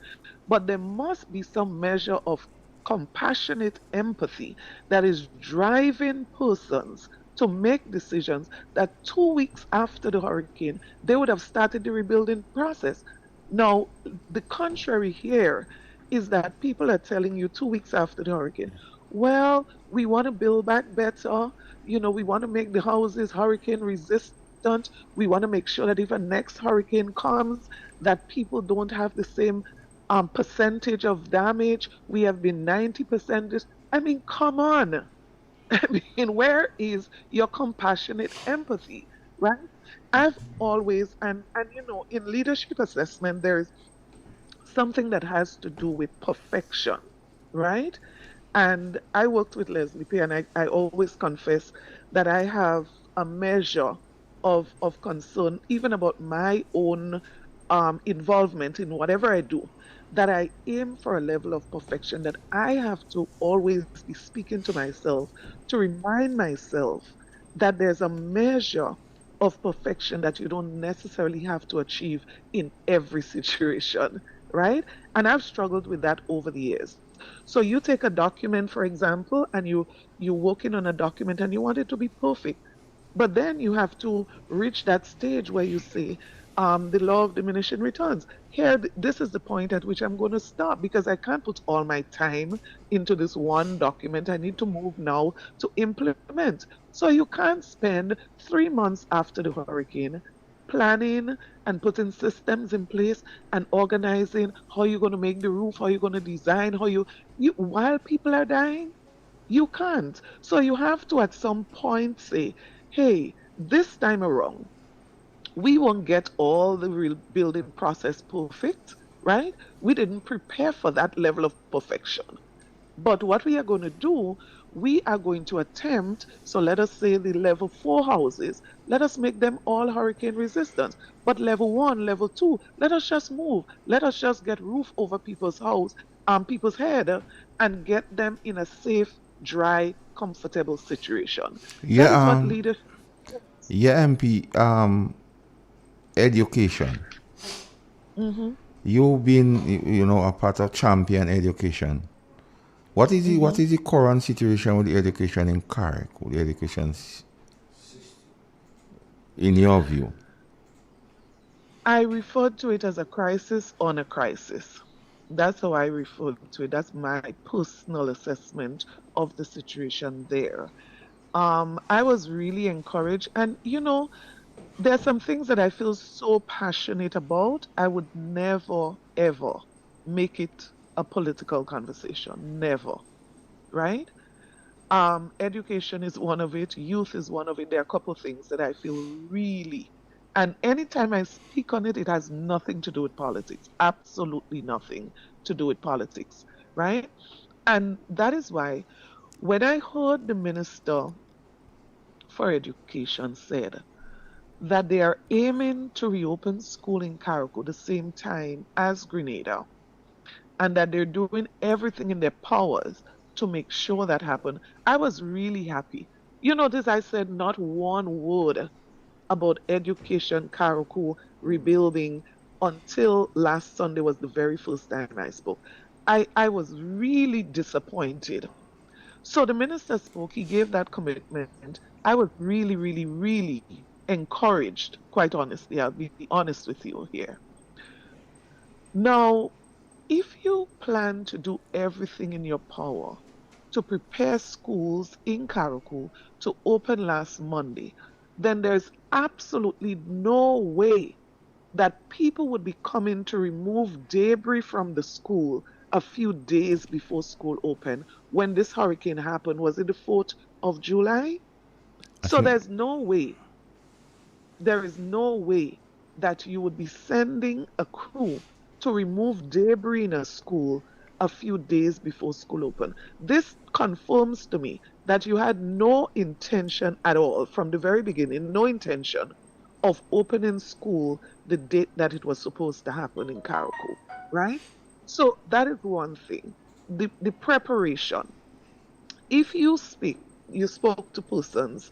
But there must be some measure of compassionate empathy that is driving persons to make decisions that 2 weeks after the hurricane, they would have started the rebuilding process. Now, the contrary here is that people are telling you 2 weeks after the hurricane, well, we want to build back better. We want to make the houses hurricane resistant. We want to make sure that if a next hurricane comes, that people don't have the same percentage of damage. We have been 90%. I mean, come on. I mean, where is your compassionate empathy, right? I've always, and you know, in leadership assessment, there's something that has to do with perfection, right? And I worked with Leslie P, and I always confess that I have a measure of concern, even about my own involvement in whatever I do, that I aim for a level of perfection that I have to always be speaking to myself to remind myself that there's a measure of perfection that you don't necessarily have to achieve in every situation, right? And I've struggled with that over the years. So you take a document, for example, and you're working on a document and you want it to be perfect. But then you have to reach that stage where you say, the law of diminishing returns. Here, this is the point at which I'm going to stop because I can't put all my time into this one document. I need to move now to implement. So you can't spend 3 months after the hurricane planning and putting systems in place and organizing how you're going to make the roof, how you're going to design, how you while people are dying. You can't. So you have to at some point say, hey, this time around, we won't get all the real building process perfect, right? We didn't prepare for that level of perfection. But what we are going to do, we are going to attempt, so let us say the level 4 houses, let us make them all hurricane resistant. But level 1, level 2, let us just move. Let us just get roof over people's house, people's head, and get them in a safe, dry, comfortable situation. That is what leadership is. Yeah, MP, education. Mm-hmm. You've been, you know, a part of champion education. What is the current situation with the education in Carrick, with the education in your view? I referred to it as a crisis on a crisis. That's how I referred to it. That's my personal assessment of the situation there. I was really encouraged, and you know, there are some things that I feel so passionate about. I would never ever make it a political conversation. Never, right? Education is one of it, youth is one of it. There are a couple of things that I feel really, and anytime I speak on it, it has nothing to do with politics, absolutely nothing to do with politics, right? And that is why when I heard the Minister for Education said that they are aiming to reopen school in Carriacou the same time as Grenada, and that they're doing everything in their powers to make sure that happen, I was really happy. You notice I said not one word about education, Carriacou rebuilding until last Sunday was the very first time I spoke. I was really disappointed. So the minister spoke, he gave that commitment. I was really, really, really encouraged, quite honestly. I'll be honest with you here. Now, if you plan to do everything in your power to prepare schools in Carriacou to open last Monday, then there's absolutely no way that people would be coming to remove debris from the school a few days before school opened when this hurricane happened. Was it the 4th of July? So there's no way, there is no way that you would be sending a crew to remove debris in a school a few days before school open. This confirms to me that you had no intention at all from the very beginning, no intention of opening school the date that it was supposed to happen in Carriacou, right? So that is one thing. The preparation. If you spoke to persons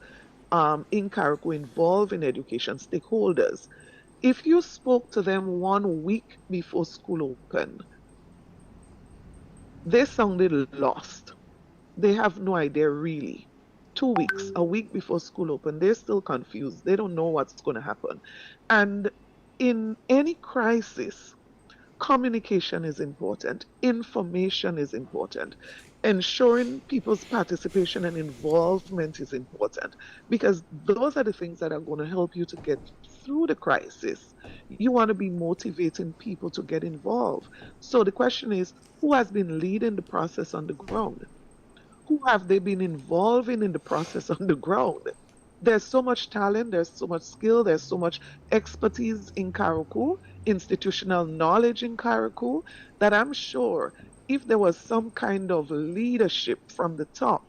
in Carriacou involved in education, stakeholders, if you spoke to them 1 week before school opened, they sounded lost. They have no idea really. 2 weeks, a week before school open, they're still confused. They don't know what's going to happen. And in any crisis, communication is important, information is important, ensuring people's participation and involvement is important, because those are the things that are going to help you to get through the crisis. You want to be motivating people to get involved. So the question is, who has been leading the process on the ground? Who have they been involving in the process on the ground? there's so much talent, there's so much skill, there's so much expertise in Karakou, institutional knowledge in Karakou, that I'm sure if there was some kind of leadership from the top,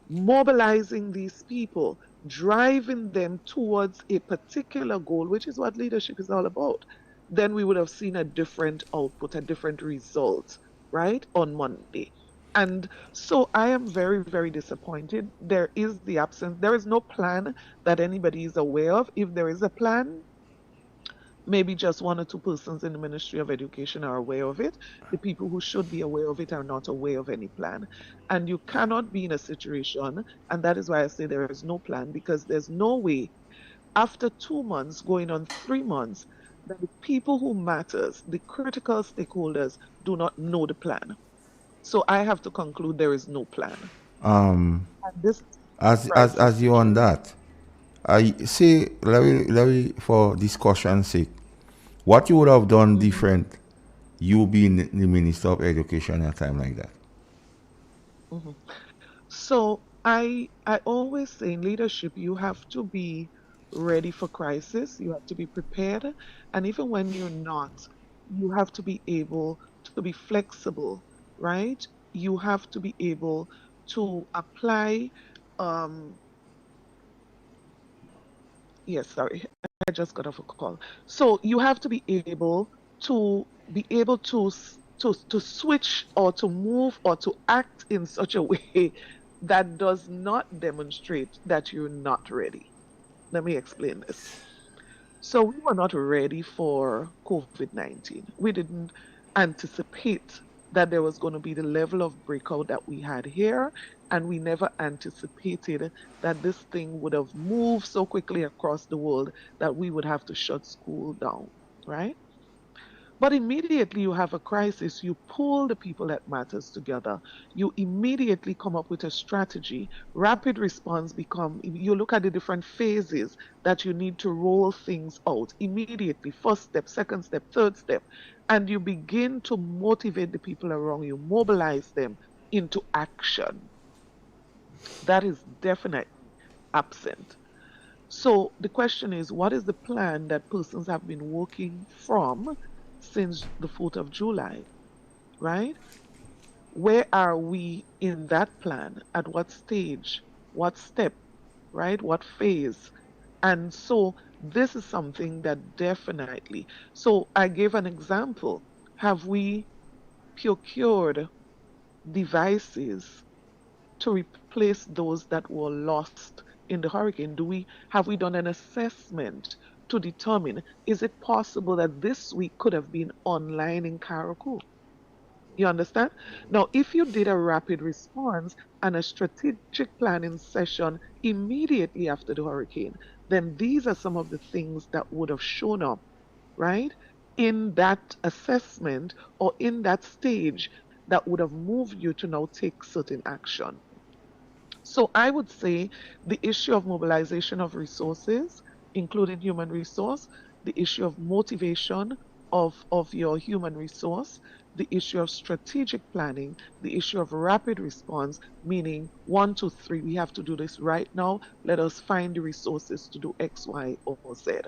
mobilizing these people, driving them towards a particular goal, which is what leadership is all about, then we would have seen a different output, a different result, right, on Monday. And so I am very, very disappointed. There is the absence, there is no plan that anybody is aware of. If there is a plan, maybe just one or two persons in the Ministry of Education are aware of it. The people who should be aware of it are not aware of any plan. And you cannot be in a situation, and that is why I say there is no plan, because there's no way after 2 months, going on 3 months, that the people who matters, the critical stakeholders, do not know the plan. So I have to conclude there is no plan. Um, And this as you on that, I say, let me, for discussion's sake, what you would have done different, you being the Minister of Education at a time like that? Mhm. So I always say in leadership, you have to be ready for crisis. You have to be prepared. And even when you're not, you have to be able to be flexible, right? You have to be able to apply. Um, yes, sorry, I just got off a call. So you have to be able to switch or to move or to act in such a way that does not demonstrate that you're not ready. Let me explain this. So we were not ready for COVID-19. We didn't anticipate that there was going to be the level of breakout that we had here, and we never anticipated that this thing would have moved so quickly across the world that we would have to shut school down, right? But immediately you have a crisis, you pull the people that matters together. You immediately come up with a strategy. Rapid response become, you look at the different phases that you need to roll things out immediately. First step, second step, third step. And you begin to motivate the people around you, mobilize them into action. That is definitely absent. So the question is, what is the plan that persons have been working from since the 4th of July, right? Where are we in that plan? At what stage? What step, right? What phase? And so this is something that definitely, so I gave an example. Have we procured devices to replace those that were lost in the hurricane? Have we done an assessment to determine, is it possible that this week could have been online in Karakou? You understand? Now, if you did a rapid response and a strategic planning session immediately after the hurricane, then these are some of the things that would have shown up, right, in that assessment or in that stage that would have moved you to now take certain action. So I would say the issue of mobilization of resources, including human resource, the issue of motivation of your human resource, the issue of strategic planning, the issue of rapid response, meaning 1, 2, 3, we have to do this right now. Let us find the resources to do X, Y, or Z.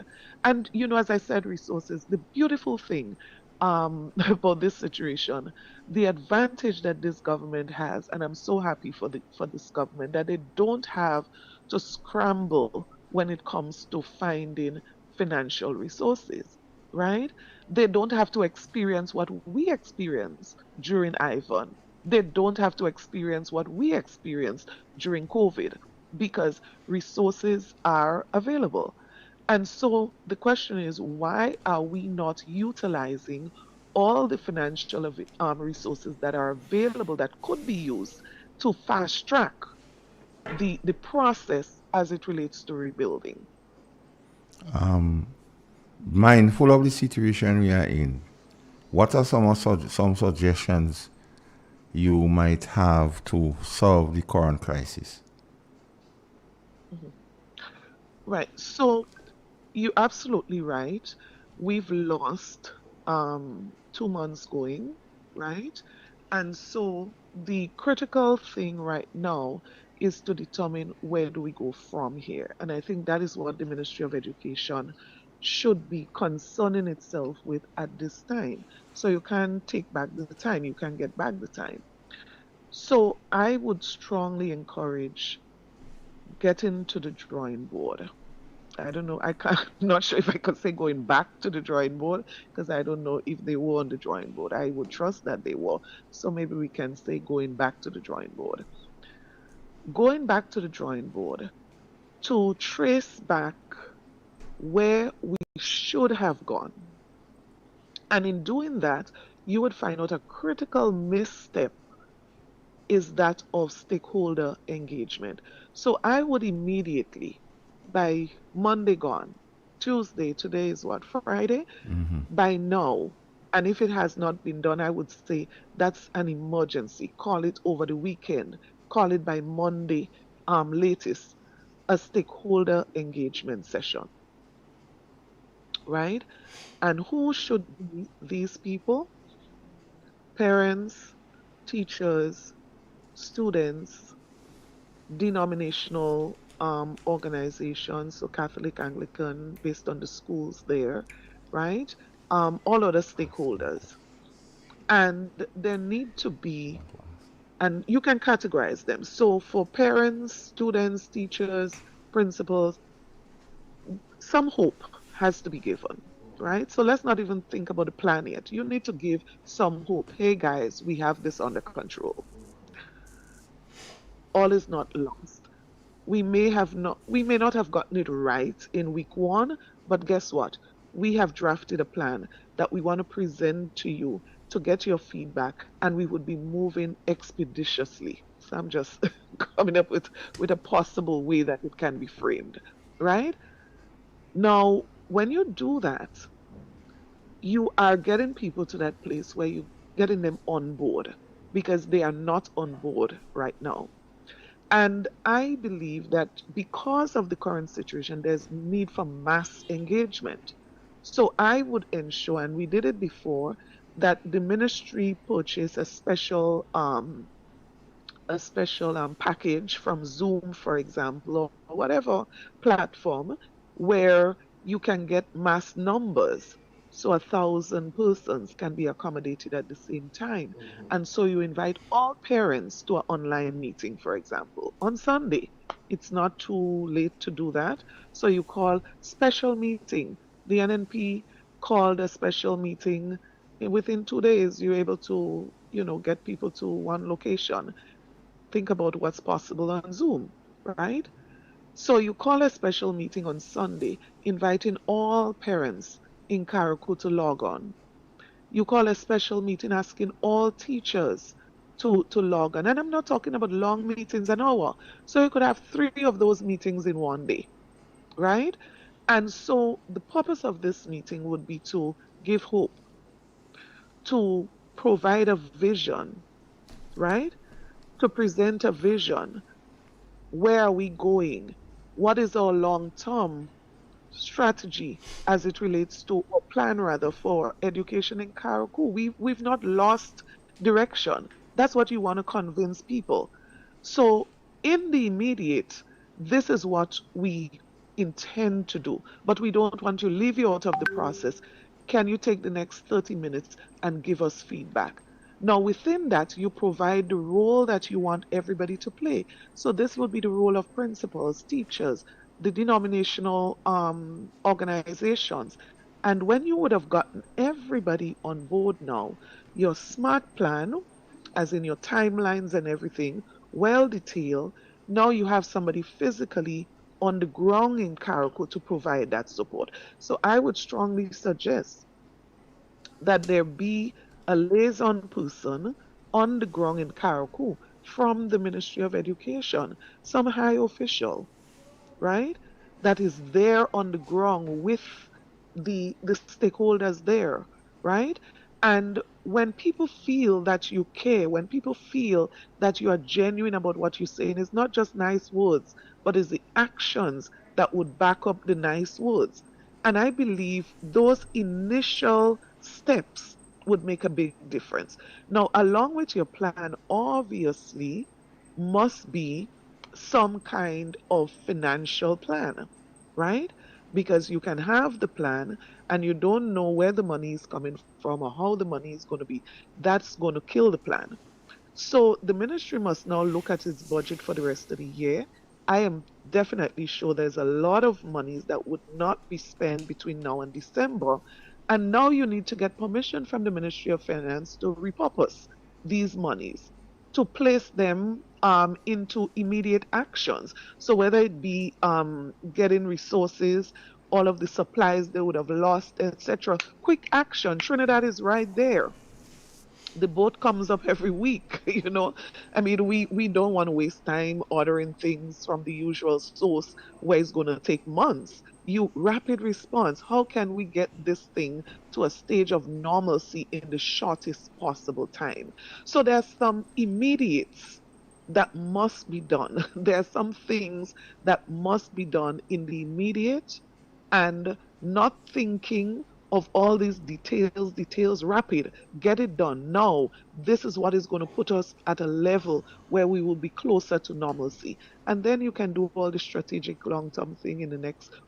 And as I said, resources, the beautiful thing about this situation, the advantage that this government has, and I'm so happy for this government that they don't have to scramble when it comes to finding financial resources, right? They don't have to experience what we experienced during Ivan. They don't have to experience what we experienced during COVID because resources are available. And so the question is, why are we not utilizing all the financial resources that are available that could be used to fast track the process as it relates to rebuilding? Mindful of the situation we are in, what are some suggestions you might have to solve the current crisis? Mhm. Right. So you're absolutely right. We've lost 2 months going, right? And so the critical thing right now is to determine where do we go from here. And I think that is what the Ministry of Education should be concerning itself with at this time. So you can take back the time, you can get back the time. So I would strongly encourage getting to the drawing board. I don't know. I'm not sure if I could say going back to the drawing board because I don't know if they were on the drawing board. I would trust that they were. So maybe we can say going back to the drawing board. Going back to the drawing board to trace back where we should have gone. And in doing that, you would find out a critical misstep is that of stakeholder engagement. So I would immediately, by Monday gone, Tuesday, today is what, Friday? By now, and if it has not been done, I would say that's an emergency. Call it over the weekend. Call it by Monday, latest, a stakeholder engagement session. Right? And who should be these people? Parents, teachers, students, denominational organizations, so Catholic, Anglican, based on the schools there, right? All other stakeholders. And there need to be, and you can categorize them. So for parents, students, teachers, principals, some hope has to be given, right? So let's not even think about the plan yet. You need to give some hope. Hey guys, we have this under control. All is not lost. We may not have gotten it right in week 1, but guess what? We have drafted a plan that we want to present to you to get your feedback, and we would be moving expeditiously. So I'm just coming up with a possible way that it can be framed, right? Now, when you do that, you are getting people to that place where you're getting them on board because they are not on board right now. And I believe that because of the current situation, there's need for mass engagement. So I would ensure, and we did it before, that the ministry purchase a special package from Zoom, for example, or whatever platform where you can get mass numbers. So 1,000 persons can be accommodated at the same time. And so you invite all parents to an online meeting, for example, on Sunday. It's not too late to do that. So you call special meeting. The NNP called a special meeting. Within 2 days, you're able to, get people to one location. Think about what's possible on Zoom, right? So you call a special meeting on Sunday, inviting all parents in Karakou to log on. You call a special meeting asking all teachers to log on. And I'm not talking about long meetings an hour. So you could have 3 of those meetings in one day, right? And so the purpose of this meeting would be to give hope, to provide a vision, right? To present a vision. Where are we going? What is our long-term strategy as it relates to, or plan rather, for education in Karakou? We've not lost direction. That's what you want to convince people. So in the immediate, this is what we intend to do, but we don't want to leave you out of the process. Can you take the next 30 minutes and give us feedback? Now, within that, you provide the role that you want everybody to play. So this would be the role of principals, teachers, the denominational organizations. And when you would have gotten everybody on board now, your SMART plan, as in your timelines and everything, well detailed, now you have somebody physically on the ground in Karakou to provide that support. So I would strongly suggest that there be a liaison person on the ground in Karakou from the Ministry of Education, some high official, right, that is there on the ground with the stakeholders there, right? And when people feel that you care, when people feel that you are genuine about what you're saying, it's not just nice words, but it's the actions that would back up the nice words. And I believe those initial steps would make a big difference. Now, along with your plan, obviously, must be some kind of financial plan, right? Because you can have the plan and you don't know where the money is coming from or how the money is going to be. That's going to kill the plan. So the ministry must now look at its budget for the rest of the year. I am definitely sure there's a lot of monies that would not be spent between now and December. And now you need to get permission from the Ministry of Finance to repurpose these monies to place them into immediate actions. So whether it be getting resources, all of the supplies they would have lost, etc. Quick action. Trinidad is right there. The boat comes up every week. I mean, we don't want to waste time ordering things from the usual source where it's going to take months. You rapid response. How can we get this thing to a stage of normalcy in the shortest possible time? So there's some immediates that must be done. There are some things that must be done in the immediate, and not thinking of all these details rapid. Get it done now. This is what is going to put us at a level where we will be closer to normalcy. And then you can do all the strategic long-term thing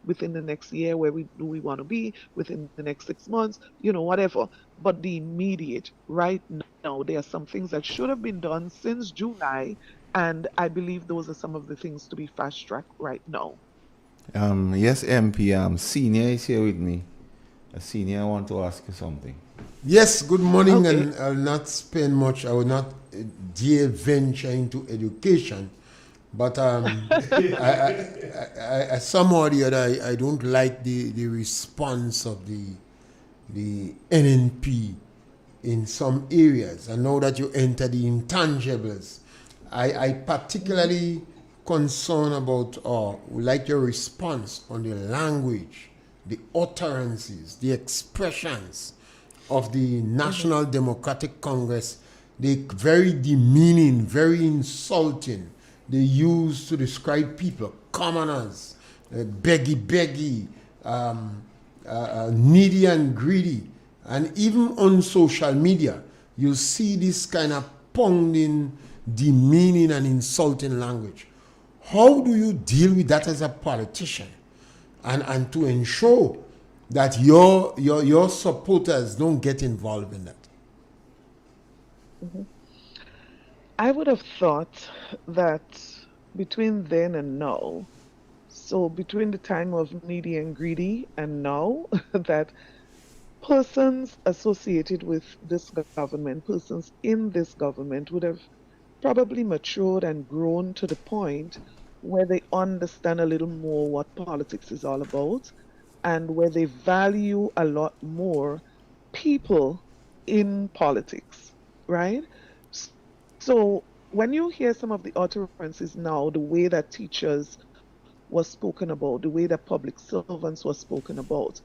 within the next year. Where we want to be within the next 6 months, whatever. But the immediate right now, there are some things that should have been done since July, and I believe those are some of the things to be fast-tracked right now. Yes, MP. Senior is here with me. Senior, I want to ask you something. Yes, good morning, okay. And I'll not spend much. I will not dare venture into education, but I somehow or the other, I don't like the response of the NNP in some areas. And now that you enter the intangibles, I particularly concerned about like your response on the language, the utterances, the expressions of the National Democratic Congress. They very demeaning, very insulting. They use to describe people, commoners, beggy, needy and greedy. And even on social media, you see this kind of pounding, demeaning and insulting language. How do you deal with that as a politician? And to ensure that your supporters don't get involved in that? Mm-hmm. I would have thought that between then and now, so between the time of needy and greedy and now, that persons associated with this government, persons in this government would have probably matured and grown to the point where they understand a little more what politics is all about, and where they value a lot more people in politics, right? So when you hear some of the utterances now, the way that teachers were spoken about, the way that public servants were spoken about,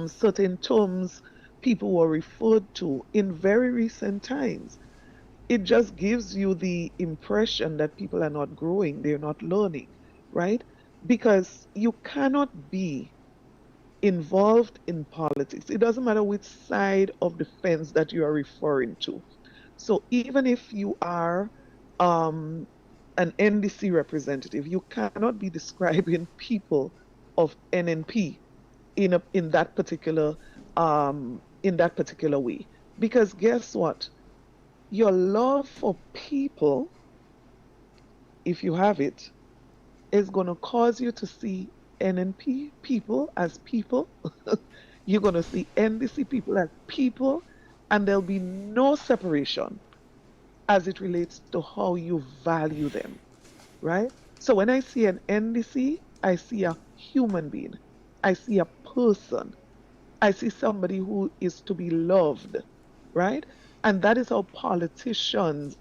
certain terms people were referred to in very recent times, it just gives you the impression that people are not growing, they're not learning, right? Because you cannot be involved in politics. It doesn't matter which side of the fence that you are referring to. So even if you are an NDC representative, you cannot be describing people of NNP in that particular way. Because guess what? Your love for people, if you have it, is going to cause you to see NNP people as people. You're going to see NDC people as people, and there'll be no separation as it relates to how you value them, right? So when I see an NDC, I see a human being. I see a person. I see somebody who is to be loved, right? And that is how politicians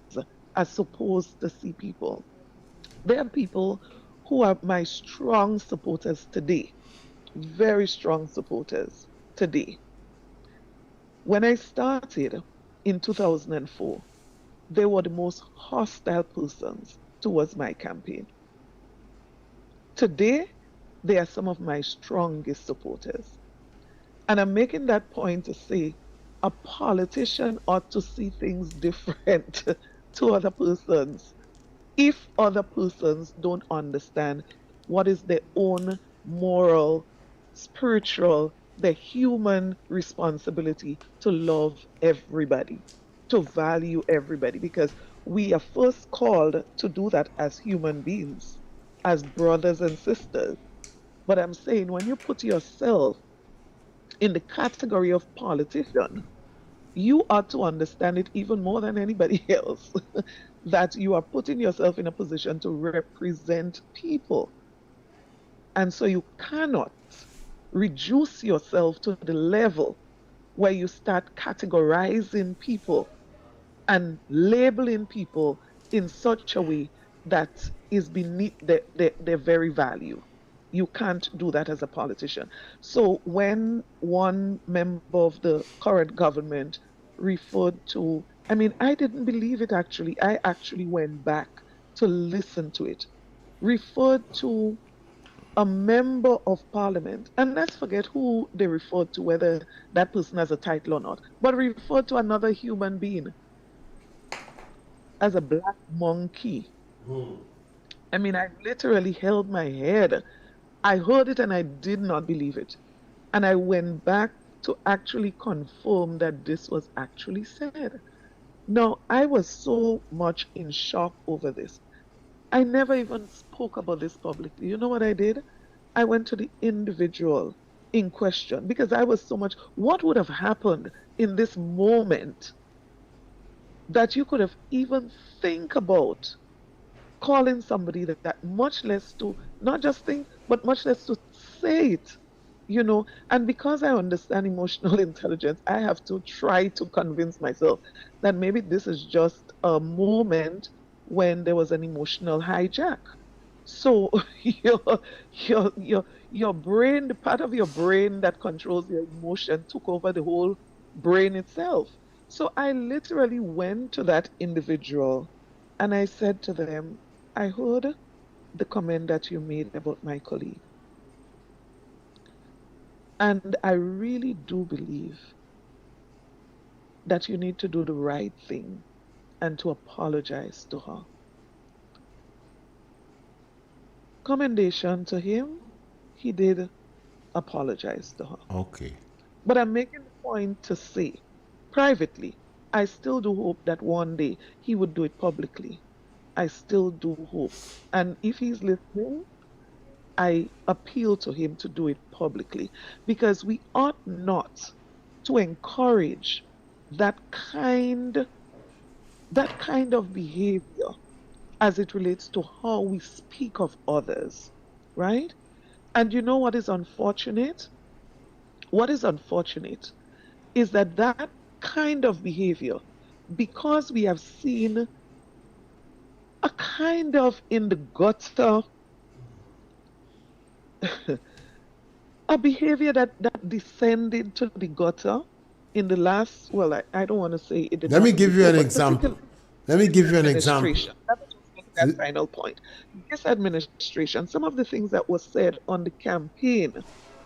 are supposed to see people. There are people who are my strong supporters today, very strong supporters today. When I started in 2004, they were the most hostile persons towards my campaign. Today, they are some of my strongest supporters. And I'm making that point to say a politician ought to see things different to other persons. if other persons don't understand what is their own moral, spiritual, the human responsibility to love everybody, to value everybody, because we are first called to do that as human beings, as brothers and sisters. But I'm saying when you put yourself in the category of politician, you ought to understand it even more than anybody else that you are putting yourself in a position to represent people. And so you cannot reduce yourself to the level where you start categorizing people and labeling people in such a way that is beneath their very value. You can't do that as a politician. So when one member of the current government referred to, I mean, I didn't believe it actually. I actually went back to listen to it. Referred to a member of parliament, and let's forget who they referred to, whether that person has a title or not, but referred to another human being as a black monkey. I mean, I literally held my head. I heard it and I did not believe it. And I went back to actually confirm that this was actually said. Now, I was so much in shock over this. I never even spoke about this publicly. You know what I did? I went to the individual in question because I was so much. What would have happened in this moment that you could have even think about calling somebody that much less to not just think, but much less to say it, you know? And because I understand emotional intelligence, I have to try to convince myself that maybe this is just a moment when there was an emotional hijack. So your brain, the part of your brain that controls your emotion, took over the whole brain itself. So I literally went to that individual and I said to them, I heard the comment that you made about my colleague. And I really do believe that you need to do the right thing and to apologize to her. Commendation to him, he did apologize to her. Okay. But I'm making the point to say, privately, I still do hope that one day he would do it publicly. I still do hope. And if he's listening, I appeal to him to do it publicly because we ought not to encourage that kind of behavior as it relates to how we speak of others, right? And you know what is unfortunate? What is unfortunate is that that kind of behavior, because we have seen a kind of in the gutter, a behavior that descended to the gutter in the last, well, I don't want to say it did Let me not give you before, an but example. particularly Let me give you an administration. example. Let me just make that final point. This administration, some of the things that were said on the campaign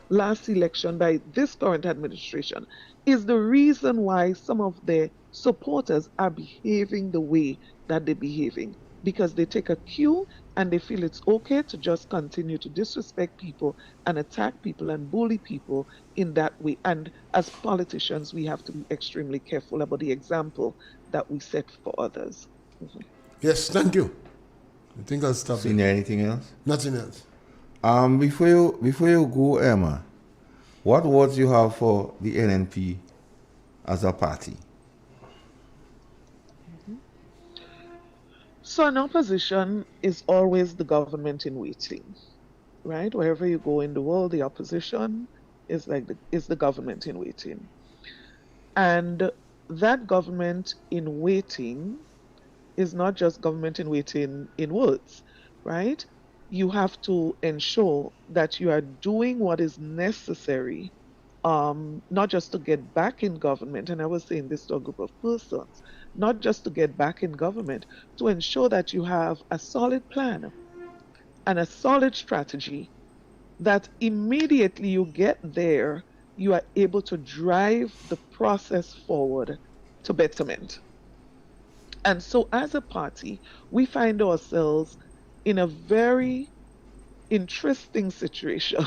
last election by this current administration is the reason why some of their supporters are behaving the way that they're behaving, because they take a cue and they feel it's okay to just continue to disrespect people and attack people and bully people in that way. And as politicians, we have to be extremely careful about the example that we set for others. Yes, thank you. I think I'll stop Senior, anything else? Nothing else. Before you go, Emma, what words you have for the NNP as a party? So an opposition is always the government in waiting, right? Wherever you go in the world, the opposition is the government in waiting. And that government in waiting is not just government in waiting in words, right? You have to ensure that you are doing what is necessary, not just to get back in government, and I was saying this to a group of persons, not just to get back in government, to ensure that you have a solid plan and a solid strategy that immediately you get there, you are able to drive the process forward to betterment. And so, as a party, we find ourselves in a very interesting situation,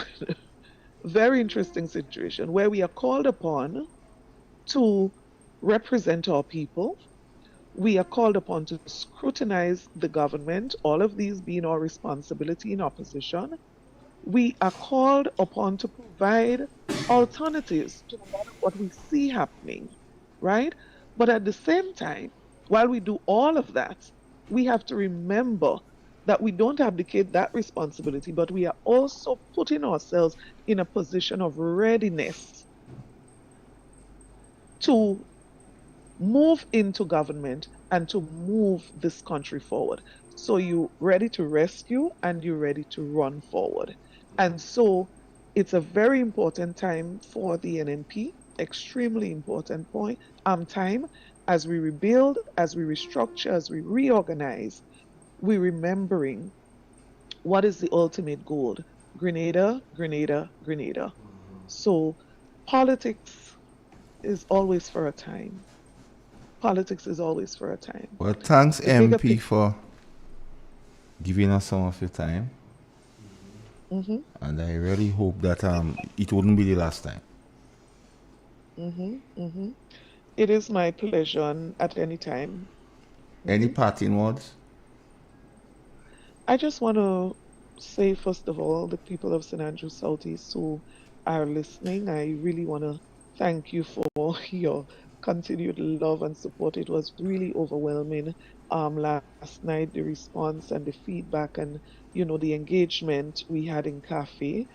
very interesting situation where we are called upon to represent our people. We are called upon to scrutinize the government, all of these being our responsibility in opposition. We are called upon to provide alternatives to a lot of what we see happening, right? But at the same time, while we do all of that, we have to remember that we don't abdicate that responsibility, but we are also putting ourselves in a position of readiness to move into government and to move this country forward. So you're ready to rescue and you're ready to run forward. And so it's a very important time for the NNP, extremely important time as we rebuild, as we restructure, as we reorganize, we're remembering what is the ultimate goal. Grenada, Grenada, Grenada. So politics is always for a time. Politics is always for a time. Well, thanks, The bigger MP, for giving us some of your time. Mm-hmm. And I really hope that it wouldn't be the last time. Mm-hmm. Mm-hmm. It is my pleasure at any time. Any parting words? I just want to say, first of all, the people of St. Andrew Southeast who are listening, I really want to thank you for your continued love and support. It was really overwhelming last night, the response and the feedback and, the engagement we had in Cafe.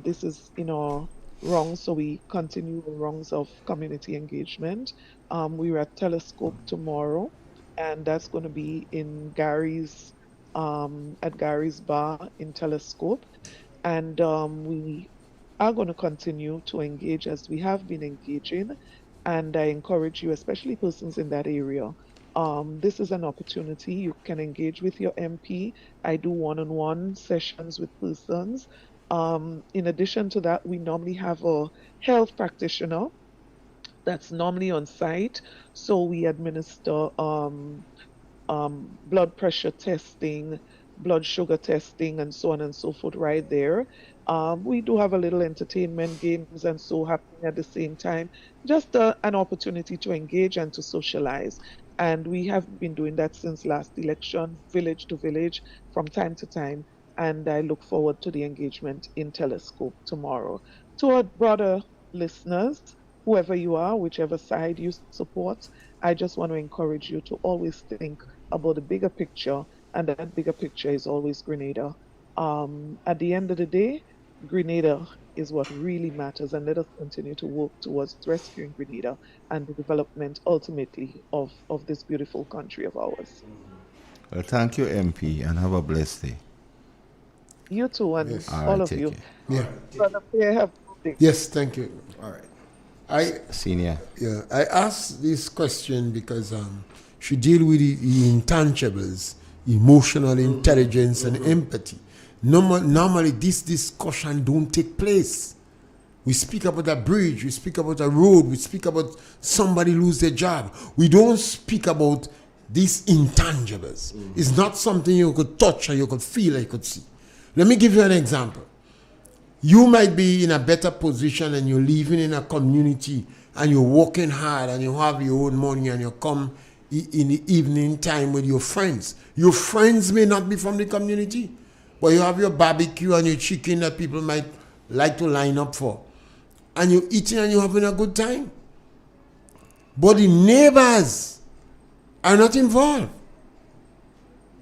This is in our rungs, so we continue the rungs of community engagement. We're at Telescope tomorrow, and that's going to be in Gary's at Gary's Bar in Telescope. And we are going to continue to engage as we have been engaging. And I encourage you, especially persons in that area, this is an opportunity. You can engage with your MP. I do one-on-one sessions with persons. In addition to that, we normally have a health practitioner that's normally on site. So we administer blood pressure testing, blood sugar testing, and so on and so forth right there. We do have a little entertainment, games, and so happening at the same time. Just an opportunity to engage and to socialize. And we have been doing that since last election, village to village, from time to time. And I look forward to the engagement in Telescope tomorrow. To our broader listeners, whoever you are, whichever side you support, I just want to encourage you to always think about the bigger picture, and that bigger picture is always Grenada. At the end of the day, Grenada is what really matters, and let us continue to work towards rescuing Grenada and the development ultimately of this beautiful country of ours. Well, thank you, MP, and have a blessed day. You too, and Yes. all of take you. care. Yeah. Brother Pierre, have a good day. Yes, thank you. All right. Senior. I asked this question because she deal with the intangibles, emotional intelligence and empathy. Normally, this discussion don't take place. We speak about a bridge, we speak about a road, we speak about somebody lose their job. We don't speak about these intangibles. It's not something you could touch or you could feel or you could see. Let me give you an example. You might be in a better position and you're living in a community and you're working hard and you have your own money and you come in the evening time with your friends. Your friends may not be from the community, but you have your barbecue and your chicken that people might like to line up for. And you're eating and you're having a good time. But the neighbors are not involved.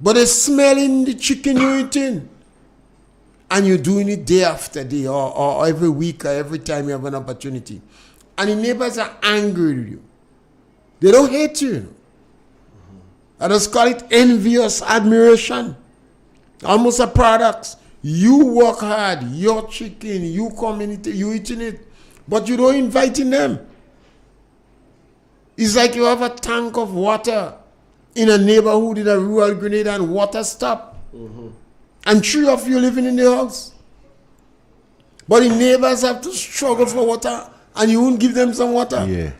But they're smelling the chicken you're eating. And you're doing it day after day or every week or every time you have an opportunity. And the neighbors are angry with you. They don't hate you. I just call it envious admiration. Almost a product. You work hard, your chicken, you community, you eating it. But you don't invite in them. It's like you have a tank of water in a neighborhood in a rural Grenada and water stop. And three of you living in the house. But the neighbors have to struggle for water and you won't give them some water. Yeah.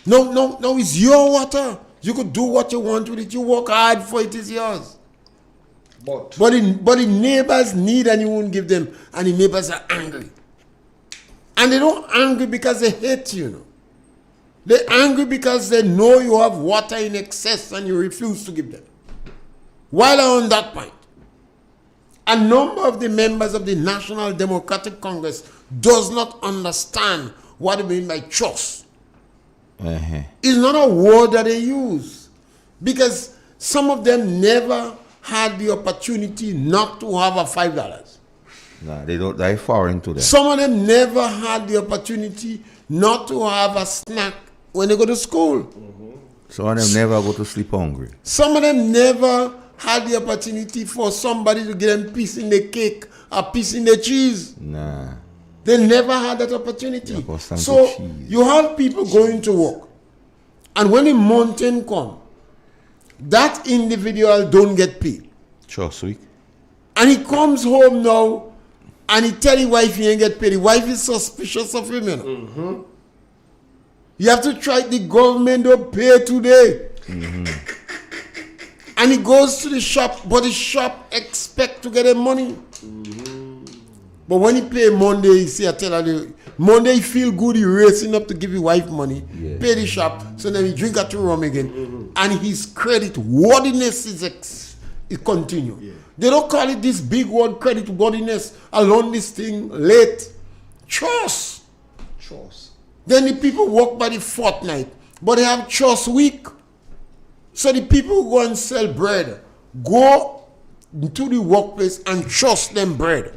No, it's your water. You could do what you want with it. You work hard for it, is yours. But the neighbors need and you won't give them. And the neighbors are angry. And they don't angry because they hate you. No. They're angry because they know you have water in excess and you refuse to give them. While on that point, a number of the members of the National Democratic Congress does not understand what they mean by trust. It's not a word that they use. Because some of them never had the opportunity not to have a $5. Nah, they don't. They're foreign to them. Some of them never had the opportunity not to have a snack when they go to school. Some of them never go to sleep hungry. Some of them never had the opportunity for somebody to get them a piece in the cake, a piece in the cheese. Nah. They never had that opportunity. Yeah, so you have people going to work. And when the mountain come, that individual don't get paid. Just week. And he comes home now and he tell his wife he ain't get paid. The wife is suspicious of him, you know. You have to try the government to pay today. And he goes to the shop, but the shop expect to get the money. But when he pay Monday, he say, I tell her, Monday he feel good, he racing up to give his wife money, pay the shop, so then he drink a two rum again. And his credit worthiness is continue. They don't call it this big word, credit worthiness, alone this thing late. Trust. Then the people work by the fortnight, but they have trust week. So the people who go and sell bread go to the workplace and trust them bread,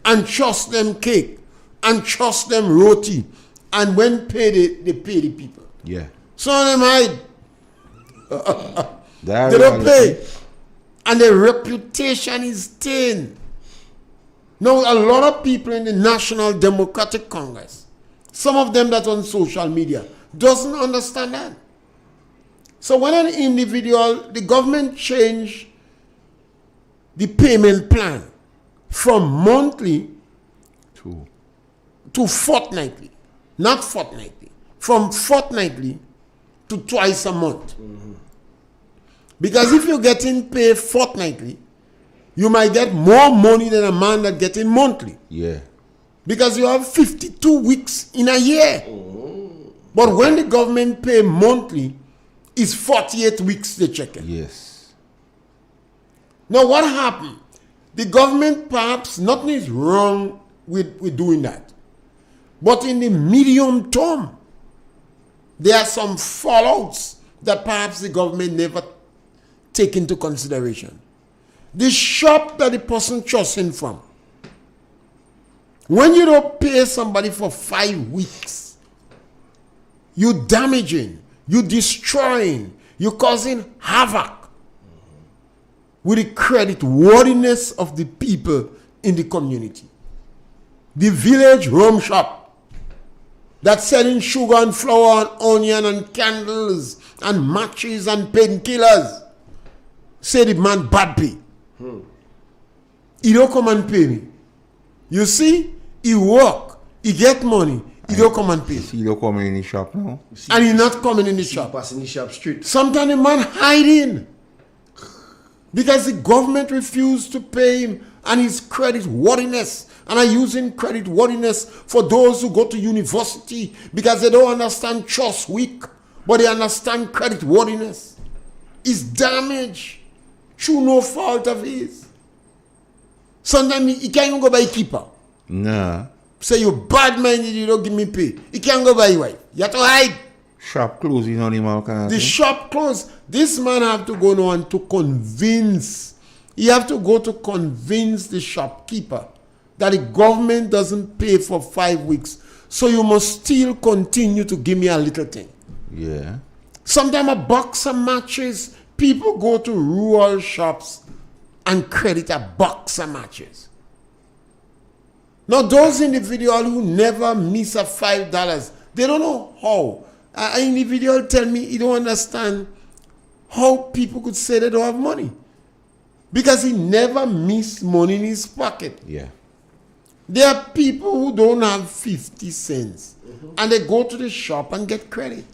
and trust them cake, and trust them roti. And when paid, they pay the people. Yeah. Some of them hide. They don't pay. And their reputation is stained. Now, a lot of people in the National Democratic Congress, some of them that on social media, doesn't understand that. So when an individual, the government changed the payment plan from monthly to fortnightly, not fortnightly, from fortnightly to twice a month. Because if you're getting paid fortnightly, you might get more money than a man that getting monthly. Yeah. Because you have 52 weeks in a year. But when the government pay monthly, it's 48 weeks they check it. Yes. Now what happened? The government, perhaps nothing is wrong with doing that. But in the medium term, there are some fallouts that perhaps the government never take into consideration. The shop that the person trusting from, when you don't pay somebody for 5 weeks, you're damaging, you're destroying, you're causing havoc with the credit worthiness of the people in the community. The village rum shop that's selling sugar and flour and onion and candles and matches and painkillers, say the man bad pay. He don't come and pay me. You see, he work, he get money, he don't come and pay. He don't come in the shop now. And he not coming in the shop. Passing the shop street. Sometimes the man hiding because the government refused to pay him and his credit worthiness. And I'm using credit worthiness for those who go to university because they don't understand trust week, but they understand credit worthiness. It's damage through no fault of his. Sometimes he can't even go by keeper. Nah. Say you bad minded, you don't give me pay. He can't go by your wife. You have to hide. Shop closing on him all kind of The thing. shop closed. This man have to go now and to convince. He have to go to convince the shopkeeper that the government doesn't pay for 5 weeks. So you must still continue to give me a little thing. Yeah. Sometimes a box of matches, people go to rural shops and credit a box of matches. Now those individuals who never miss a $5, they don't know how. An individual tell me he don't understand how people could say they don't have money. Because he never missed money in his pocket. Yeah. There are people who don't have 50 cents and they go to the shop and get credit.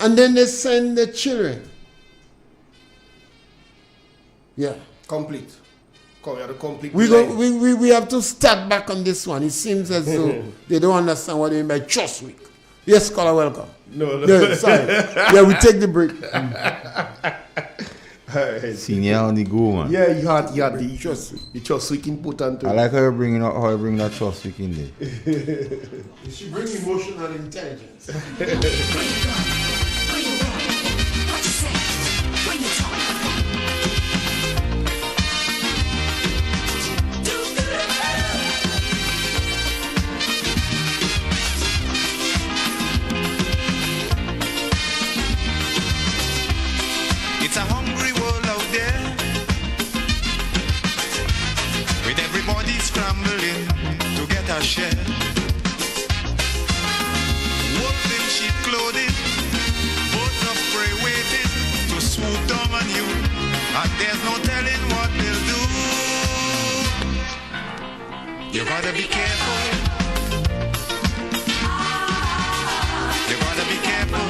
And then they send the children. Yeah. Complete. Complete. We have to start back on this one. It seems as though they don't understand what they mean by trust week. Yes, caller, welcome. No. Yeah, sorry. Yeah, we take the break. Senior on the go, man. Yeah, you had the trust week important. I like how you bring that trust week in there. You should bring emotional intelligence. It's a hungry world out there, with everybody scrambling to get a share. Wolves in sheep clothing, birds of prey waiting to swoop down on you, and there's no telling what they'll do. You gotta be careful. You gotta be careful.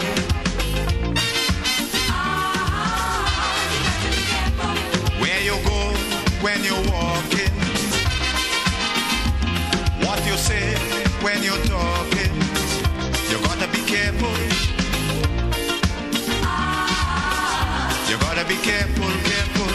When you're walking, what you say when you're talking, you gotta be careful. You gotta be careful, careful.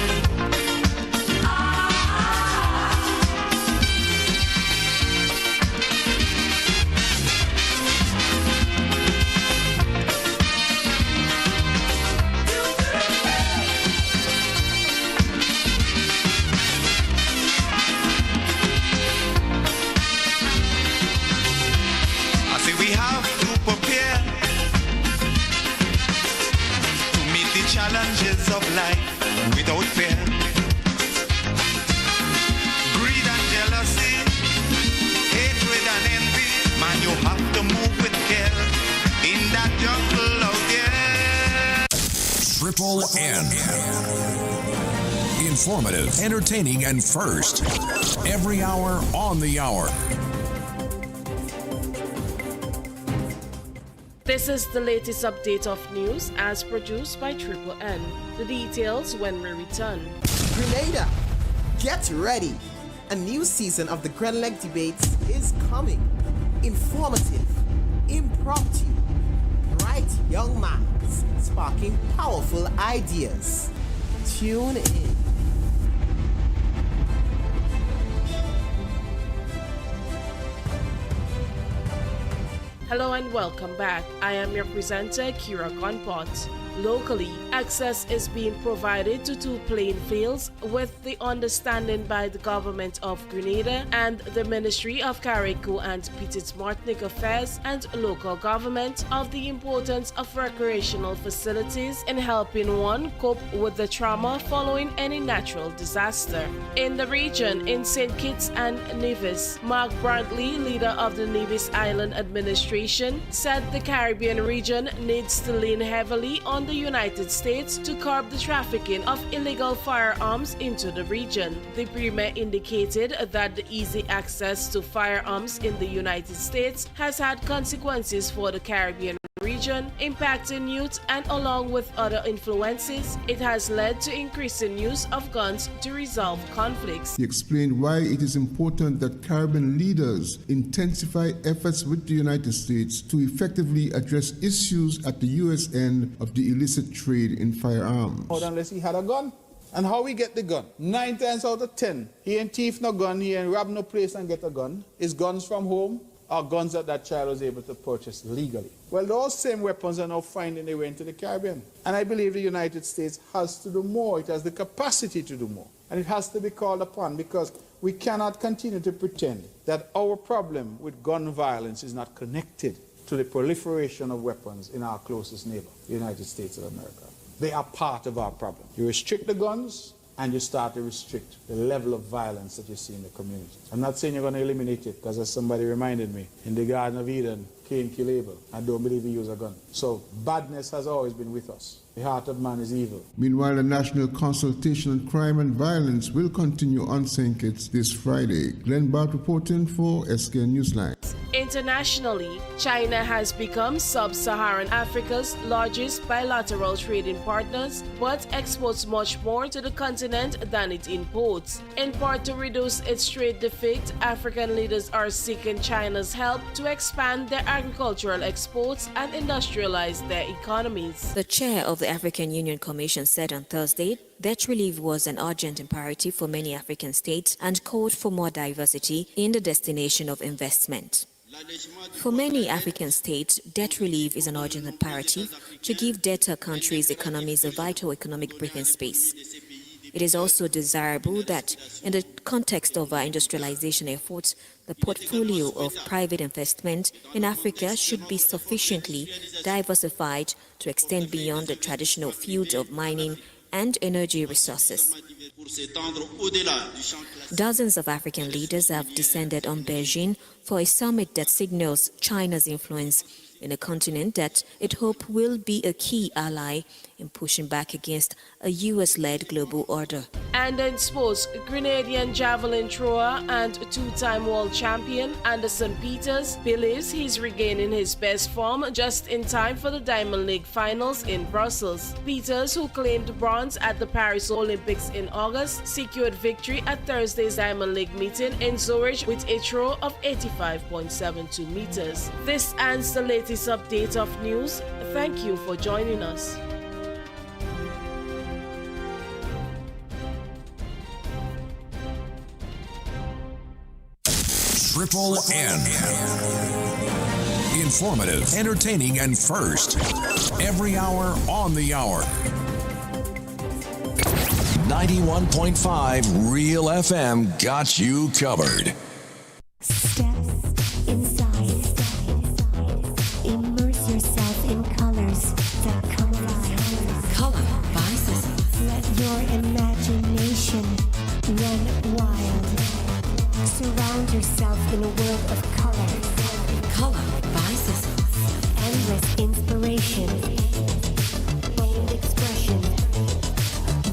Challenges of life without fear. Greed and jealousy, hatred and envy, man, you have to move with care in that jungle out there. Triple N. Informative, entertaining, and first. Every hour on the hour. This is the latest update of news as produced by Triple N. The details when we return. Grenada, get ready. A new season of the Grenleg debates is coming. Informative, impromptu, bright young minds sparking powerful ideas. Tune in. Hello and welcome back. I am your presenter, Kira Gonpot. Locally, access is being provided to two playing fields with the understanding by the government of Grenada and the Ministry of Carriacou and Petite Martinique Affairs and local government of the importance of recreational facilities in helping one cope with the trauma following any natural disaster. In the region, in St. Kitts and Nevis, Mark Brantley, leader of the Nevis Island Administration, said the Caribbean region needs to lean heavily on the United States to curb the trafficking of illegal firearms into the region. The premier indicated that the easy access to firearms in the United States has had consequences for the Caribbean region, impacting youth, and along with other influences, it has led to increasing use of guns to resolve conflicts. He explained why it is important that Caribbean leaders intensify efforts with the United States to effectively address issues at the U.S. end of the illicit trade in firearms. Unless he had a gun. And how we get the gun? 9 times out of 10, he ain't thief no gun, he ain't rob no place and get a gun. His guns from home are guns that child was able to purchase legally. Well, those same weapons are now finding their way into the Caribbean. And I believe the United States has to do more. It has the capacity to do more. And it has to be called upon because we cannot continue to pretend that our problem with gun violence is not connected to the proliferation of weapons in our closest neighbor, the United States of America. They are part of our problem. You restrict the guns, and you start to restrict the level of violence that you see in the community. I'm not saying you're going to eliminate it, because as somebody reminded me, in the Garden of Eden, Cain killed Abel. I don't believe he used a gun. So badness has always been with us. The heart of man is evil. Meanwhile, the National Consultation on Crime and Violence will continue on St. Kitts this Friday. Glenn Bart reporting for SK Newsline. Internationally, China has become sub-Saharan Africa's largest bilateral trading partners, but exports much more to the continent than it imports. In part to reduce its trade deficit, African leaders are seeking China's help to expand their agricultural exports and industrialize their economies. The chair of the African Union Commission said on Thursday debt relief was an urgent imperative for many African states and called for more diversity in the destination of investment. For many African states, debt relief is an urgent imperative to give debtor countries' economies a vital economic breathing space. It is also desirable that, in the context of our industrialization efforts, the portfolio of private investment in Africa should be sufficiently diversified to extend beyond the traditional fields of mining and energy resources. Dozens of African leaders have descended on Beijing for a summit that signals China's influence in a continent that it hopes will be a key ally in pushing back against a US-led global order. And in sports, Grenadian javelin thrower and two-time world champion Anderson Peters believes he's regaining his best form just in time for the Diamond League finals in Brussels. Peters, who claimed bronze at the Paris Olympics in August, secured victory at Thursday's Diamond League meeting in Zurich with a throw of 85.72 meters. This ends the latest update of news. Thank you for joining us. Triple N. Informative, entertaining, and first. Every hour on the hour. 91.5 Real FM got you covered. Immerse yourself in colors that come alive. Color by Sissy. Let your imagination run wild. Surround yourself in a world of color. Color by Sissy. Endless inspiration. Bold expression.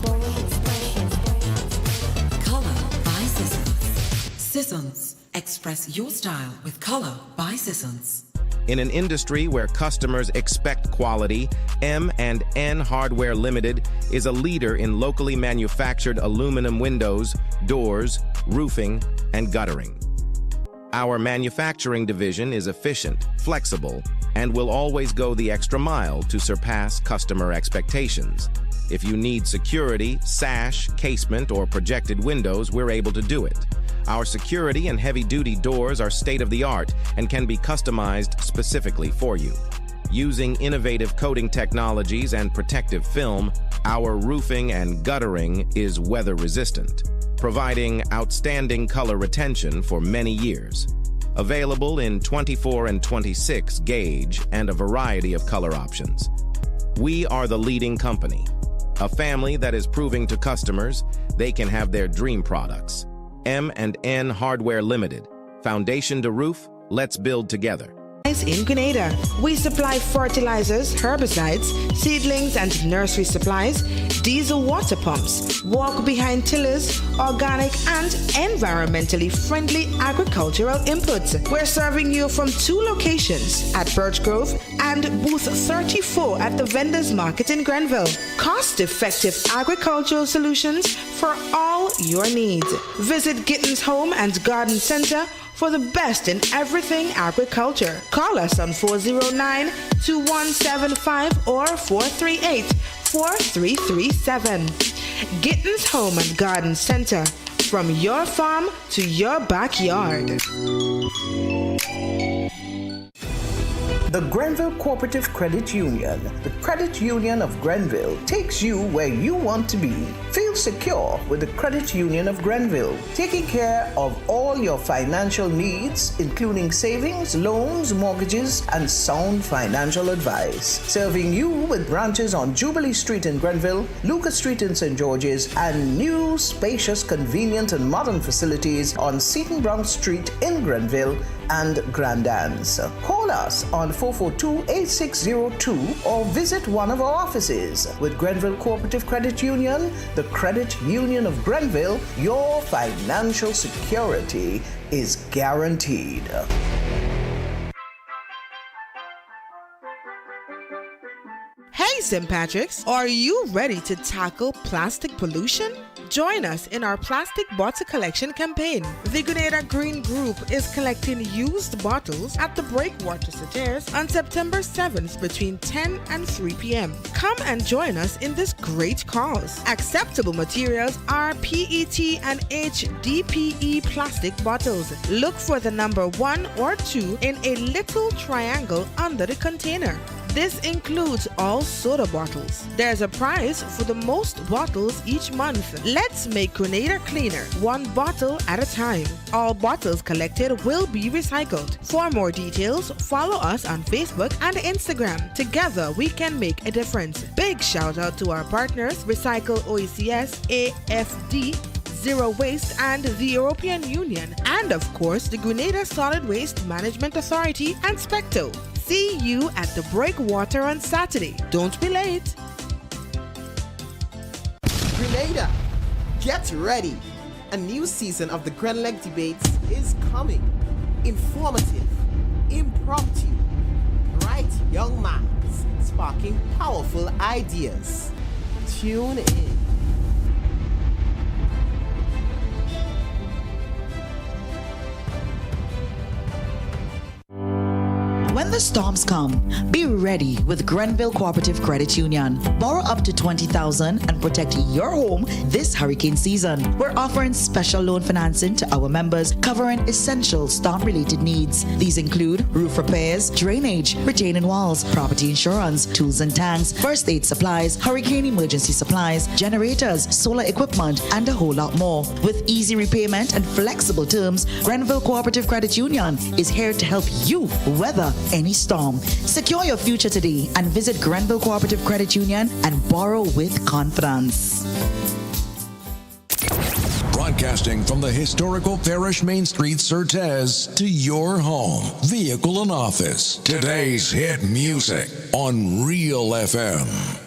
Bold expression. Color by Sissons. Sissons. Express your style with Color by Sissons. In an industry where customers expect quality, M&N Hardware Limited is a leader in locally manufactured aluminum windows, doors, roofing, and guttering. Our manufacturing division is efficient, flexible, and will always go the extra mile to surpass customer expectations. If you need security, sash, casement, or projected windows, we're able to do it. Our security and heavy-duty doors are state-of-the-art and can be customized specifically for you. Using innovative coating technologies and protective film, our roofing and guttering is weather-resistant, providing outstanding color retention for many years. Available in 24 and 26 gauge and a variety of color options. We are the leading company, a family that is proving to customers they can have their dream products. M&N Hardware Limited. Foundation to roof, let's build together. In Grenada, we supply fertilizers, herbicides, seedlings and nursery supplies, diesel water pumps, walk-behind tillers, organic and environmentally friendly agricultural inputs. We're serving you from 2 locations, at Birch Grove and booth 34 at the Vendors Market in Grenville. Cost-effective agricultural solutions for all your needs. Visit Gittins Home and Garden Center for the best in everything agriculture. Call us on 409-2175 or 438-4337. Gittins Home and Garden Center, from your farm to your backyard. The Grenville Cooperative Credit Union, the credit union of Grenville, takes you where you want to be. Feel feel secure with the Credit Union of Grenville, taking care of all your financial needs, including savings, loans, mortgages, and sound financial advice. Serving you with branches on Jubilee Street in Grenville, Lucas Street in St. George's, and new, spacious, convenient, and modern facilities on Seton Brown Street in Grenville and Grand Anse. Call us on 442-8602 or visit one of our offices. With Grenville Cooperative Credit Union, the Credit Union of Grenville, your financial security is guaranteed. Hey, St. Patrick's, are you ready to tackle plastic pollution? Join us in our plastic bottle collection campaign. The Grenada Green Group is collecting used bottles at the Breakwater Ceters on September 7th between 10 and 3 p.m. Come and join us in this great cause. Acceptable materials are PET and HDPE plastic bottles. Look for the number 1 or 2 in a little triangle under the container. This includes all soda bottles. There's a prize for the most bottles each month. Let's make Grenada cleaner, one bottle at a time. All bottles collected will be recycled. For more details, follow us on Facebook and Instagram. Together, we can make a difference. Big shout out to our partners, Recycle OECS, AFD, Zero Waste, and the European Union. And of course, the Grenada Solid Waste Management Authority and Specto. See you at the Breakwater on Saturday. Don't be late. Grenada, get ready. A new season of the Grenleg Debates is coming. Informative, impromptu, bright young minds sparking powerful ideas. Tune in. When the storms come, be ready with Grenville Cooperative Credit Union. Borrow up to $20,000 and protect your home this hurricane season. We're offering special loan financing to our members, covering essential storm-related needs. These include roof repairs, drainage, retaining walls, property insurance, tools and tanks, first aid supplies, hurricane emergency supplies, generators, solar equipment, and a whole lot more. With easy repayment and flexible terms, Grenville Cooperative Credit Union is here to help you weather any storm. Secure your future today and visit Grenville Cooperative Credit Union and borrow with confidence. Broadcasting from the historical Farish Main Street, Certez, to your home, vehicle, and office. Today's hit music on Real FM.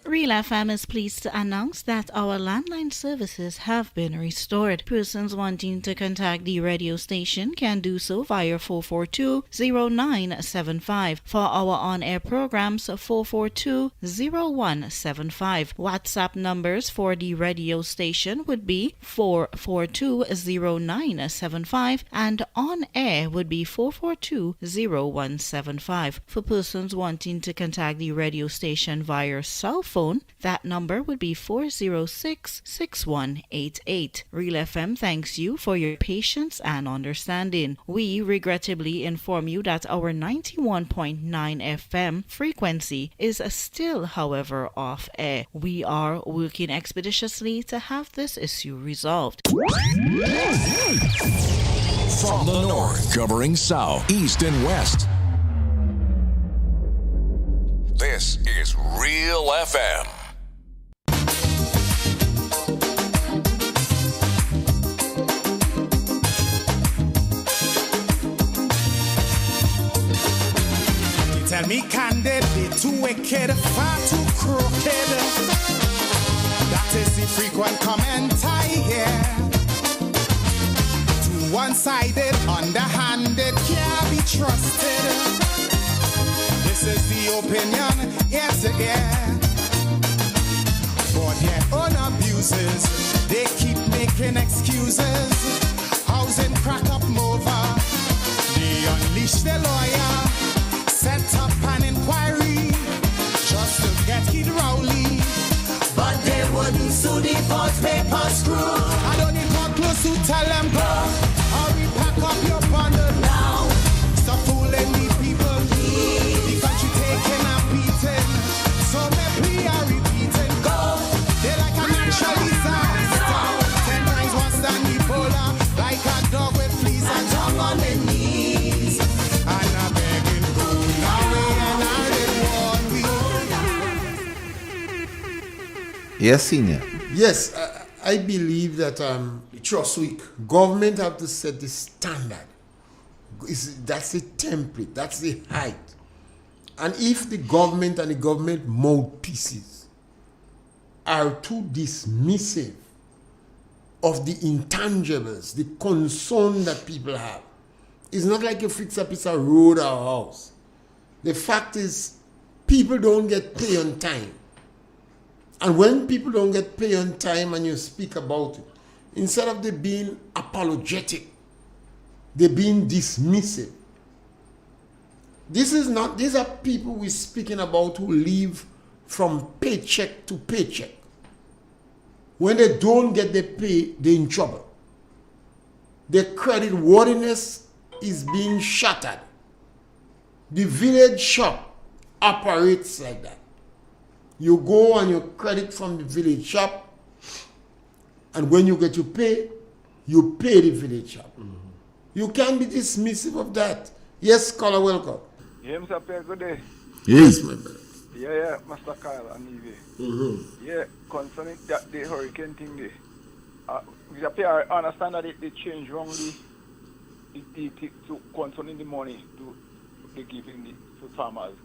Real FM is pleased to announce that our landline services have been restored. Persons wanting to contact the radio station can do so via 442-0975. For our on-air programs, 442-0175. WhatsApp numbers for the radio station would be 442-0975 and on-air would be 442-0175. For persons wanting to contact the radio station via cell phone, that number would be 406-6188. Real FM thanks you for your patience and understanding. We regrettably inform you that our 91.9 FM frequency is still, however, off air. We are working expeditiously to have this issue resolved. From the north, covering south, east, and west. This is Real FM. You tell me candid, they too wicked, far too crooked. That is the frequent comment I hear. Too one-sided, underhanded, can't be trusted. This is the opinion, ear to ear. For their own abuses, they keep making excuses. Housing crack up over. They unleash their lawyer, set up an inquiry just to get Kid Rowley. But they wouldn't sue the pot paper screw. I don't need come close to tell them, bro. Hurry, pack up your bundle now. Stop fooling the people. The country taking a beating. So maybe we are repeating. Go. They like a natural Yes, senior. Yes, I believe that Trust week. government have to set the standard. That's the template. That's the height. And if the government and the government mouthpieces are too dismissive of the intangibles, the concern that people have, it's not like you fix a piece of road or a house. The fact is, people don't get paid on time. And when people don't get paid on time and you speak about it, instead of them being apologetic, they're being dismissive. These are people we're speaking about who live from paycheck to paycheck. When they don't get their pay, they're in trouble. Their credit worthiness is being shattered. The village shop operates like that. You go and you credit from the village shop, and when you get your pay, you pay the village shop. You can't be dismissive of that. Yes, caller, welcome. Yeah, Mr. Pierre, good day. Yes, my brother. Yeah, Mr. Kyle and Eve. Yeah, concerning the hurricane thing there. Mr. Pierre, I understand that they changed wrongly to concerning the money they giving to farmers.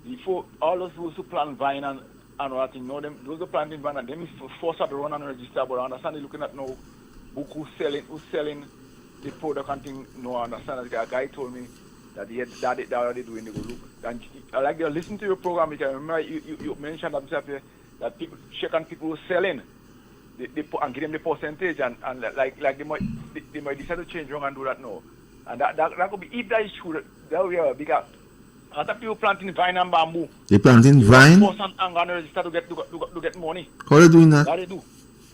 Before, all those who plant vine and all that thing, those who planting vine and them forced to run and register, but I understand they're looking at now book who's selling the product and thing. No, I understand that a guy told me that they already doing the good look. And I like to listen to your program because remember you mentioned that people check on people who selling and give them the percentage and like they might decide to change wrong and do that now. And that could be, if that is true, that will be a bigger. Other people planting vine and bamboo. They planting vine? And gonna register to get money. How are they doing that? That they do.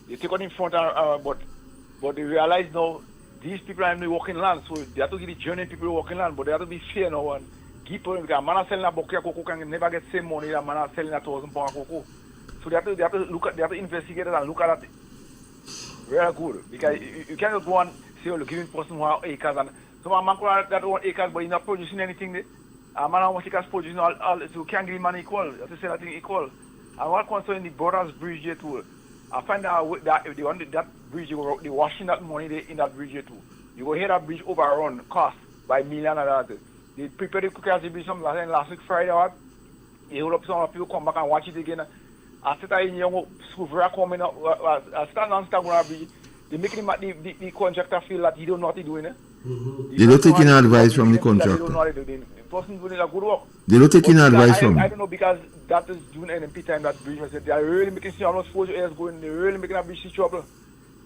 They take it in front but they realize now these people are in the working land, so they have to give the journey people working land, but they have to be fair now and give people, because a man selling a bucket of cocoa can never get same money that man selling a 1,000 pound of cocoa. So they have to investigate it and look at it. Very good. Because you can't just go and say, oh, giving person 1 acres and so a man could that 1 acres but he's not producing anything there. A man how much acres producing all so you can't give him money equal. You have to say that thing equal. And what concerning the Borders Bridge there too, I find out that if they want that bridge, they washing that money there in that bridge there too. You go hear that bridge overrun, cost by millions of dollars. They prepare the cookies the bridge some last week Friday. They hold up some people come back and watch it again. After that, young school coming up, stand on bridge. They making the contractor feel that he don't know what he's doing. They don't take any advice from the contractor. The person doing a good work. They don't take any advice from. I don't know, because that is June NMP time that bridge was. They are really making sure almost 4 years going. They're really making a bridge see trouble.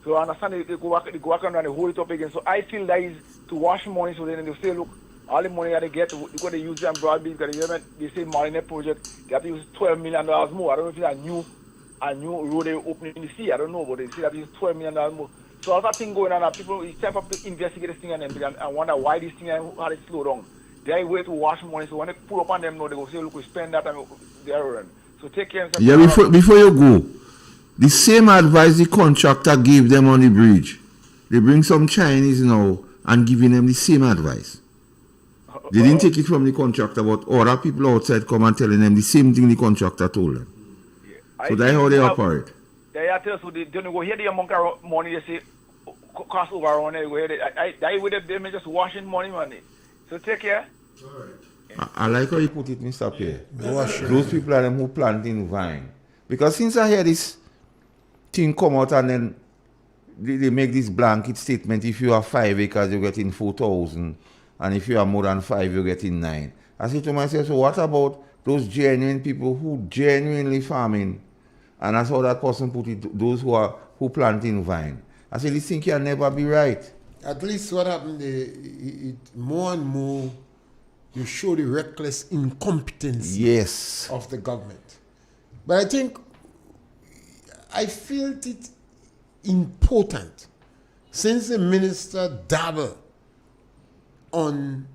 So I understand they go back and they hold it up again. So I feel that is to wash money. So then they say, look, all the money that they get, because they use them broadband, because they say Marine project, they have to use $12 million more. I don't know if it's a new road they opening in the sea. I don't know, but they say that it's $12 million more. So all that thing going on, people, it's time to investigate this thing and wonder why this thing had it slow down. They are way to wash money, so when they pull up on them now, they go say, look, we spend that and they are run. So take care. Yeah, before you go, the same advice the contractor gave them on the bridge, they bring some Chinese now and giving them the same advice. They didn't take it from the contractor, but other people outside come and telling them the same thing the contractor told them. Yeah. So that's how they operate. They are telling, so they don't go here the amount of money they say cost overrun. They with them just washing money. So take care. I like how you put it, Mr. Pierre. Those people are them who planting vine. Because since I hear this thing come out and then they make this blanket statement, if you have 5 acres, you're getting 4,000. And if you have more than 5, you're getting 9. I say to myself, so what about those genuine people who genuinely farming? And that's how that person put it, those who planting vine. I say, this thing can never be right. At least what happened, it more and more, you show the reckless incompetence of the government. But I felt it important, since the minister dabbled on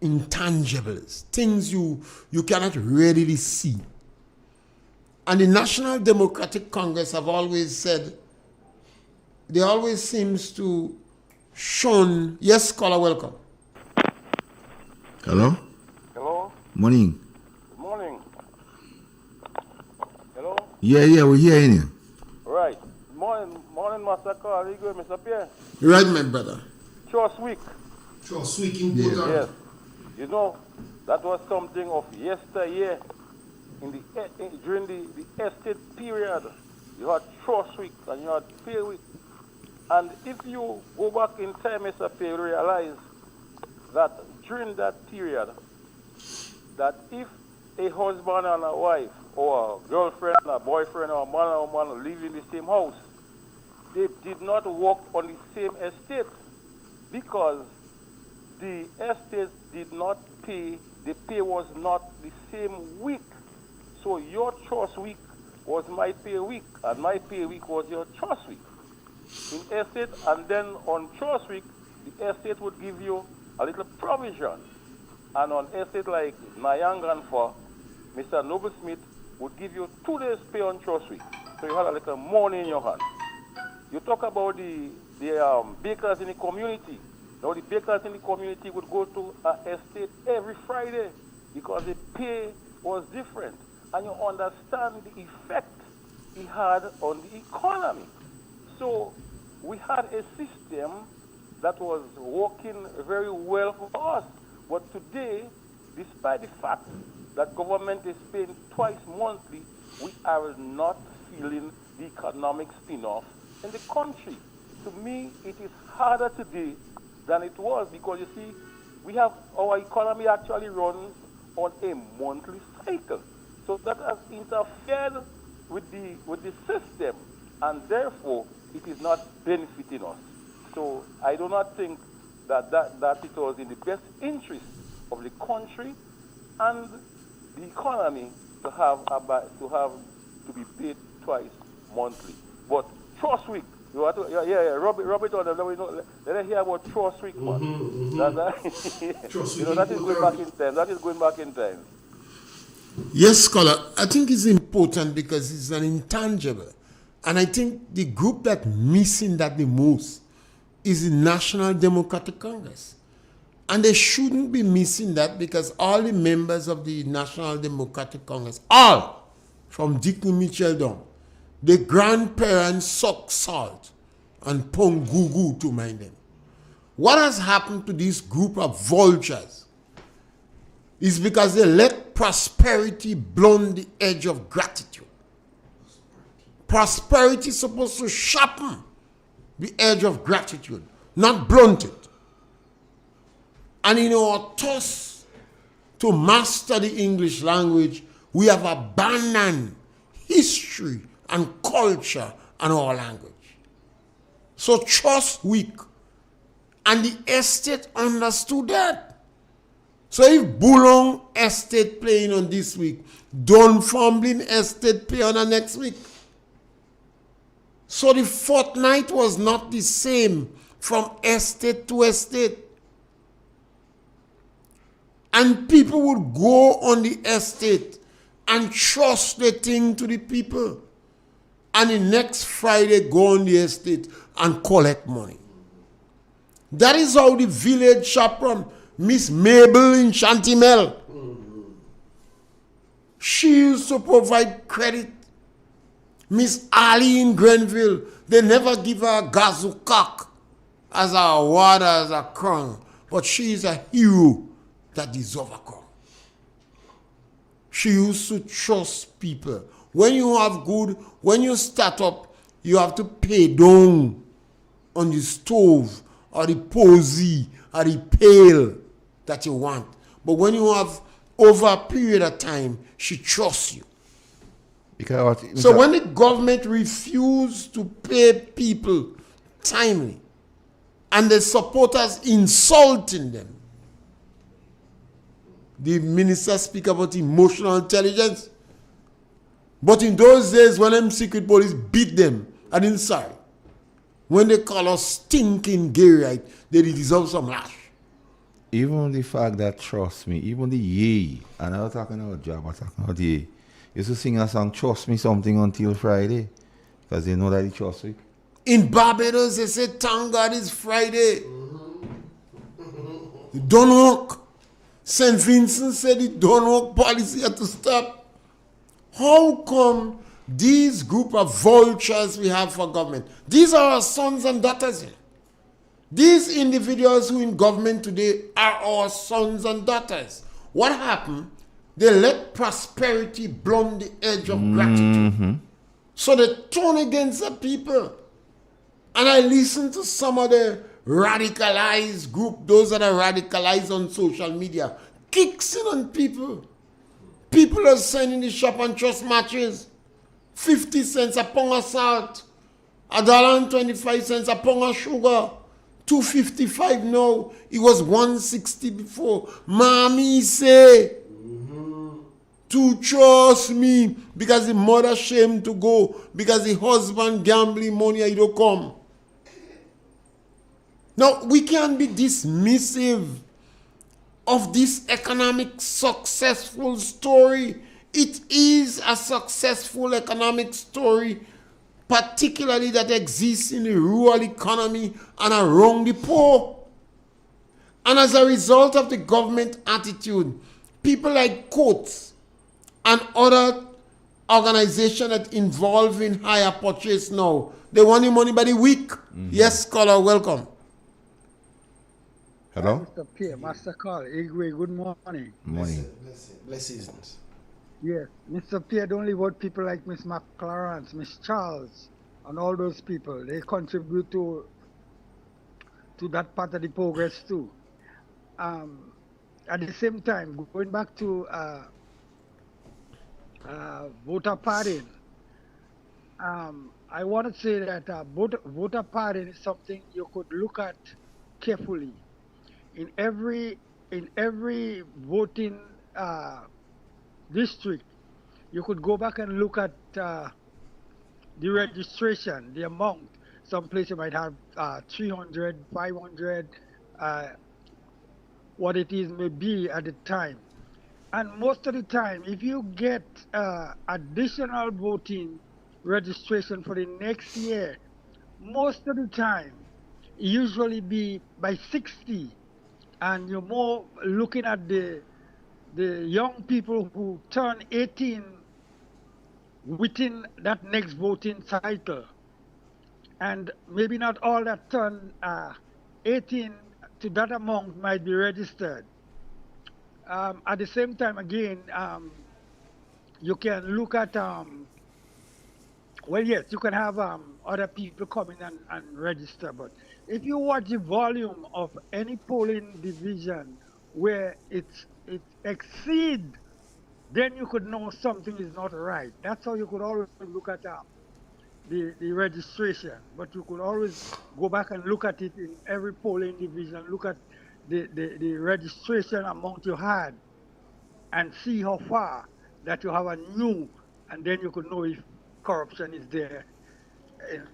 intangibles, things you cannot readily see. And the National Democratic Congress have always said, they always seems to shun. Yes, caller, welcome. Hello? Hello? Morning. Good morning. Hello? Yeah, we're hearing you. Morning, Master Carl. You good, Mr. Pierre? Right, my brother. Trust Week. Trust Week important. Yes. You know, that was something of yesteryear. During the estate period, you had Trust Week and you had Pay Week. And if you go back in time, Mr. Pierre, you realize that during that period, that if a husband and a wife, or a girlfriend and a boyfriend, or a man and a woman live in the same house, they did not work on the same estate because the estate did not pay, the pay was not the same week. So your trust week was my pay week, and my pay week was your trust week. In estate, and then on trust week, the estate would give you a little provision. And on estate like Nyangan for Mr. Noble Smith would give you 2 days pay on trust week. So you had a little money in your hand. You talk about the bakers in the community. Now the bakers in the community would go to an estate every Friday because the pay was different. And you understand the effect it had on the economy. So we had a system that was working very well for us. But today, despite the fact that government is paying twice monthly, we are not feeling the economic spin-off in the country. To me, it is harder today than it was because you see, we have our economy actually runs on a monthly cycle. So that has interfered with the system, and therefore it is not benefiting us. So I do not think that it was in the best interest of the country and the economy to be paid twice monthly. But Trust Week, you have to, rub it on them. Let us hear about Trust Week, man. Trust Week. That is going back in time. That is going back in time. Yes, scholar. I think it's important because it's an intangible. And I think the group that's missing that the most is the National Democratic Congress. And they shouldn't be missing that because all the members of the National Democratic Congress, all from Dick Mitchell down, the grandparents suck salt and pong goo to mind them. What has happened to this group of vultures is because they let prosperity blunt the edge of gratitude. Prosperity is supposed to sharpen the edge of gratitude, not blunt it. And in our toss to master the English language, we have abandoned history and culture and our language. So Trust Week, and the estate understood that. So if Boulong estate playing on this week, Dunfermline estate play on the next week. So the fortnight was not the same from estate to estate. And people would go on the estate and trust the thing to the people. And the next Friday go on the estate and collect money. That is how the village shop run. Miss Mabel in Chantimel. She used to provide credit. Miss Ali in Grenville, they never give her a gazukak as a award, as a crown. But she is a hero that is overcome. She used to trust people. When you have good, when you start up, you have to pay down on the stove or the posy or the pail that you want. But when you have over a period of time, she trusts you. So when the government refused to pay people timely and the supporters insulting them, the minister speak about emotional intelligence. But in those days when them secret police beat them and inside, when they call us stinking Garyite, they deserve some lash. Even the fact that, trust me, even the yay, and I was talking about job, I was talking about yay, used to sing a song, Trust Me Something until Friday, because they know that it's Trust Week. In Barbados, they say, thank God it's Friday. Don't work. St. Vincent said the don't work policy had to stop. How come These group of vultures we have for government, these are our sons and daughters. These individuals who in government today are our sons and daughters. What happened? They let prosperity blunt the edge of gratitude. So they turn against the people. And I listen to some of the radicalized group, those that are radicalized on social media, kicks in on people. People are selling in the shop and trust matches. 50 cents a pound of salt, $1.25 a pound of sugar, $2.55 now. It was $1.60 before. Mommy say, to trust me, because the mother shame to go, because the husband gambling money, he don't come. Now, we can't be dismissive of this economic successful story. It is a successful economic story, particularly that exists in the rural economy and around the poor. And as a result of the government attitude, people like Coates and other organizations that involve in higher purchase now, they want the money by the week. Yes, caller, welcome. Hello? Mr. Pierre, Master Carl, Igwe, good morning. Morning. Blessings. Yes, Mr. Pierre, don't leave out people like Miss McClarence, Miss Charles, and all those people. They contribute to that part of the progress too. At the same time, going back to voter pardon, I want to say that voter pardon is something you could look at carefully. In every voting district, you could go back and look at the registration, the amount. Some places might have 300, 500, what it is may be at the time. And most of the time, if you get additional voting registration for the next year, most of the time, it usually be by 60. And you're more looking at the young people who turn 18 within that next voting cycle. And maybe not all that turn 18 to that amount might be registered. At the same time, again, you can look at, well, yes, you can have other people come in and register, but if you watch the volume of any polling division where it exceeds, then you could know something is not right. That's how you could always look at the registration. But you could always go back and look at it in every polling division, look at the registration amount you had and see how far that you have a new, and then you could know if corruption is there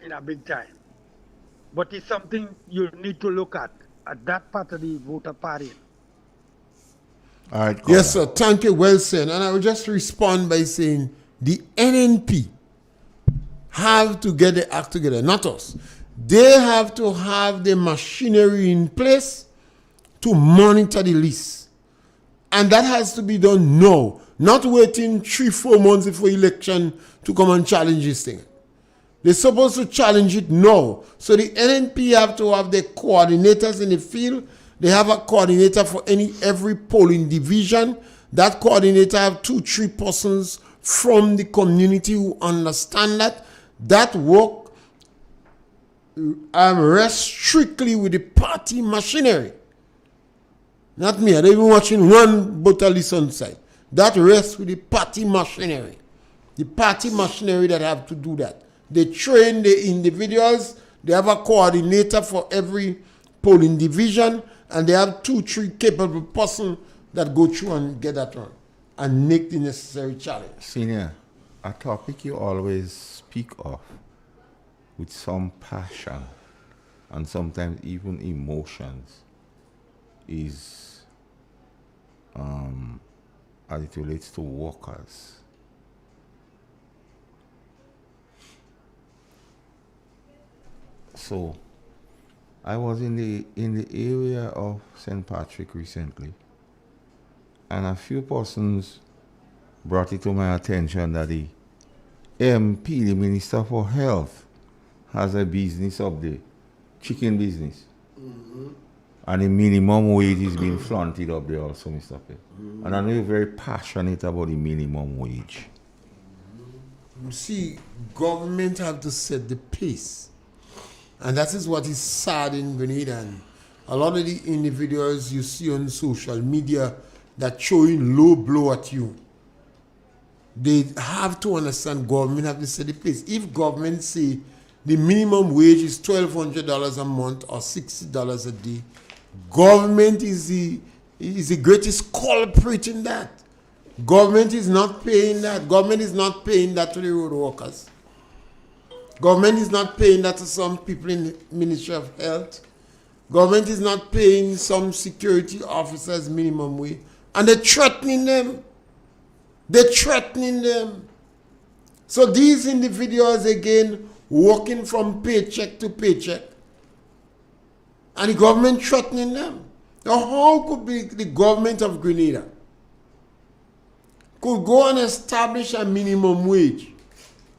in a big time. But it's something you need to look at that part of the voter party. All right. Yes, sir. Thank you. Well said. And I will just respond by saying the NNP have to get the act together, not us. They have to have the machinery in place to monitor the list. And that has to be done now, not waiting 3-4 months before election to come and challenge this thing. They're supposed to challenge it now. So the NNP have to have the coordinators in the field. They have a coordinator for every polling division. That coordinator have 2-3 persons from the community who understand that. That work rests strictly with the party machinery. Not me. I don't even watching one voter list on side. That rests with the party machinery. The party machinery that have to do that. They train the individuals. They have a coordinator for every polling division, and they have 2-3 capable persons that go through and get that run and make the necessary challenge. Senior, a topic you always speak of with some passion and sometimes even emotions is as it relates to workers. So I was in the area of St. Patrick recently, and a few persons brought it to my attention that the MP, the Minister for Health, has a business up there, chicken business. And the minimum wage is being flaunted up there also, Mr. Pett. And I know you're very passionate about the minimum wage. You see, government have to set the pace. And that is what is sad in Grenada. And a lot of the individuals you see on social media that showing low blow at you, they have to understand government have to set the pace. If government say the minimum wage is $1,200 a month or $60 a day, government is the greatest culprit in that. Government is not paying that. Government is not paying that to the road workers. Government is not paying that to some people in the Ministry of Health. Government is not paying some security officers minimum wage. And they're threatening them. They're threatening them. So these individuals, again, working from paycheck to paycheck. And the government threatening them. Now, how could be the government of Grenada could go and establish a minimum wage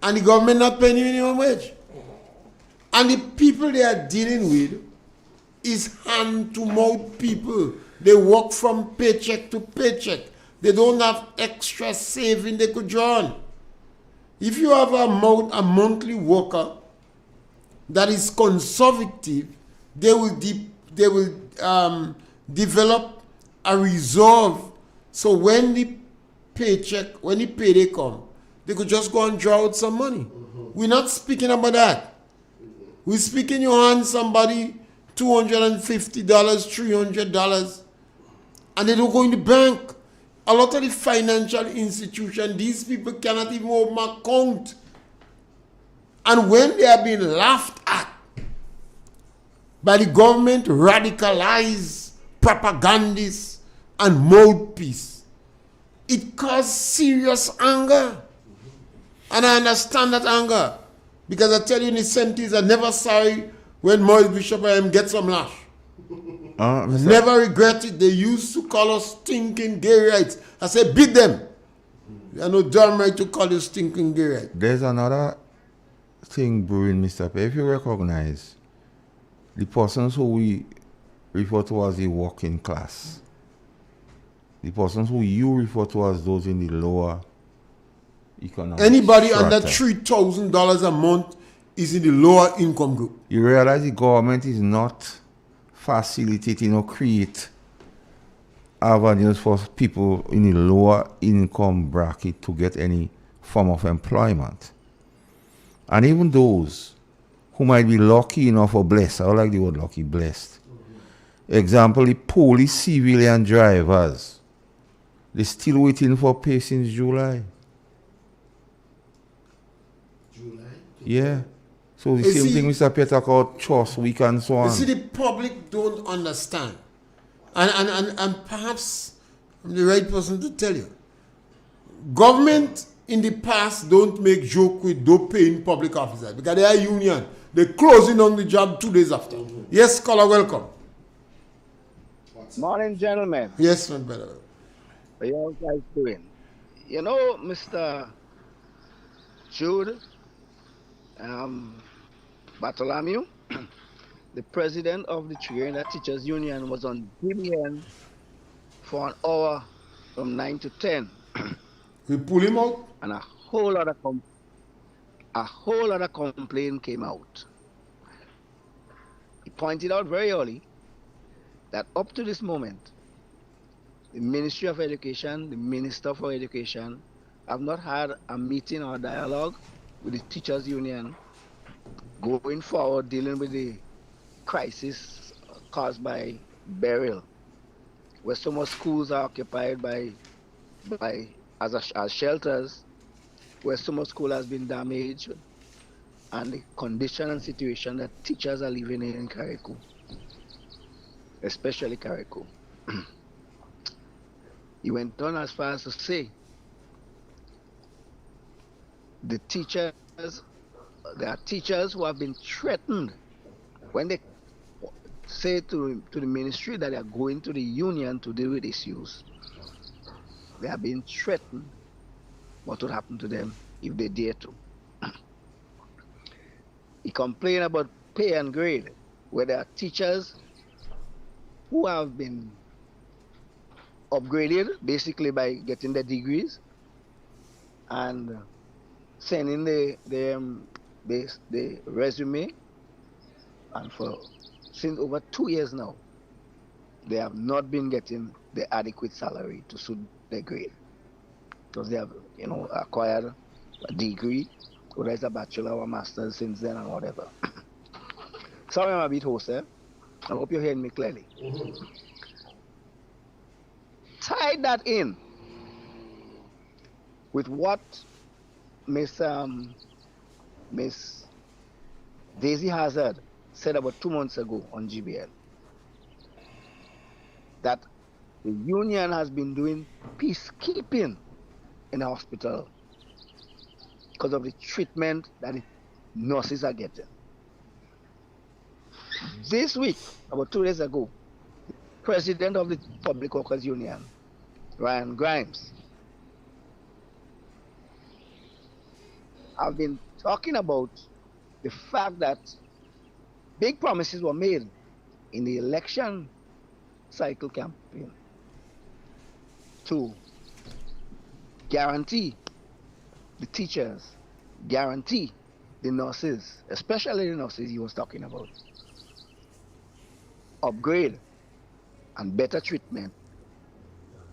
and the government not paying the minimum wage? And the people they are dealing with is hand-to-mouth people. They work from paycheck to paycheck. They don't have extra saving they could draw on. If you have a monthly worker that is conservative, they will develop a reserve. So when the payday come, they could just go and draw out some money. We're not speaking about that. We're speaking you hand somebody $250, $300, and they don't go in the bank. A lot of the financial institutions, these people cannot even open an account. And when they are being laughed at by the government, radicalized propagandists and mouthpiece, it caused serious anger. And I understand that anger. Because I tell you in the 70s, I never sorry when Maurice Bishop get some lash. Never regret it. They used to call us stinking gay rights. I said, beat them. You have no damn right to call you stinking gay rights. There's another thing brewing, Mr. P. If you recognize the persons who we refer to as the working class, the persons who you refer to as those in the lower economic anybody strata, under $3,000 a month is in the lower income group. You realize the government is not facilitating or create avenues for people in the lower income bracket to get any form of employment. And even those who might be lucky enough or blessed, I don't like the word lucky, blessed. Example, the police civilian drivers, they're still waiting for pay since July. Yeah. So the same thing Mr. Peter about Trust Week and so on. You see, the public don't understand. And perhaps I'm the right person to tell you. Government in the past don't make joke with don't paying public officers because they are union. They're closing on the job 2 days after. Yes, caller, welcome. Morning, gentlemen. Yes, my brother. How you guys doing? You know, Mr. Jude Bartholomew, the president of the Trinidad Teachers Union, was on DBN for an hour from 9 to 10. We pull him out? And a whole lot of complaint came out. He pointed out very early that up to this moment, the Ministry of Education, the Minister for Education, have not had a meeting or dialogue with the Teachers Union going forward dealing with the crisis caused by burial, where so much schools are occupied as shelters, where so much school has been damaged, and the condition and situation that teachers are living in Carriacou, especially Carriacou. He went on as far as to say there are teachers who have been threatened when they say to the ministry that they are going to the union to deal with issues. They are being threatened what would happen to them if they dare to. He complained about pay and grade, where there are teachers who have been upgraded basically by getting their degrees and sending the resume, and for since over 2 years now, they have not been getting the adequate salary to suit their grade because they have, acquired a degree, whether it's a bachelor or a master's since then and whatever. Sorry, I'm a bit hoarse, eh? I hope you're hearing me clearly. Tie that in with what Miss Daisy Hazard said about 2 months ago on GBL, that the union has been doing peacekeeping in the hospital because of the treatment that the nurses are getting. This week, about 2 days ago, the president of the Public Workers Union, Ryan Grimes, have been talking about the fact that big promises were made in the election cycle campaign to guarantee the teachers, guarantee the nurses, especially the nurses he was talking about, upgrade and better treatment.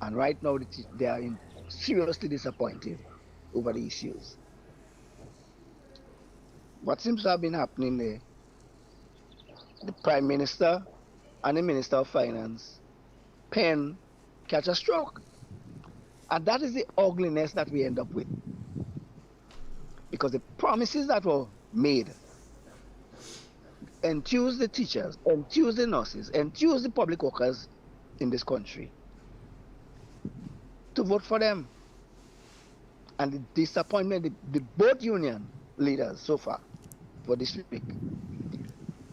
And right now they are seriously disappointed over the issues. What seems to have been happening there, the Prime Minister and the Minister of Finance pen catch a stroke. And that is the ugliness that we end up with. Because the promises that were made enthuse the teachers, enthuse the nurses, enthuse the public workers in this country to vote for them. And the disappointment, the both union leaders so far for this week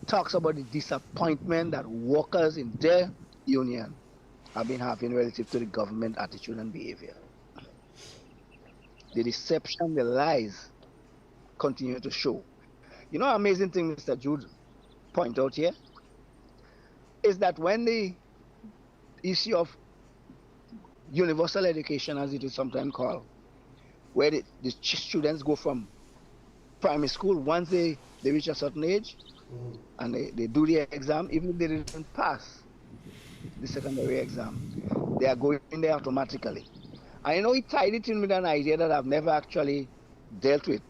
talks about the disappointment that workers in their union have been having relative to the government attitude and behavior. The deception, the lies continue to show. You know, amazing thing Mr. Jude point out here is that when the issue of universal education, as it is sometimes called, where the students go from primary school, once they reach a certain age and they do the exam, even if they didn't pass the secondary exam, they are going in there automatically. I know he tied it in with an idea that I've never actually dealt with,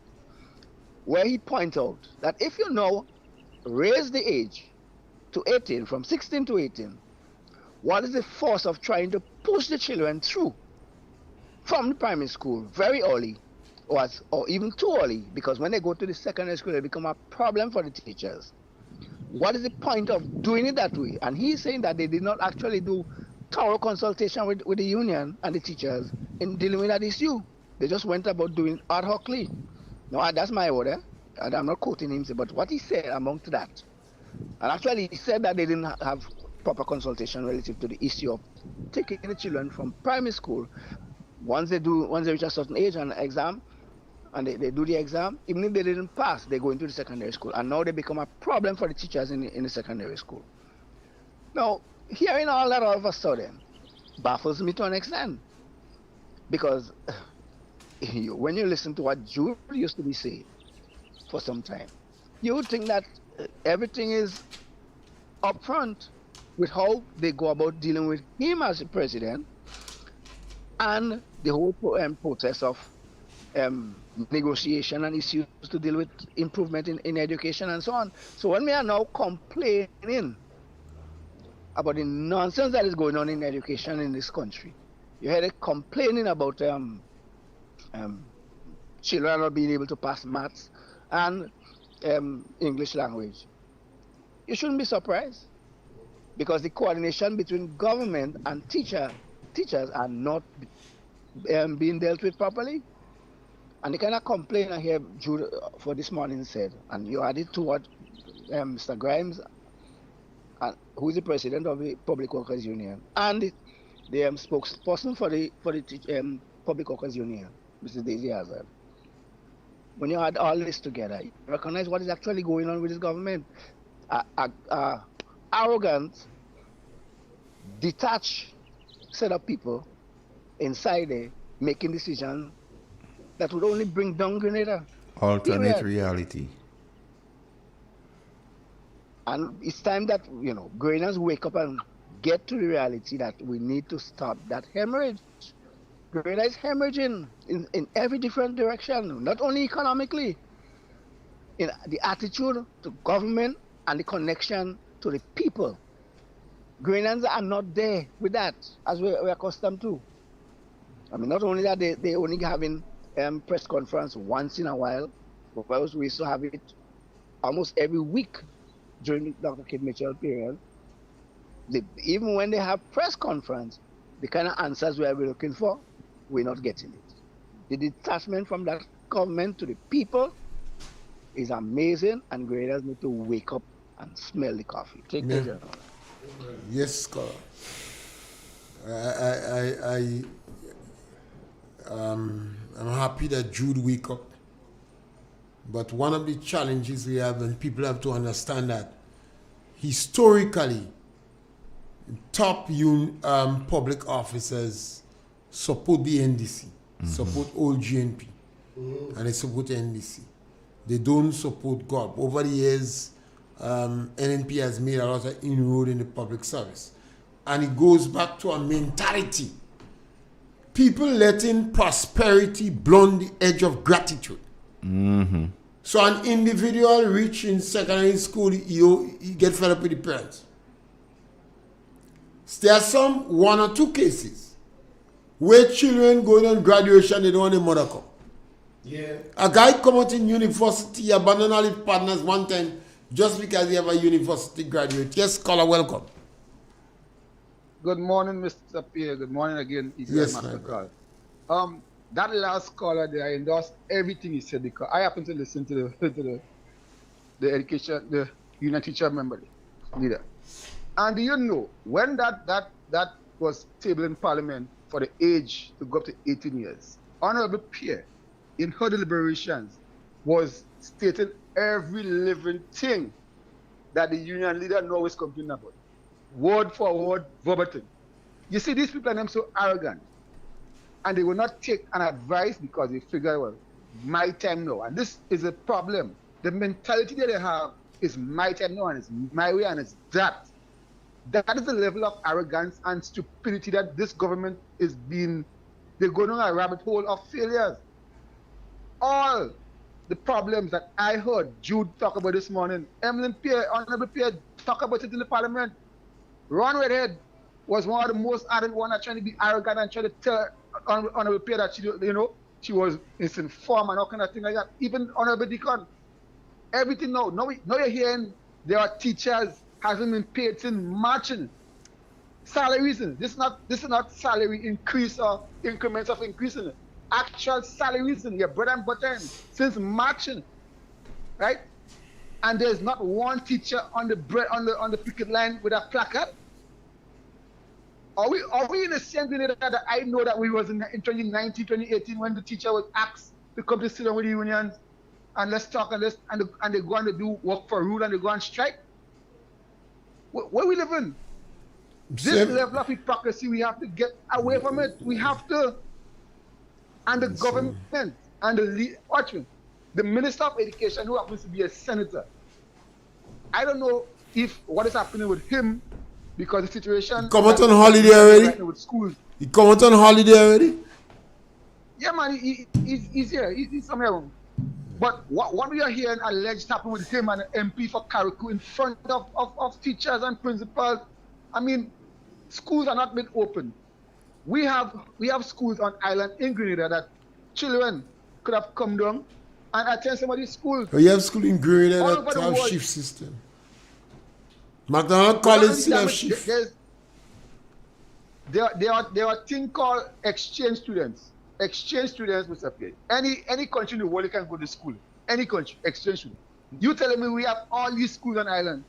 where he points out that if you now raise the age to 18, from 16 to 18, what is the force of trying to push the children through from the primary school very early, or even too early, because when they go to the secondary school, they become a problem for the teachers. What is the point of doing it that way? And he's saying that they did not actually do thorough consultation with the union and the teachers in dealing with that issue. They just went about doing ad hocly. No, that's my order, and I'm not quoting him, but what he said among that. And actually, he said that they didn't have proper consultation relative to the issue of taking the children from primary school. Once they reach a certain age and exam, and they do the exam, even if they didn't pass, they go into the secondary school. And now they become a problem for the teachers in the secondary school. Now, hearing all that all of a sudden baffles me to an extent. Because when you listen to what Jude used to be saying for some time, you would think that everything is upfront with how they go about dealing with him as the president and the whole process of negotiation and issues to deal with improvement in education and so on. So when we are now complaining about the nonsense that is going on in education in this country, you heard it complaining about children not being able to pass maths and English language. You shouldn't be surprised, because the coordination between government and teachers are not being dealt with properly. And the kind of complaint I hear Jude for this morning said, and you added to what Mr. Grimes, who is the president of the Public Workers Union, and the spokesperson for the Public Workers Union, Mrs. Daisy Hazard, when you add all this together, you recognize what is actually going on with this government. Arrogant, detached set of people inside there making decisions that would only bring down Grenada. Alternate Period. reality. And it's time that, Grenadians wake up and get to the reality that we need to stop that hemorrhage. Grenada is hemorrhaging in every different direction, not only economically, in the attitude to government and the connection to the people. Grenadians are not there with that, as we're accustomed to. I mean, not only that, they only having press conference once in a while, but we used to have it almost every week during the Dr. Kid Mitchell period. Even when they have press conference, the kind of answers we're looking for, we're not getting it. The detachment from that government to the people is amazing, and Grenadians need to wake up and smell the coffee. Take care, General. Yes, scholar. I'm happy that Jude wake up. But one of the challenges we have, and people have to understand that historically, top public officers support the NDC, support old GNP, and they support NDC. They don't support GOP. Over the years, NNP has made a lot of inroad in the public service. And it goes back to a mentality. People letting prosperity blunt the edge of gratitude. Mm-hmm. So an individual rich in secondary school, he get fed up with the parents. There are one or two cases where children going on graduation, they don't want their mother come. Yeah. A guy come out in university, abandon all his partners one time just because he have a university graduate. Yes, caller, welcome. Good morning, Mr. Pierre. Good morning again, Yes, Master Carl. That last caller there, I endorsed everything he said because I happen to listen to the education, the union teacher member leader. And do you know when that was tabled in Parliament for the age to go up to 18 years, Honorable Pierre, in her deliberations, was stating every living thing that the union leader now is complaining about, word for word, verbatim. You see, these people are so arrogant, and they will not take an advice because they figure, well, my time now. And this is a problem. The mentality that they have is my time now, and it's my way, and it's that. That is the level of arrogance and stupidity that this government is being. They're going on a rabbit hole of failures. All the problems that I heard Jude talk about this morning, Emlyn Pierre, Honorable Pierre, talk about it in the Parliament. Ron Redhead was one of the most ardent ones trying to be arrogant and trying to tell Honorable Pierre that she was misinformed and all kind of thing like that. Even Honorable Deacon, everything now you're hearing there are teachers hasn't been paid since marching. Salaries, this is not salary increase or increments of increasing. Actual salaries in your bread and butter since marching, right? And there's not one teacher on the picket line with a placard. Are we in the same Grenada that I know that we was in 2019, 2018 when the teacher was asked to come to sit down with the unions and let's talk and they go on to do work for rule and they go on strike? Where we live in? This level of hypocrisy, we have to get away from it. We have to. And the government and the Minister of Education, who happens to be a senator, I don't know if what is happening with him because the situation. He come out on holiday already? Right with schools. He come out on holiday already? Yeah, man, he's here. He's somewhere. But what we are hearing alleged happened with him and an MP for Carriacou in front of teachers and principals. I mean, schools are not been open. We have schools on island in Grenada that children could have come down and attend some of these schools. Oh, you have school in Grenada that have shift system. McDonald College still have shift. There are things called exchange students. Exchange students, Mr. Pierre. Any country in the world you can go to school. Any country, exchange student. You telling me we have all these schools on island,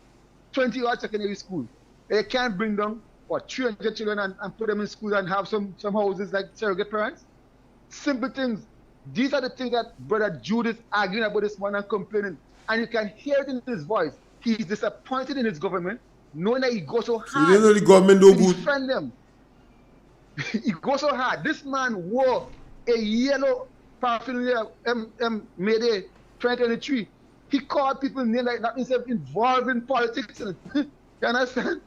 20-odd secondary schools. They can't bring them 300 children and put them in school and have some houses like surrogate parents? Simple things. These are the things that Brother Jude is arguing about this morning and complaining. And you can hear it in his voice. He's disappointed in his government, knowing that he goes so hard you know the government do to good. defend them. He goes so hard. This man wore a yellow paraphernalia May Day 2023. He called people names like that instead of involved in politics. You understand?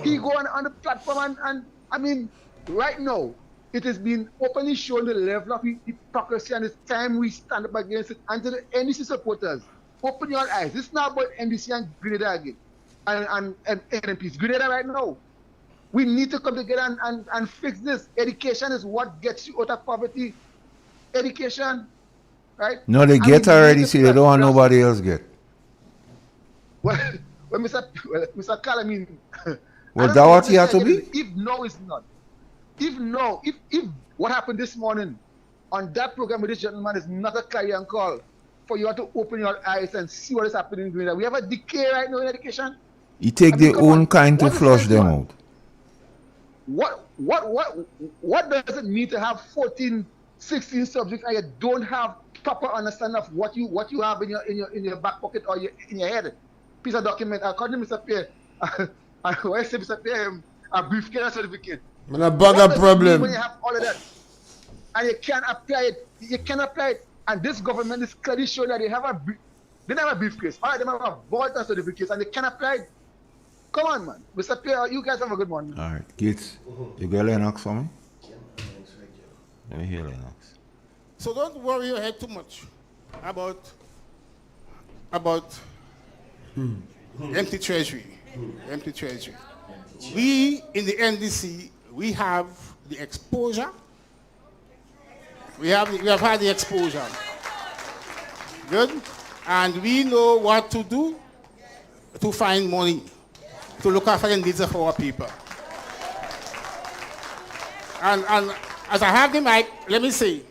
He go on the platform and I mean, right now, it has been openly shown the level of hypocrisy, and it's time we stand up against it. And to the NDC supporters, open your eyes. This is not about NDC and Grenada again, and NMPs. Grenada right now. We need to come together and fix this. Education is what gets you out of poverty. Education, right? No, they get already, see, they don't want nobody else get. Well, Mr. Carl, I mean... Was that what he had to be? If no, it's not. If what happened this morning on that program with this gentleman is not a clarion call for you to open your eyes and see what is happening in Grenada. We have a decay right now in education. He take their own kind to flush them out. What does it mean to have 14, 16 subjects and you don't have proper understanding of what you have in your back pocket or in your head? Piece of document. According to Mr. Pierre, I say Mr. Pierre, a briefcase certificate. Man, a bag of problem. When you have all of that and you can't apply it, and this government is clearly showing that they don't have a briefcase. All right, they have a vault and certificates and they can't apply it. Come on, man. Mr. Pierre, you guys have a good morning. All right, Gates, you got Lennox for me? Let me hear Lennox. So don't worry your head too much about empty treasury. Empty treasury. We in the NDC, we have the exposure. We have had the exposure. Good? And we know what to do to find money, to look after the needs of our people. And as I have the mic, let me say,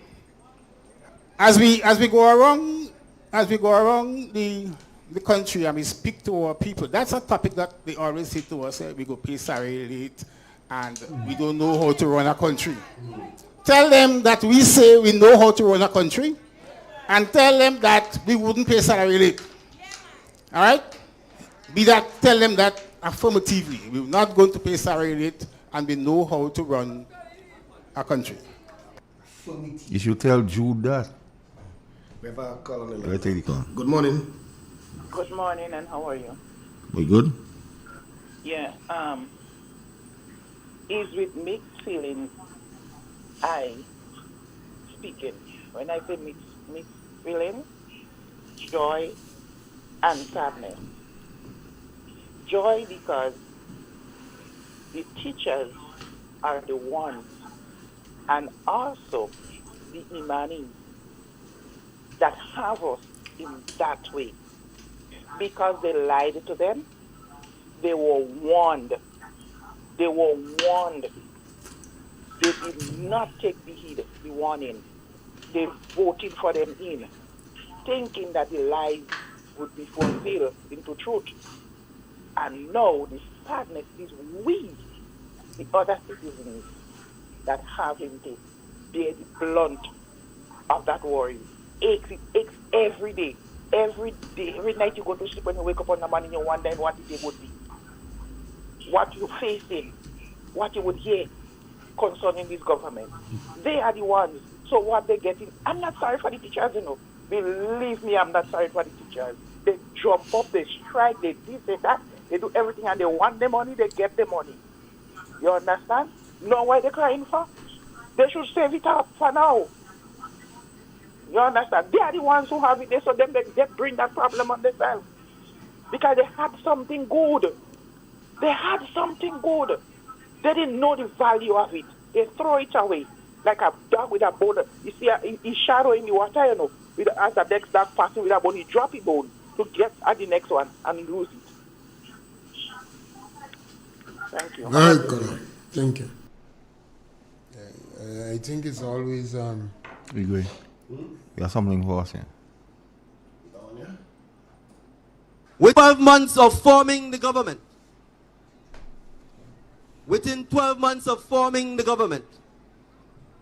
as we go around the country and we speak to our people, that's a topic that they always say to us, we go pay salary late and we don't know how to run a country. Tell them that we say we know how to run a country and tell them that we wouldn't pay salary late. All right? Tell them that affirmatively. We're not going to pay salary late and we know how to run a country. You should tell Jude that. Good morning. Good morning, and how are you? We good? Yeah, is with mixed feelings I speaking. When I say mixed feelings, joy and sadness. Joy because the teachers are the ones, and also the imanis that have us in that way. Because they lied to them, they were warned. They were warned. They did not take the warning. They voted for them in, thinking that the lies would be fulfilled into truth. And now the sadness is we, the other citizens, that have him to bear the blunt of that worry. It aches every day. Every day, every night you go to sleep, when you wake up on the morning, you wonder what the day would be. What you're facing, what you would hear concerning this government. They are the ones. So what they're getting, I'm not sorry for the teachers, you know. Believe me, I'm not sorry for the teachers. They jump up, they strike, they this, they that, they do everything, and they want the money, they get the money. You understand? Know why they're crying for? They should save it up for now. You understand? They are the ones who have it there, so then they bring that problem on themselves. Because they had something good. They had something good. They didn't know the value of it. They throw it away. Like a dog with a bone. You see, he's shadow in the water, you know. As the next dog passing with a bone, he drop his bone to get at the next one and lose it. Thank you. Very good. Thank you. I think it's always... We agree. You have something for us here. With 12 months of forming the government, within 12 months of forming the government,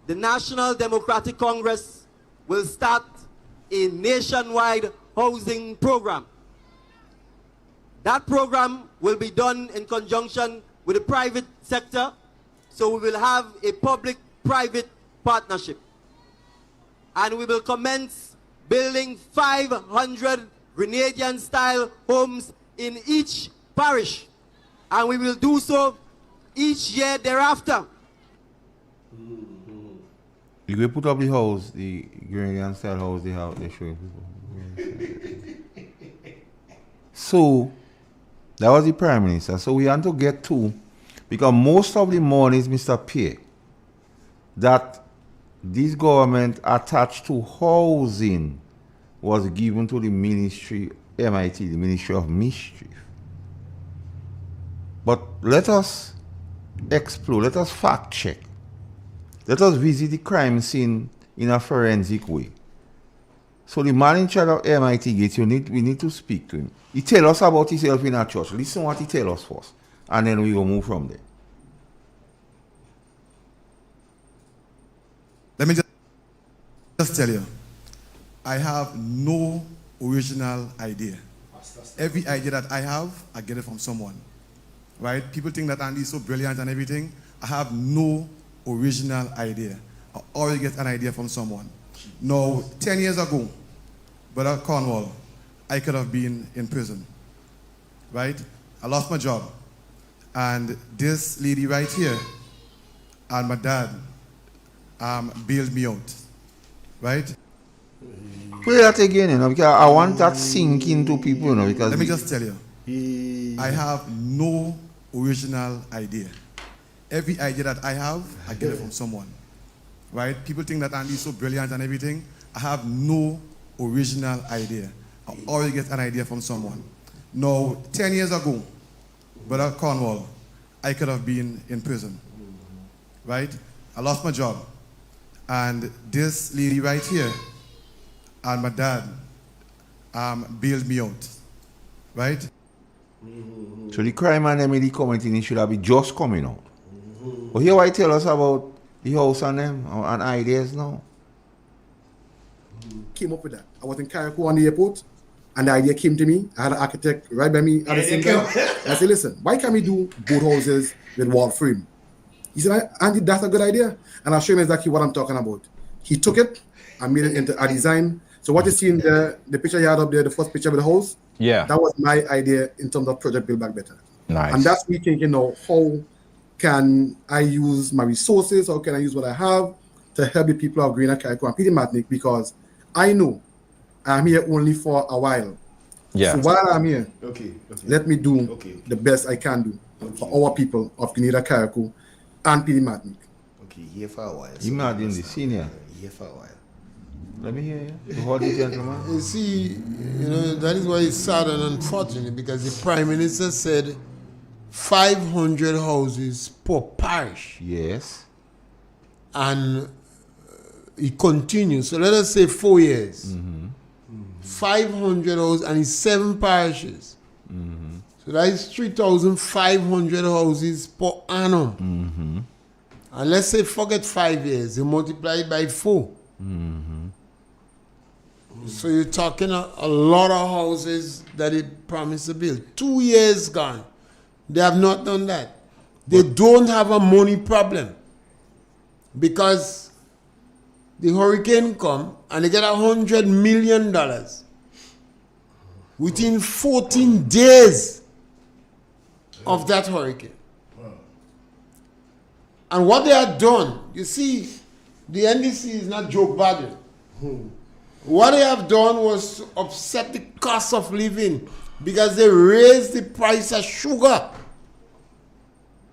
the National Democratic Congress will start a nationwide housing program. That program will be done in conjunction with the private sector, so we will have a public-private partnership. And we will commence building 500 Grenadian-style homes in each parish. And we will do so each year thereafter. You will put up the house, the Grenadian style house they have, they show people. So, that was the Prime Minister. So we want to get to, because most of the money is Mr. Pierre, that this government attached to housing was given to the ministry, MIT, the Ministry of Mischief. But let us explore, let us fact check. Let us visit the crime scene in a forensic way. So the man in charge of MIT Gates, we need to speak to him. He tell us about himself in our church. Listen what he tell us first. And then we will move from there. Let me just tell you, I have no original idea. Every idea that I have, I get it from someone. Right? People think that Andy is so brilliant and everything. I have no original idea. I always get an idea from someone. Now, 10 years ago, Brother Cornwall, I could have been in prison. Right? I lost my job. And this lady right here and my dad bailed me out. Right? Play that again, you know, because I want that sink into people, you know, because... Let me just tell you, I have no original idea. Every idea that I have, I get it from someone. Right? People think that Andy is so brilliant and everything. I have no original idea. I always get an idea from someone. Now, 10 years ago, Brother Cornwall, I could have been in prison. Right? I lost my job. And this lady right here and my dad bailed me out. Right? So the crime and them in the community should have been just coming out. But here why tell us about the house and them and ideas now. Came up with that. I was in Carriacou on the airport and the idea came to me. I had an architect right by me at the same time. I said, listen, why can't we do both houses with wall frame? He said, Andy, that's a good idea. And I'll show him exactly what I'm talking about. He took it and made it into a design. So what you see in the picture you had up there, the first picture of the house, yeah, that was my idea in terms of Project Build Back Better. Nice. And that's me thinking, now, how can I use my resources? How can I use what I have to help the people of Greater Carriacou and Peter Martinique? Because I know I'm here only for a while. Yeah. So while I'm here, okay. let me do the best I can do for our people of Greater Carriacou and Peter Martinique. Okay, here for a while. You might be in the senior. Here for a while. Let me hear you. The holy gentleman. You see, you know, that is why it's sad and unfortunate, because the Prime Minister said 500 houses per parish. Yes. And he continues. So let us say 4 years. 500 houses and it's 7 parishes. So that is 3,500 houses per annum. And let's say forget 5 years, you multiply it by 4. So you're talking a lot of houses that he promised to build. 2 years gone. They have not done that. They don't have a money problem. Because the hurricane come and they get $100 million within 14 days of that hurricane. And what they have done, you see, the NDC is not Joe Biden. What they have done was to upset the cost of living because they raised the price of sugar,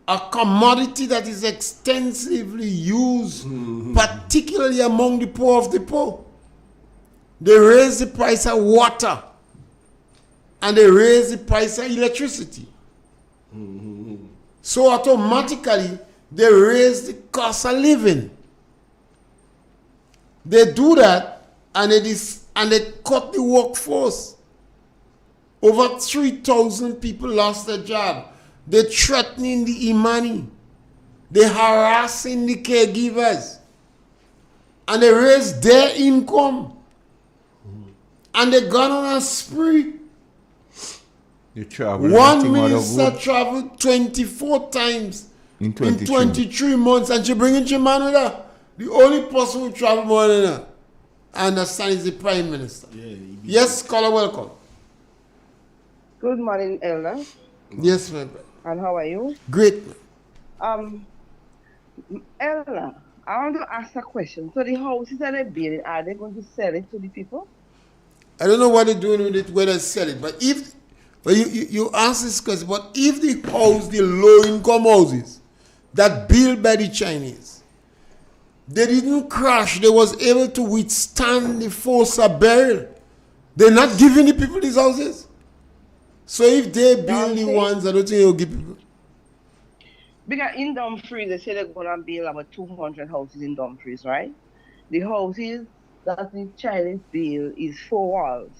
a commodity that is extensively used, particularly among the poor of the poor. They raised the price of water and they raised the price of electricity. So automatically, they raise the cost of living. They do that and they cut the workforce. Over 3,000 people lost their job. They're threatening the Imani. They're harassing the caregivers. and they raise their income. And they gone on a spree. You travel. One minister traveled 24 times in 23 months, and she bringing your man with her. The only person who travel more than her, I understand, is the Prime Minister. Yes, caller, welcome. Good morning, Elder. Yes, ma'am. And how are you? Great. Elder, I want to ask a question. So the houses that they're building, are they going to sell it to the people? I don't know what they're doing with it, whether they sell it, but if you ask this question, but if the low-income houses that built by the Chinese, they didn't crash, they was able to withstand the force of burial. They're not giving the people these houses. So if they build the ones, I don't think they'll give people. Because in Dumfries, they say they're going to build about 200 houses in Dumfries, right? The houses that the Chinese build is 4 walls.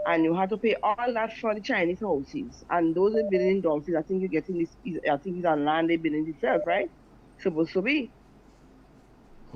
And you have to pay all that for the Chinese houses. And those are building in Dumfries, I think you're getting this, I think it's on land they building itself, right? Supposed to be.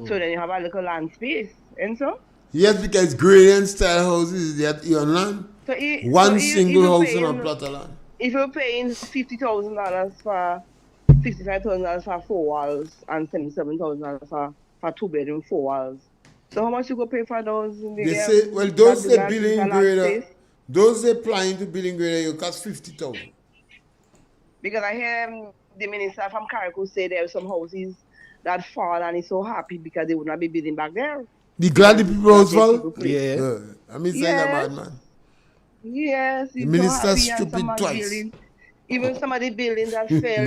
So then you have a little land space, and so? Yes, because Gradient style houses that you on land. So one single house on a plot of land. If you're paying $50,000 for $65,000 for 4 walls and $77,000 for 2-bedroom 4 walls. So how much you go pay for those? They say, well, those they building grader, those they applying to building grader, you cost $50,000. Because I hear the minister from Carriacou say there are some houses that fall, and he's so happy because they would not be building back there. The glad the people house fall? Yeah. I mean, saying a bad man. Yes, the minister stupid twice. Building, even some of the buildings that fell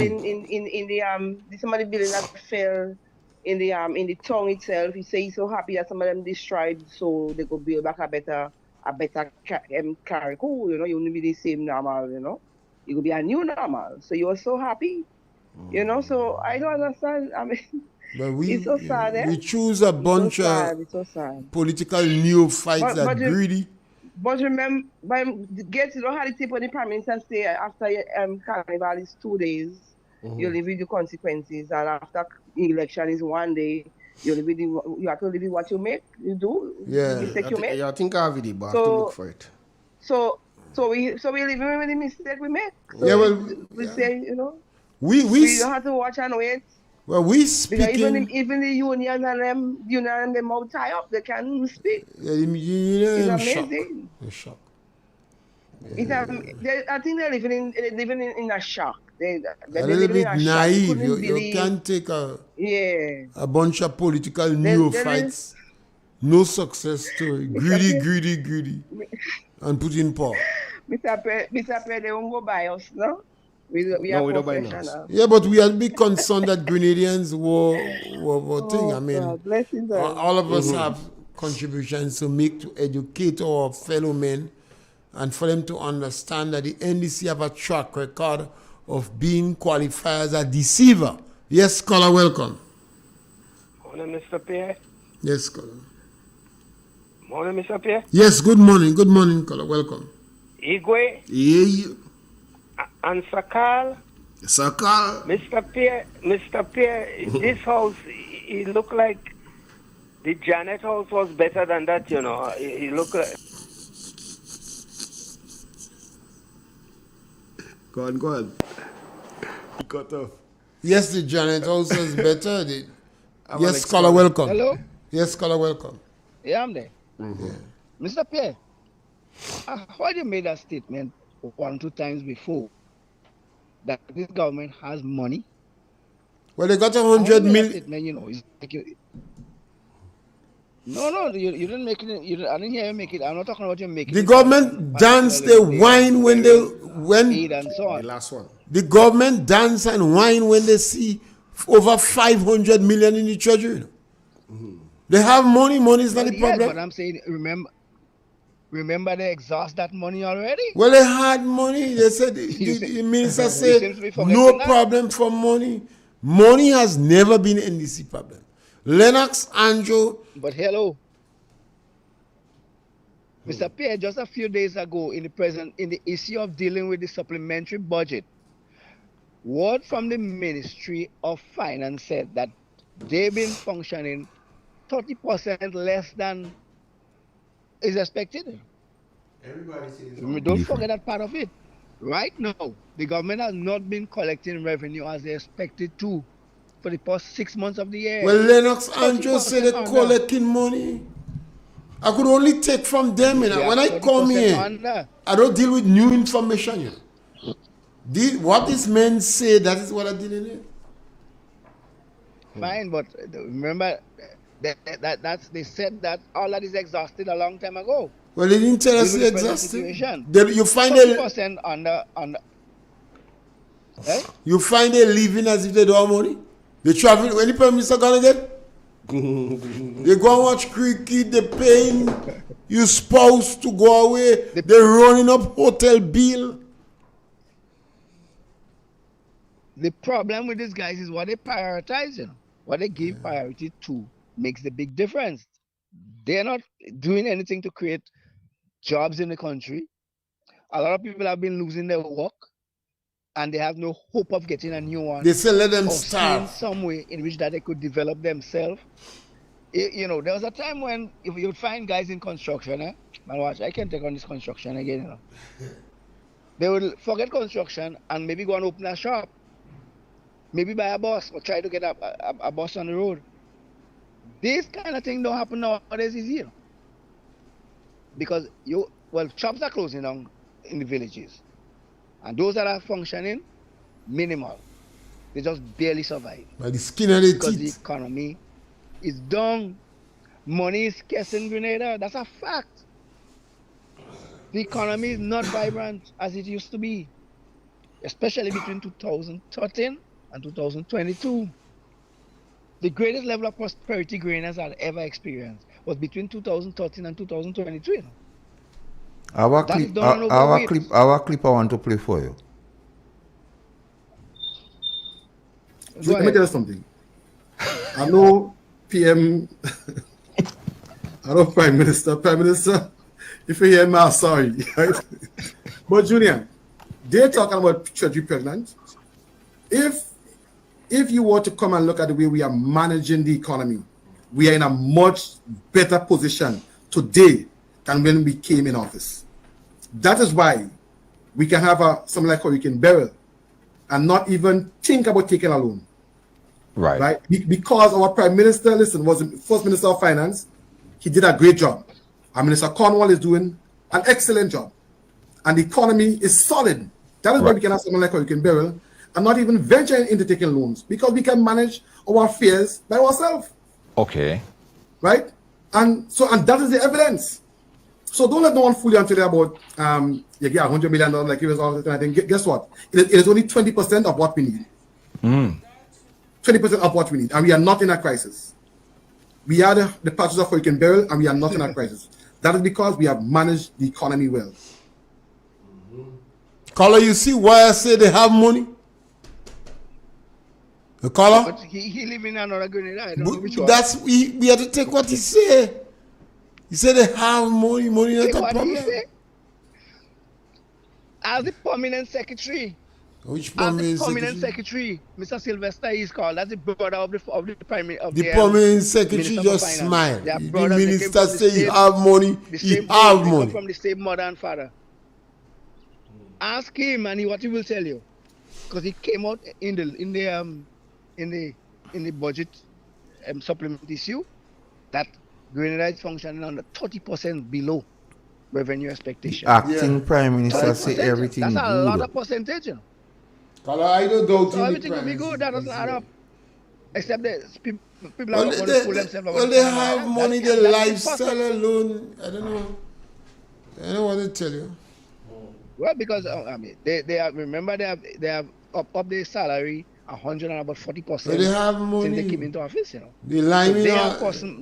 some of the buildings that fell in the town itself. He say he's so happy that some of them destroyed, so they could build back a better Carriacou. You know, you won't be the same normal. You know, it could be a new normal. So you were so happy. You know, so I don't understand. I mean, but it's so sad. We choose a bunch of political neophytes that greedy. But remember, get you know how the tip when the Prime Minister say after Carnival is 2 days, you live with the consequences, and after election is 1 day, you have to live with what you make. You do. Yeah, the mistake you make. I think I have it, but I have to look for it. So we live with the mistake we make. So yeah, well, we say, you know. We don't have to watch and wait. Well, we speaking. Because even the unions and them all tie up, they can't speak. Yeah, the union it's amazing. Shock. Yeah. I think they're living in a shock. They're a little bit naive. You can't take a bunch of political neophytes, no success story, greedy, and put in power. Mr. Pe, they won't go by us, no? We don't buy us. Yeah, but we have to be concerned that Grenadians were thing. I mean, all of us have contributions to make to educate our fellow men and for them to understand that the NDC have a track record of being qualified as a deceiver. Yes, caller, welcome. Morning, Mr. Pierre. Yes, caller. Morning, Mr. Pierre. Yes, good morning, caller, welcome. Igwe. Yeah. And Sakal. Mr. Pierre, this house, it looked like the Janet house was better than that, you know. It looked like... Go on. Cut off. Yes, the Janet house was better. Yes, caller, welcome. Hello? Yes, caller, welcome. Yeah, I'm there. Mr. Pierre, I heard you made that statement 1 or 2 times before that this government has money. Well, they got 100 million. Statement, you know, it's like no, you didn't make it. I didn't hear you make it. I'm not talking about you making the it. The government dance, they whine when and so on. The last one. The government dance and whine when they see over 500 million in the treasury. They have money. Money is not the problem. But I'm saying, remember they exhaust that money already. Well, they had money. They said the minister said no problem for money. Money has never been an NDC problem. Lennox, Andrew. But hello, Mr. Pierre, just a few days ago in the issue of dealing with the supplementary budget, word from the Ministry of Finance said that they've been functioning 30% less than is expected. Everybody says Don't forget that part of it. Right now, the government has not been collecting revenue as they expected to for the past 6 months of the year. Well, Lennox Andrew said they're 30% collecting money. I could only take from them. You know. When I come here, I don't deal with new information. You know. What these men say, that is what I deal in here. Fine, but remember that's they said that all that is exhausted a long time ago. Well, they didn't tell us it's exhausted. You find 30% under. Eh? You find they living as if they don't have money. They travel. When the Prime Minister gonna get? They go and watch cricket. They paying your spouse to go away. They're running up hotel bill. The problem with these guys is what they prioritize. You know, what they give priority to makes the big difference. They're not doing anything to create jobs in the country. A lot of people have been losing their work, and they have no hope of getting a new one. They say let them or starve. seeing some way in which that they could develop themselves. You know, there was a time when if you would find guys in construction, man, watch, I can't take on this construction again. You know, they would forget construction and maybe go and open a shop, maybe buy a bus or try to get a bus on the road. This kind of thing don't happen nowadays, is here. Because shops are closing down in the villages. And those that are functioning, minimal. They just barely survive. By the skin of the teeth. Because the economy is down. Money is scarce in Grenada. That's a fact. The economy is not vibrant as it used to be. Especially between 2013 and 2022. The greatest level of prosperity Grenadians had ever experienced was between 2013 and 2023. Our clip I want to play for you. Let me tell you something. I know PM, I know Prime Minister, if you hear me, I'm sorry. Right? But Junior, they're talking about children pregnant. If you were to come and look at the way we are managing the economy, we are in a much better position today than when we came in office. That is why we can have something like Hurricane Beryl and not even think about taking a loan. Right? Because our Prime Minister, was the First Minister of Finance. He did a great job. Our Minister Cornwall is doing an excellent job. And the economy is solid. That is why we can have something like Hurricane Beryl and not even venture into taking loans, because we can manage our affairs by ourselves. Okay. Right? And that is the evidence. So don't let no one fool you until about you get $100 million like it was all the time. I think guess what? It is only 20% of what we need. 20% of what we need, and we are not in a crisis. We are the patches of Hurricane Beryl, and we are not in a crisis. That is because we have managed the economy well. Caller, you see why I say they have money? The caller? But he live in another Grenada. I don't know which one. We have to take what he say. He said they have money not a problem. As the permanent secretary. Which permanent secretary? Mr. Sylvester is called. That's the brother of the prime minister. The permanent secretary just smile. The minister say you have money. He have money. From the same mother and father. Ask him, and what he will tell you, because he came out in the budget supplement issue that Grenada is functioning on the 30% below revenue expectation. Acting Prime Minister say everything that's good. A lot of percentage. I don't doubt so everything will be good. That doesn't add up. Except that people are going to fool themselves. Well, they have money, their lifestyle alone. I don't know. I don't want to tell you. Well, because they have, remember they have up their salary 100 and about 40%. They have money. Since they came into office, you know. They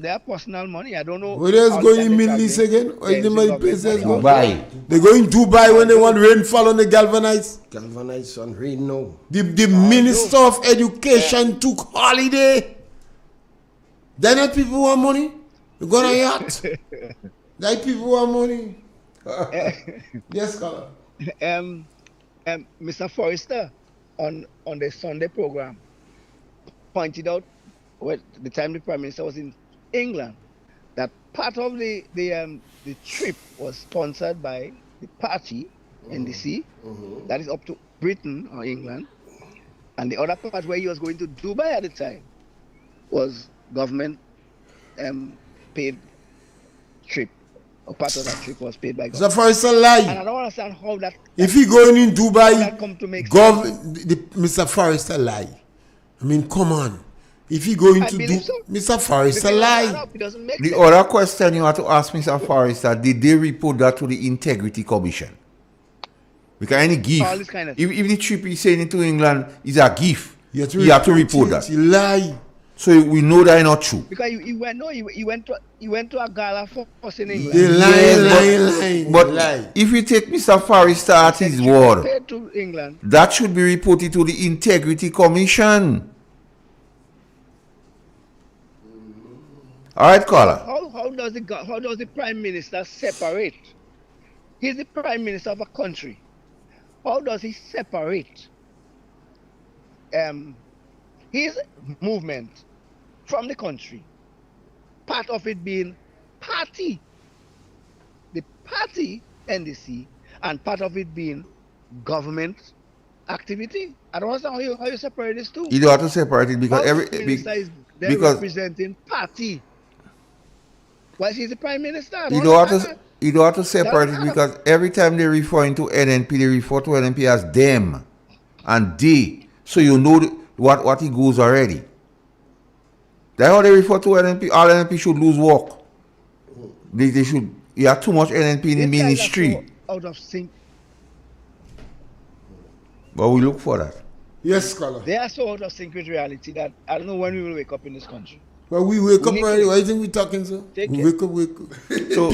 have personal money. I don't know. Where they going in Middle East again? Where the money places go? Dubai. They go in Dubai when they want rainfall on the galvanized. Galvanized on rain, no. The Minister of Education took holiday. Then that people want money. You go on a yacht. That people want money. Yes, caller. Mr. Forrester on the Sunday program pointed out the time the Prime Minister was in England that part of the trip was sponsored by the party, NDC, that is up to Britain or England, and the other part where he was going to Dubai at the time was government paid trip. A part of that trip was paid by government. Mr. Forrest, a lie. And I don't understand how that. If he going in Dubai, that come to make Mr. Forrest, a lie. I mean, come on. If he going to do, so. Mr. Forrest, a lie. The other question you have to ask Mr. Forrester, did they report that to the Integrity Commission? Because any gift, kind of if the trip he's saying to England is a gift, you have to report that. He lie. So we know that is not true. Because he went to a gala for in England. They lie. But if you take Mr. Forrester at his word, Paid to England. that should be reported to the Integrity Commission. All right, caller. How does the Prime Minister separate? He's the Prime Minister of a country. How does he separate his movement from the country? Part of it being party, the party NDC, and part of it being government activity. I don't understand how you separate these two. You don't have to separate it because Prime Minister is there representing party. Why is he the Prime Minister? You don't have to separate it because every time they referring to NNP, they refer to NNP as them and they. So you know what he goes already. That's how they refer to NNP. All NNP should lose work. They should. You have too much NNP in the ministry. So out of sync. But we look for that. Yes, scholar. They are so out of sync with reality that I don't know when we will wake up in this country. Well, we wake up already. Why do you think we're talking, sir? Wake up. So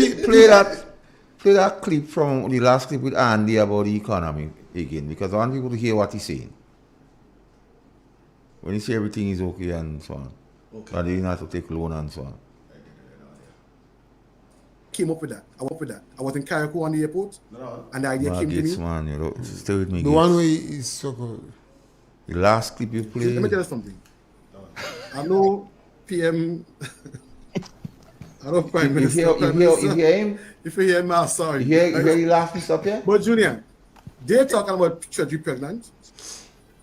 play that clip from the last clip with Andy about the economy again, because I want people to hear what he's saying. When he say everything is okay and so on. Okay. But they didn't have to take loan and so on. Came up with that. I was in Carriacou on the airport, and the idea came to me. Man, you know, stay with me. The one way is so good. The last clip you played. Let me tell you something. I know PM. I don't Prime Minister. You hear him? If you hear him, I'm sorry. You hear the last piece up here? But Junior, they're talking about Treasury pregnant.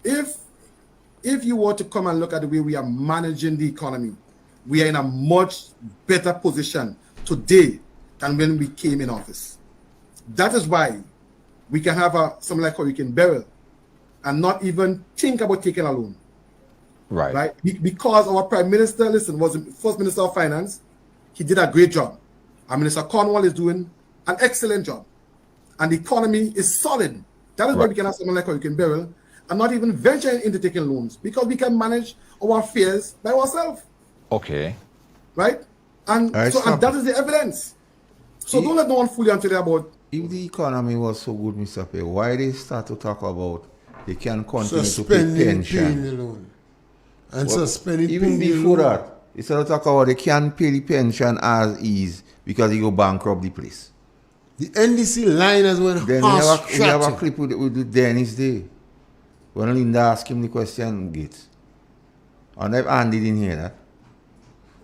If you were to come and look at the way we are managing the economy, we are in a much better position today than when we came in office. That is why we can have something like Hurricane Beryl and not even think about taking a loan. Right? Because our Prime Minister, was the First Minister of Finance. He did a great job. Our Minister Cornwall is doing an excellent job. And the economy is solid. That is why we can have something like Hurricane Beryl and not even venture into taking loans, because we can manage our affairs by ourselves. Okay. Right? And that is the evidence. So don't let no one fool you until about. If the economy was so good, Mr. Pay, why they start to talk about they can continue to pay pension? And suspending even before that, instead of talking about they can't pay the pension as is because they go bankrupt the place. The NDC line as well. Then we have a clip with Dennis Day. When Linda asked him the question, Gates. And Andy didn't hear that.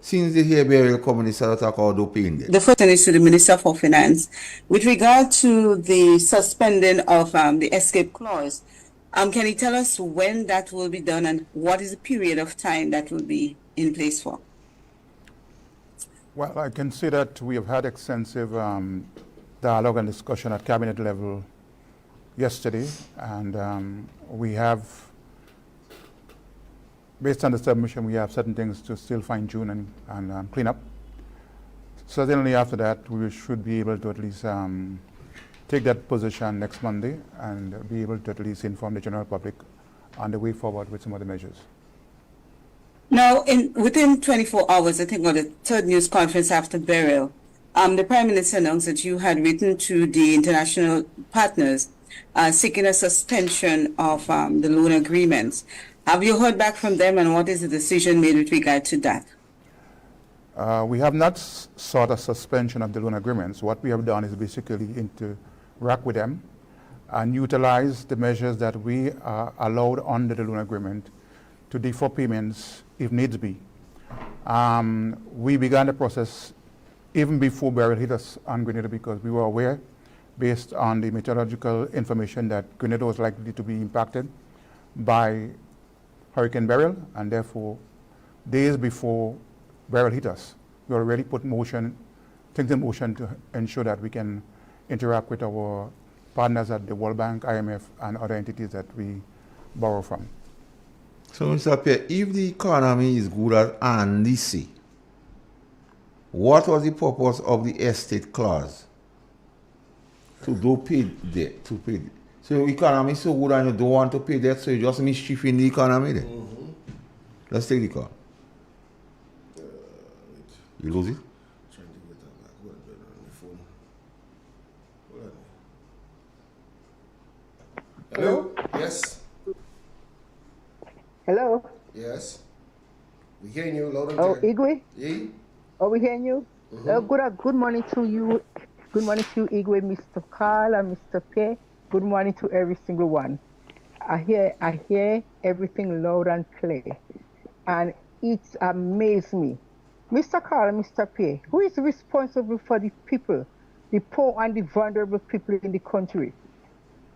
Since they hear Beryl coming, they start to talk about paying them. The first one is to the Minister for Finance. With regard to the suspending of the escape clause, can you tell us when that will be done and what is the period of time that will be in place for? Well, I can say that we have had extensive dialogue and discussion at cabinet level yesterday, and we have, based on the submission, we have certain things to still fine-tune and clean up. Certainly after that, we should be able to at least take that position next Monday and be able to at least inform the general public on the way forward with some of the measures. Now, within 24 hours, I think on the third news conference after Beryl, the Prime Minister announced that you had written to the international partners seeking a suspension of the loan agreements. Have you heard back from them, and what is the decision made with regard to that? We have not sought a suspension of the loan agreements. What we have done is basically interact with them and utilize the measures that we are allowed under the loan agreement to defer payments if needs be. We began the process even before Beryl hit us on Grenada because we were aware, based on the meteorological information, that Grenada was likely to be impacted by Hurricane Beryl, and therefore, days before Beryl hit us, we already put things in motion to ensure that we can interact with our partners at the World Bank, IMF, and other entities that we borrow from. So, Mr. Pierre, if the economy is good as Andy say, what was the purpose of the estate clause? To do pay debt, to pay debt. So your economy is so good and you don't want to pay debt, so you just mischief in the economy then. Let's take the call. You lose it? Trying to get that back. Hold on the phone. Hold on. Hello? Yes? Hello? Yes? We hearing you loud and Oh, clear. Igwe? Yeah? Are we hearing you? Good morning to you. Good morning to you, Igwe, Mr. Carl and Mr. Pierre. Good morning to every single one. I hear everything loud and clear. And it's amazed me. Mr. Carl and Mr. Pierre, who is responsible for the people, the poor and the vulnerable people in the country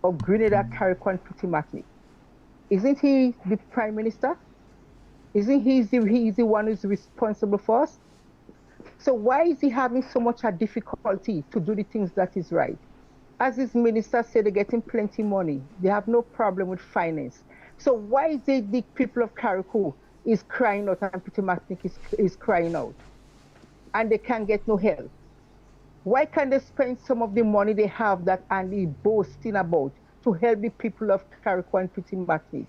of Grenada, Carriacou, and Petit Martinique? Isn't he the Prime Minister? Isn't he the one who's responsible for us? So why is he having so much a difficulty to do the things that is right? As his minister said, they're getting plenty money. They have no problem with finance. So why is it the people of Carriacou is crying out and Petit Martinique is crying out? And they can't get no help. Why can't they spend some of the money they have that Andy boasting about to help the people of Carriacou and Petit Martinique?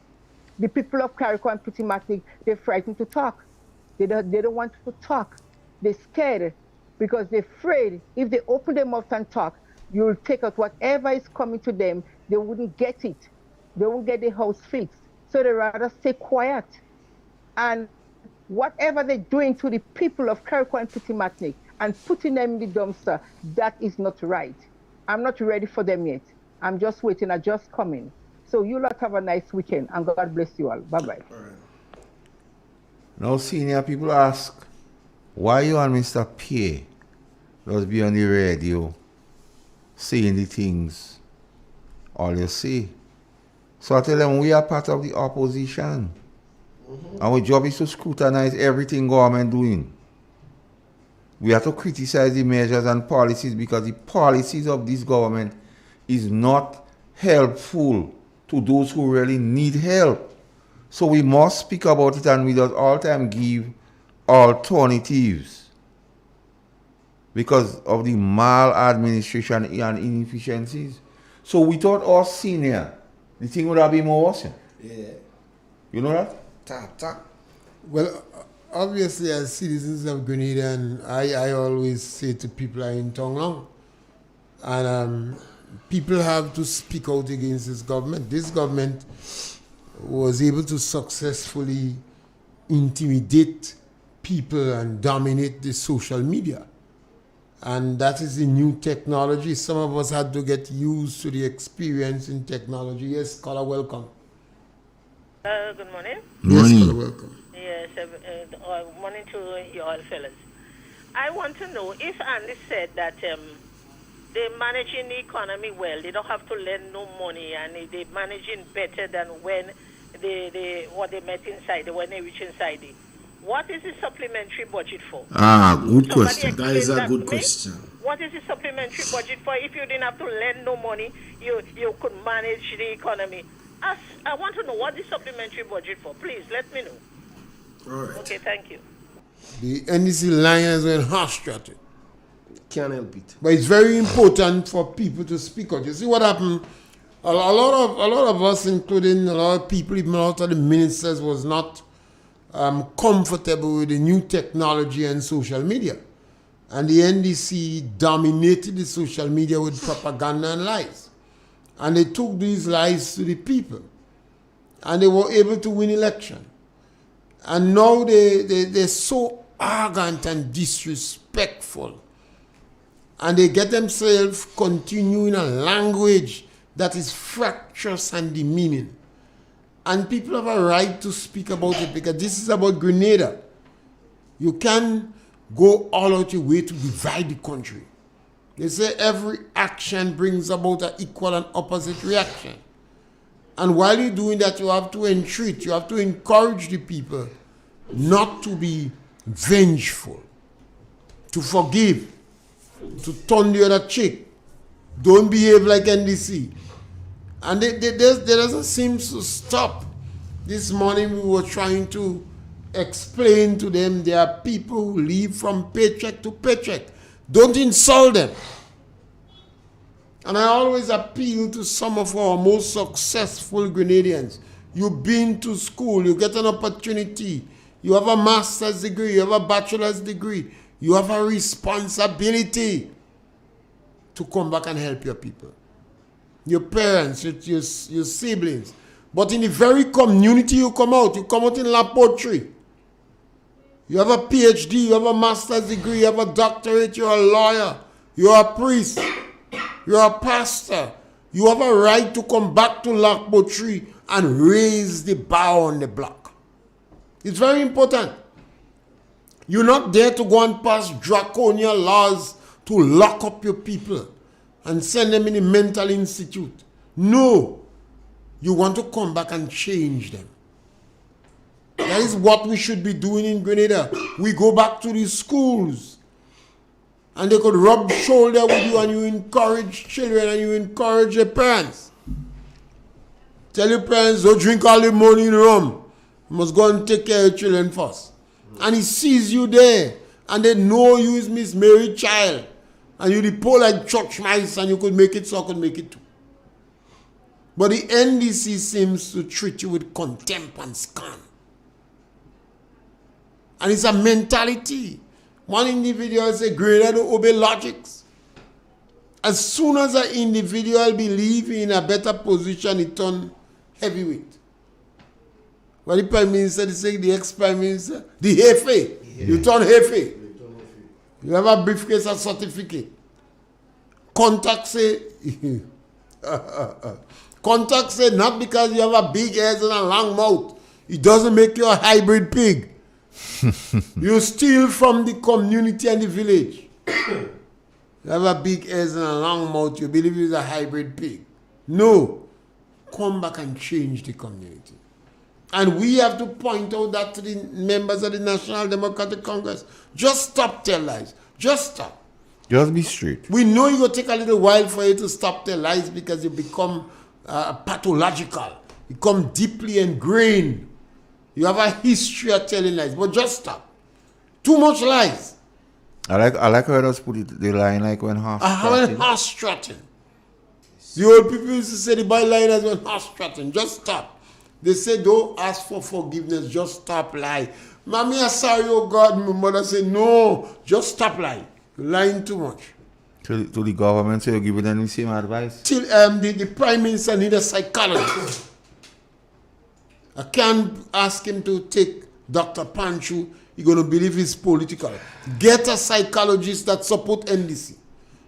The people of Carriacou and Petit Martinique, they're frightened to talk. They don't want to talk. They're scared because they're afraid if they open their mouth and talk, you'll take out whatever is coming to them. They wouldn't get it. They won't get the house fixed. So they rather stay quiet. And whatever they're doing to the people of Carriacou and Petit Martinique and putting them in the dumpster, that is not right. I'm not ready for them yet. I'm just waiting. I'm just coming. So you lot have a nice weekend and God bless you all. Bye-bye. Now senior people ask, why you and Mr. Pierre just be on the radio saying the things all you say? So I tell them we are part of the opposition. Our job is to scrutinize everything government doing. We have to criticize the measures and policies because the policies of this government is not helpful to those who really need help. So we must speak about it and we just all time give alternatives because of the maladministration and inefficiencies. So we thought our senior, the thing would have been more worse. Yeah. You know that? Tap. Well, obviously, as citizens of Grenada, and I always say to people I in town long, and people have to speak out against this government. This government was able to successfully intimidate people and dominate the social media. And that is the new technology. Some of us had to get used to the experience in technology. Yes, caller, welcome. Good morning. Yes, caller, welcome. Yes, morning to you all fellas. I want to know if Andy said that they're managing the economy well, they don't have to lend no money, and they're managing better than when what they met inside, when they reach inside it. What is the supplementary budget for? Good question. That is a good question. What is the supplementary budget for? If you didn't have to lend no money, you could manage the economy. I want to know what the supplementary budget for. Please let me know. All right. Okay, thank you. The NDC Lions went harsh at it. Can't help it. But it's very important for people to speak out. You see what happened? A lot of us, including a lot of people, even a lot of the ministers, was not comfortable with the new technology and social media. And the NDC dominated the social media with propaganda and lies. And they took these lies to the people. And they were able to win election. And now they're so arrogant and disrespectful. And they get themselves continuing a language that is fractious and demeaning. And people have a right to speak about it because this is about Grenada. You can go all out your way to divide the country. They say every action brings about an equal and opposite reaction. And while you're doing that, you have to entreat, you have to encourage the people not to be vengeful, to forgive, to turn the other cheek. Don't behave like NDC. And there doesn't seem to stop. This morning we were trying to explain to them there are people who live from paycheck to paycheck. Don't insult them. And I always appeal to some of our most successful Grenadians. You've been to school, you get an opportunity, you have a master's degree, you have a bachelor's degree, you have a responsibility to come back and help your people. Your parents, your siblings. But in the very community you come out in laboratory. You have a PhD, you have a master's degree, you have a doctorate, you're a lawyer, you're a priest, you're a pastor. You have a right to come back to laboratory and raise the bar on the block. It's very important. You're not there to go and pass draconian laws to lock up your people and send them in a mental institute. No. You want to come back and change them. That is what we should be doing in Grenada. We go back to the schools and they could rub shoulder with you and you encourage children and you encourage their parents. Tell your parents, don't drink all the money in rum. You must go and take care of your children first. And he sees you there and they know you is Miss Mary Child and you the poor like church mice and you could make it, so I could make it too. But the NDC seems to treat you with contempt and scorn. And it's a mentality. One individual say, greater to obey logics. As soon as an individual believes in a better position, he turns heavyweight. What the Prime Minister, they say, the ex-Prime Minister, the Hefe. Yeah. You turn Hefe. You have a briefcase and certificate. Contact say, contact say, not because you have a big head and a long mouth. It doesn't make you a hybrid pig. You steal from the community and the village. You have a big head and a long mouth. You believe you're a hybrid pig. No. Come back and change the community. And we have to point out that to the members of the National Democratic Congress. Just stop their lies. Just stop. Just be straight. We know it's going to take a little while for you to stop their lies because you become pathological. You become deeply ingrained. You have a history of telling lies. But just stop. Too much lies. I like how you just put it, the line like when horse-trotting. The old people used to say the byliners when horse-trotting. Just stop. They say don't ask for forgiveness, just stop lying. Mommy, I'm sorry, oh God. My mother said, no, just stop lying. You're lying too much. To the government, so you're giving them the same advice? Till the Prime Minister needs a psychologist. I can't ask him to take Dr. Panchu. He's going to believe he's political. Get a psychologist that support NDC.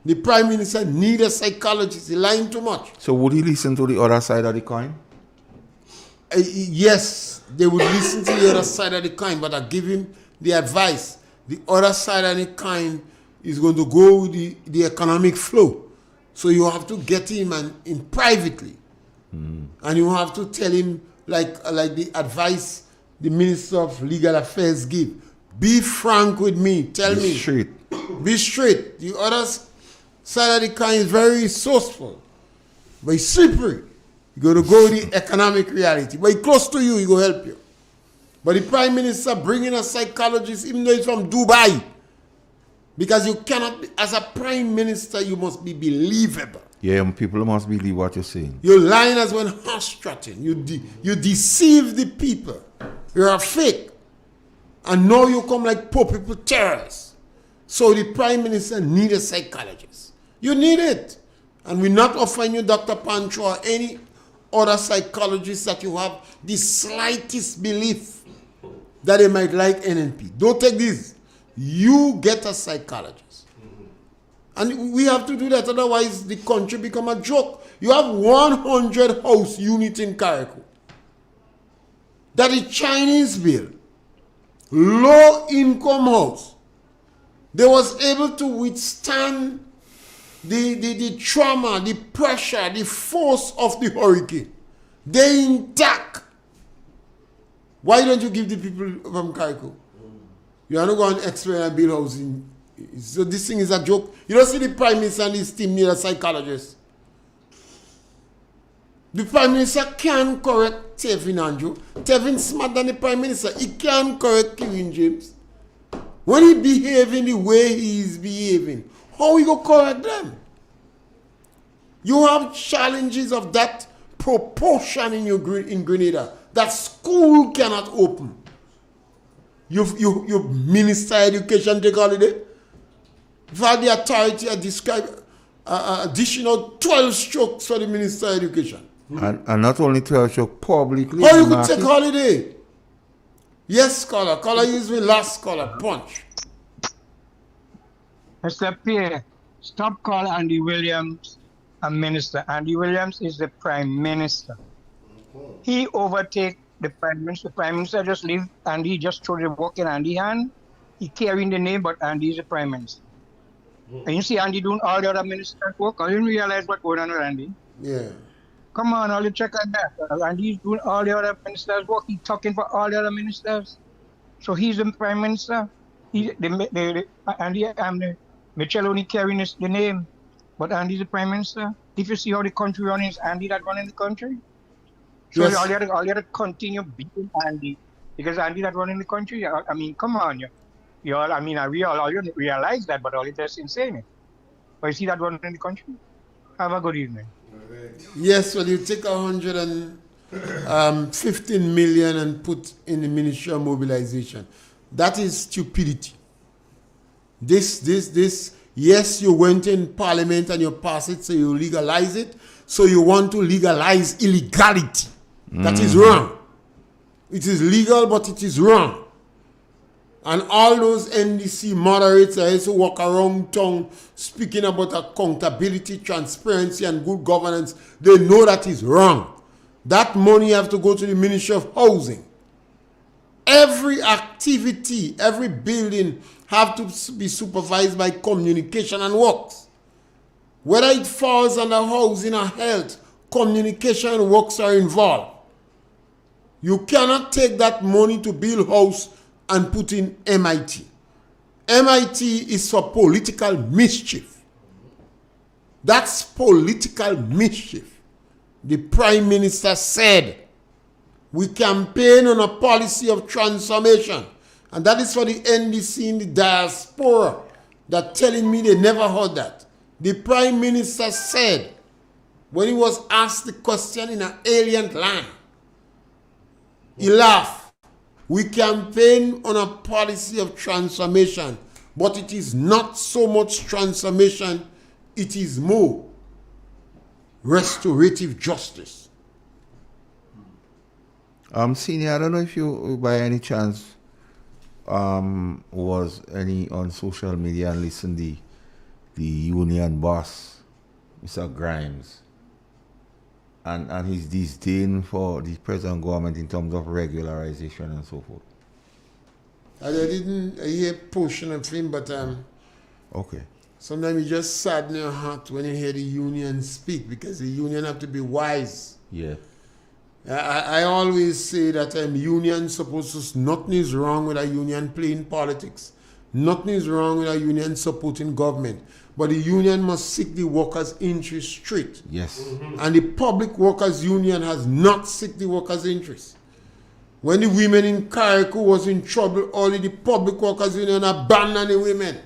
The Prime Minister needs a psychologist. He's lying too much. So would he listen to the other side of the coin? Yes, they would listen to the other side of the coin, but I give him the advice. The other side of the coin is going to go with the economic flow. So you have to get him in privately. And you have to tell him, like the advice the Minister of Legal Affairs give. Be frank with me. Tell me. Straight. Be straight. The other side of the coin is very resourceful, but it's slippery. You're going to go with the economic reality. But he's close to you, he will help you. But the Prime Minister bringing a psychologist, even though he's from Dubai, because you cannot, as a Prime Minister, you must be believable. Yeah, people must believe what you're saying. You're lying as when horse-trotting. You deceive the people. You're a fake. And now you come like poor people terrorists. So the Prime Minister needs a psychologist. You need it. And we're not offering you Dr. Pancho or any other psychologists that you have the slightest belief that they might like NNP. Don't take this. You get a psychologist. And we have to do that, otherwise the country become a joke. You have 100 house units in Carriacou that the Chinese build. low income house. They was able to withstand the trauma, the pressure, the force of the hurricane. They intact. Why don't you give the people from Kaiko? You are not going to explain and build housing. So this thing is a joke. You don't see the Prime Minister and his team need a psychologist. The Prime Minister can correct Tevin Andrew. Tevin smart than the Prime Minister. He can correct Kevin James. When he behaving the way he is behaving, how we go correct them? You have challenges of that proportion in Grenada that school cannot open. You Minister of Education take holiday. For the authority I describe additional 12 strokes for the Minister of Education. And not only 12 strokes, publicly. How you could take holiday? Yes, caller. Caller, use me last caller. Punch. Mr. Pierre, stop calling Andy Williams a minister. Andy Williams is the Prime Minister. He overtake the Prime Minister. The Prime Minister just leave and he just throw the work in Andy's hand. He carrying the name, but Andy is the Prime Minister. And you see Andy doing all the other ministers' work. I didn't realize what's going on with Andy. Yeah. Come on, all you check on that. Andy's doing all the other ministers' work. He's talking for all the other ministers. So he's the Prime Minister. Andy, Mitchell only carrying the name, but Andy's the Prime Minister. If you see how the country running, is Andy that running the country? So Yes. all you have to continue beating Andy because Andy that running the country. I mean, come on, you all. I mean, we all realize that, but all it is insane. It. But you see that running the country. Have a good evening. Yes, well, you take 115 million and put in the Ministry of Mobilization. That is stupidity. Yes, you went in Parliament and you passed it, so you legalize it. So you want to legalize illegality. That is wrong. It is legal, but it is wrong. And all those NDC moderates are also walk around town speaking about accountability, transparency, and good governance. They know that is wrong. That money have to go to the Ministry of Housing. Every activity, every building have to be supervised by communication and works. Whether it falls under housing or health, communication and works are involved. You cannot take that money to build house and put in MIT. MIT is for political mischief. That's political mischief. The Prime Minister said, we campaign on a policy of transformation. And that is for the NDC in the diaspora that telling me they never heard that. The Prime Minister said, when he was asked the question in an alien land, he laughed. We campaign on a policy of transformation, but it is not so much transformation, it is more restorative justice. Senior, I don't know if you, by any chance, was any on social media and listened the union boss, Mr. Grimes, and his disdain for the present government in terms of regularization and so forth. I didn't hear a portion of him, but okay. Sometimes you just sadden your heart when you hear the union speak, because the union have to be wise. Yeah. I always say that union supposed to, nothing is wrong with a union playing politics. Nothing is wrong with a union supporting government. But the union must seek the workers' interest straight. Yes. And the Public Workers Union has not seek the workers' interest. When the women in Carriacou was in trouble, only the Public Workers Union abandoned the women.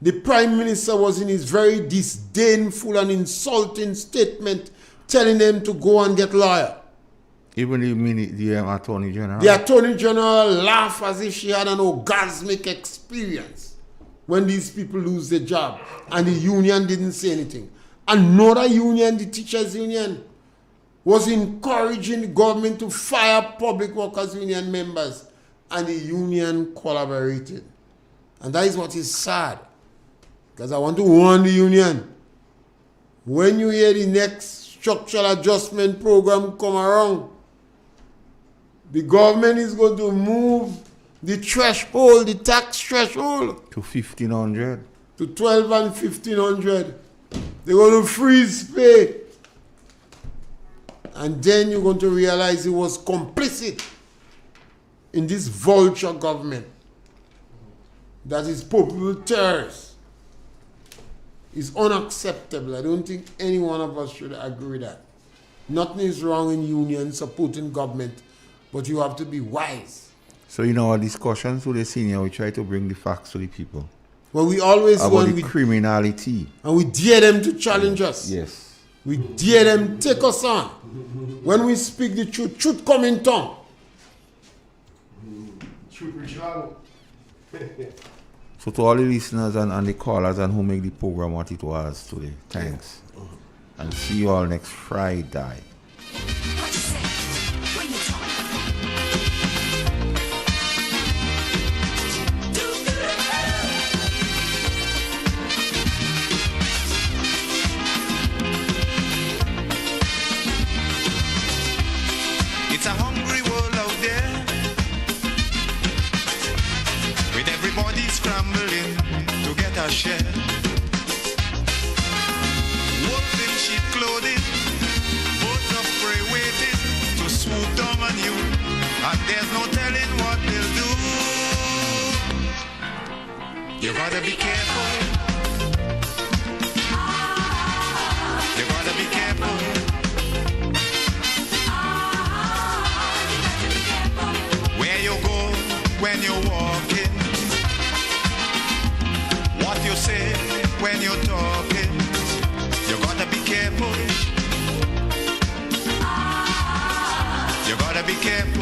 The Prime Minister was in his very disdainful and insulting statement telling them to go and get lawyer. Even the Attorney General? The Attorney General laughed as if she had an orgasmic experience when these people lose their job. And the union didn't say anything. Another union, the teachers' union, was encouraging the government to fire Public Workers Union members. And the union collaborated. And that is what is sad. Because I want to warn the union. When you hear the next structural adjustment program come around, the government is going to move the threshold, the tax threshold. To 1,500. To 12 and 1,500. They're going to freeze pay. And then you're going to realize he was complicit in this vulture government that is popular terrorists. It's unacceptable. I don't think any one of us should agree with that. Nothing is wrong in union supporting government, but you have to be wise. So in our discussions with the senior, we try to bring the facts to the people. Well, we always about the criminality. And we dare them to challenge us. Yes. We dare them take us on. When we speak the truth, truth come in tongue. Truth will travel. So to all the listeners and the callers and who make the program what it was today, thanks. And see you all next Friday. It's a hungry world out there, with everybody scrambling to get a share. Wolves in sheep clothing, birds of prey waiting to swoop down on you, and there's no telling what they'll do. You gotta be careful. You gotta be careful. When you're walking, what you say when you're talking, you gotta be careful. You gotta be careful.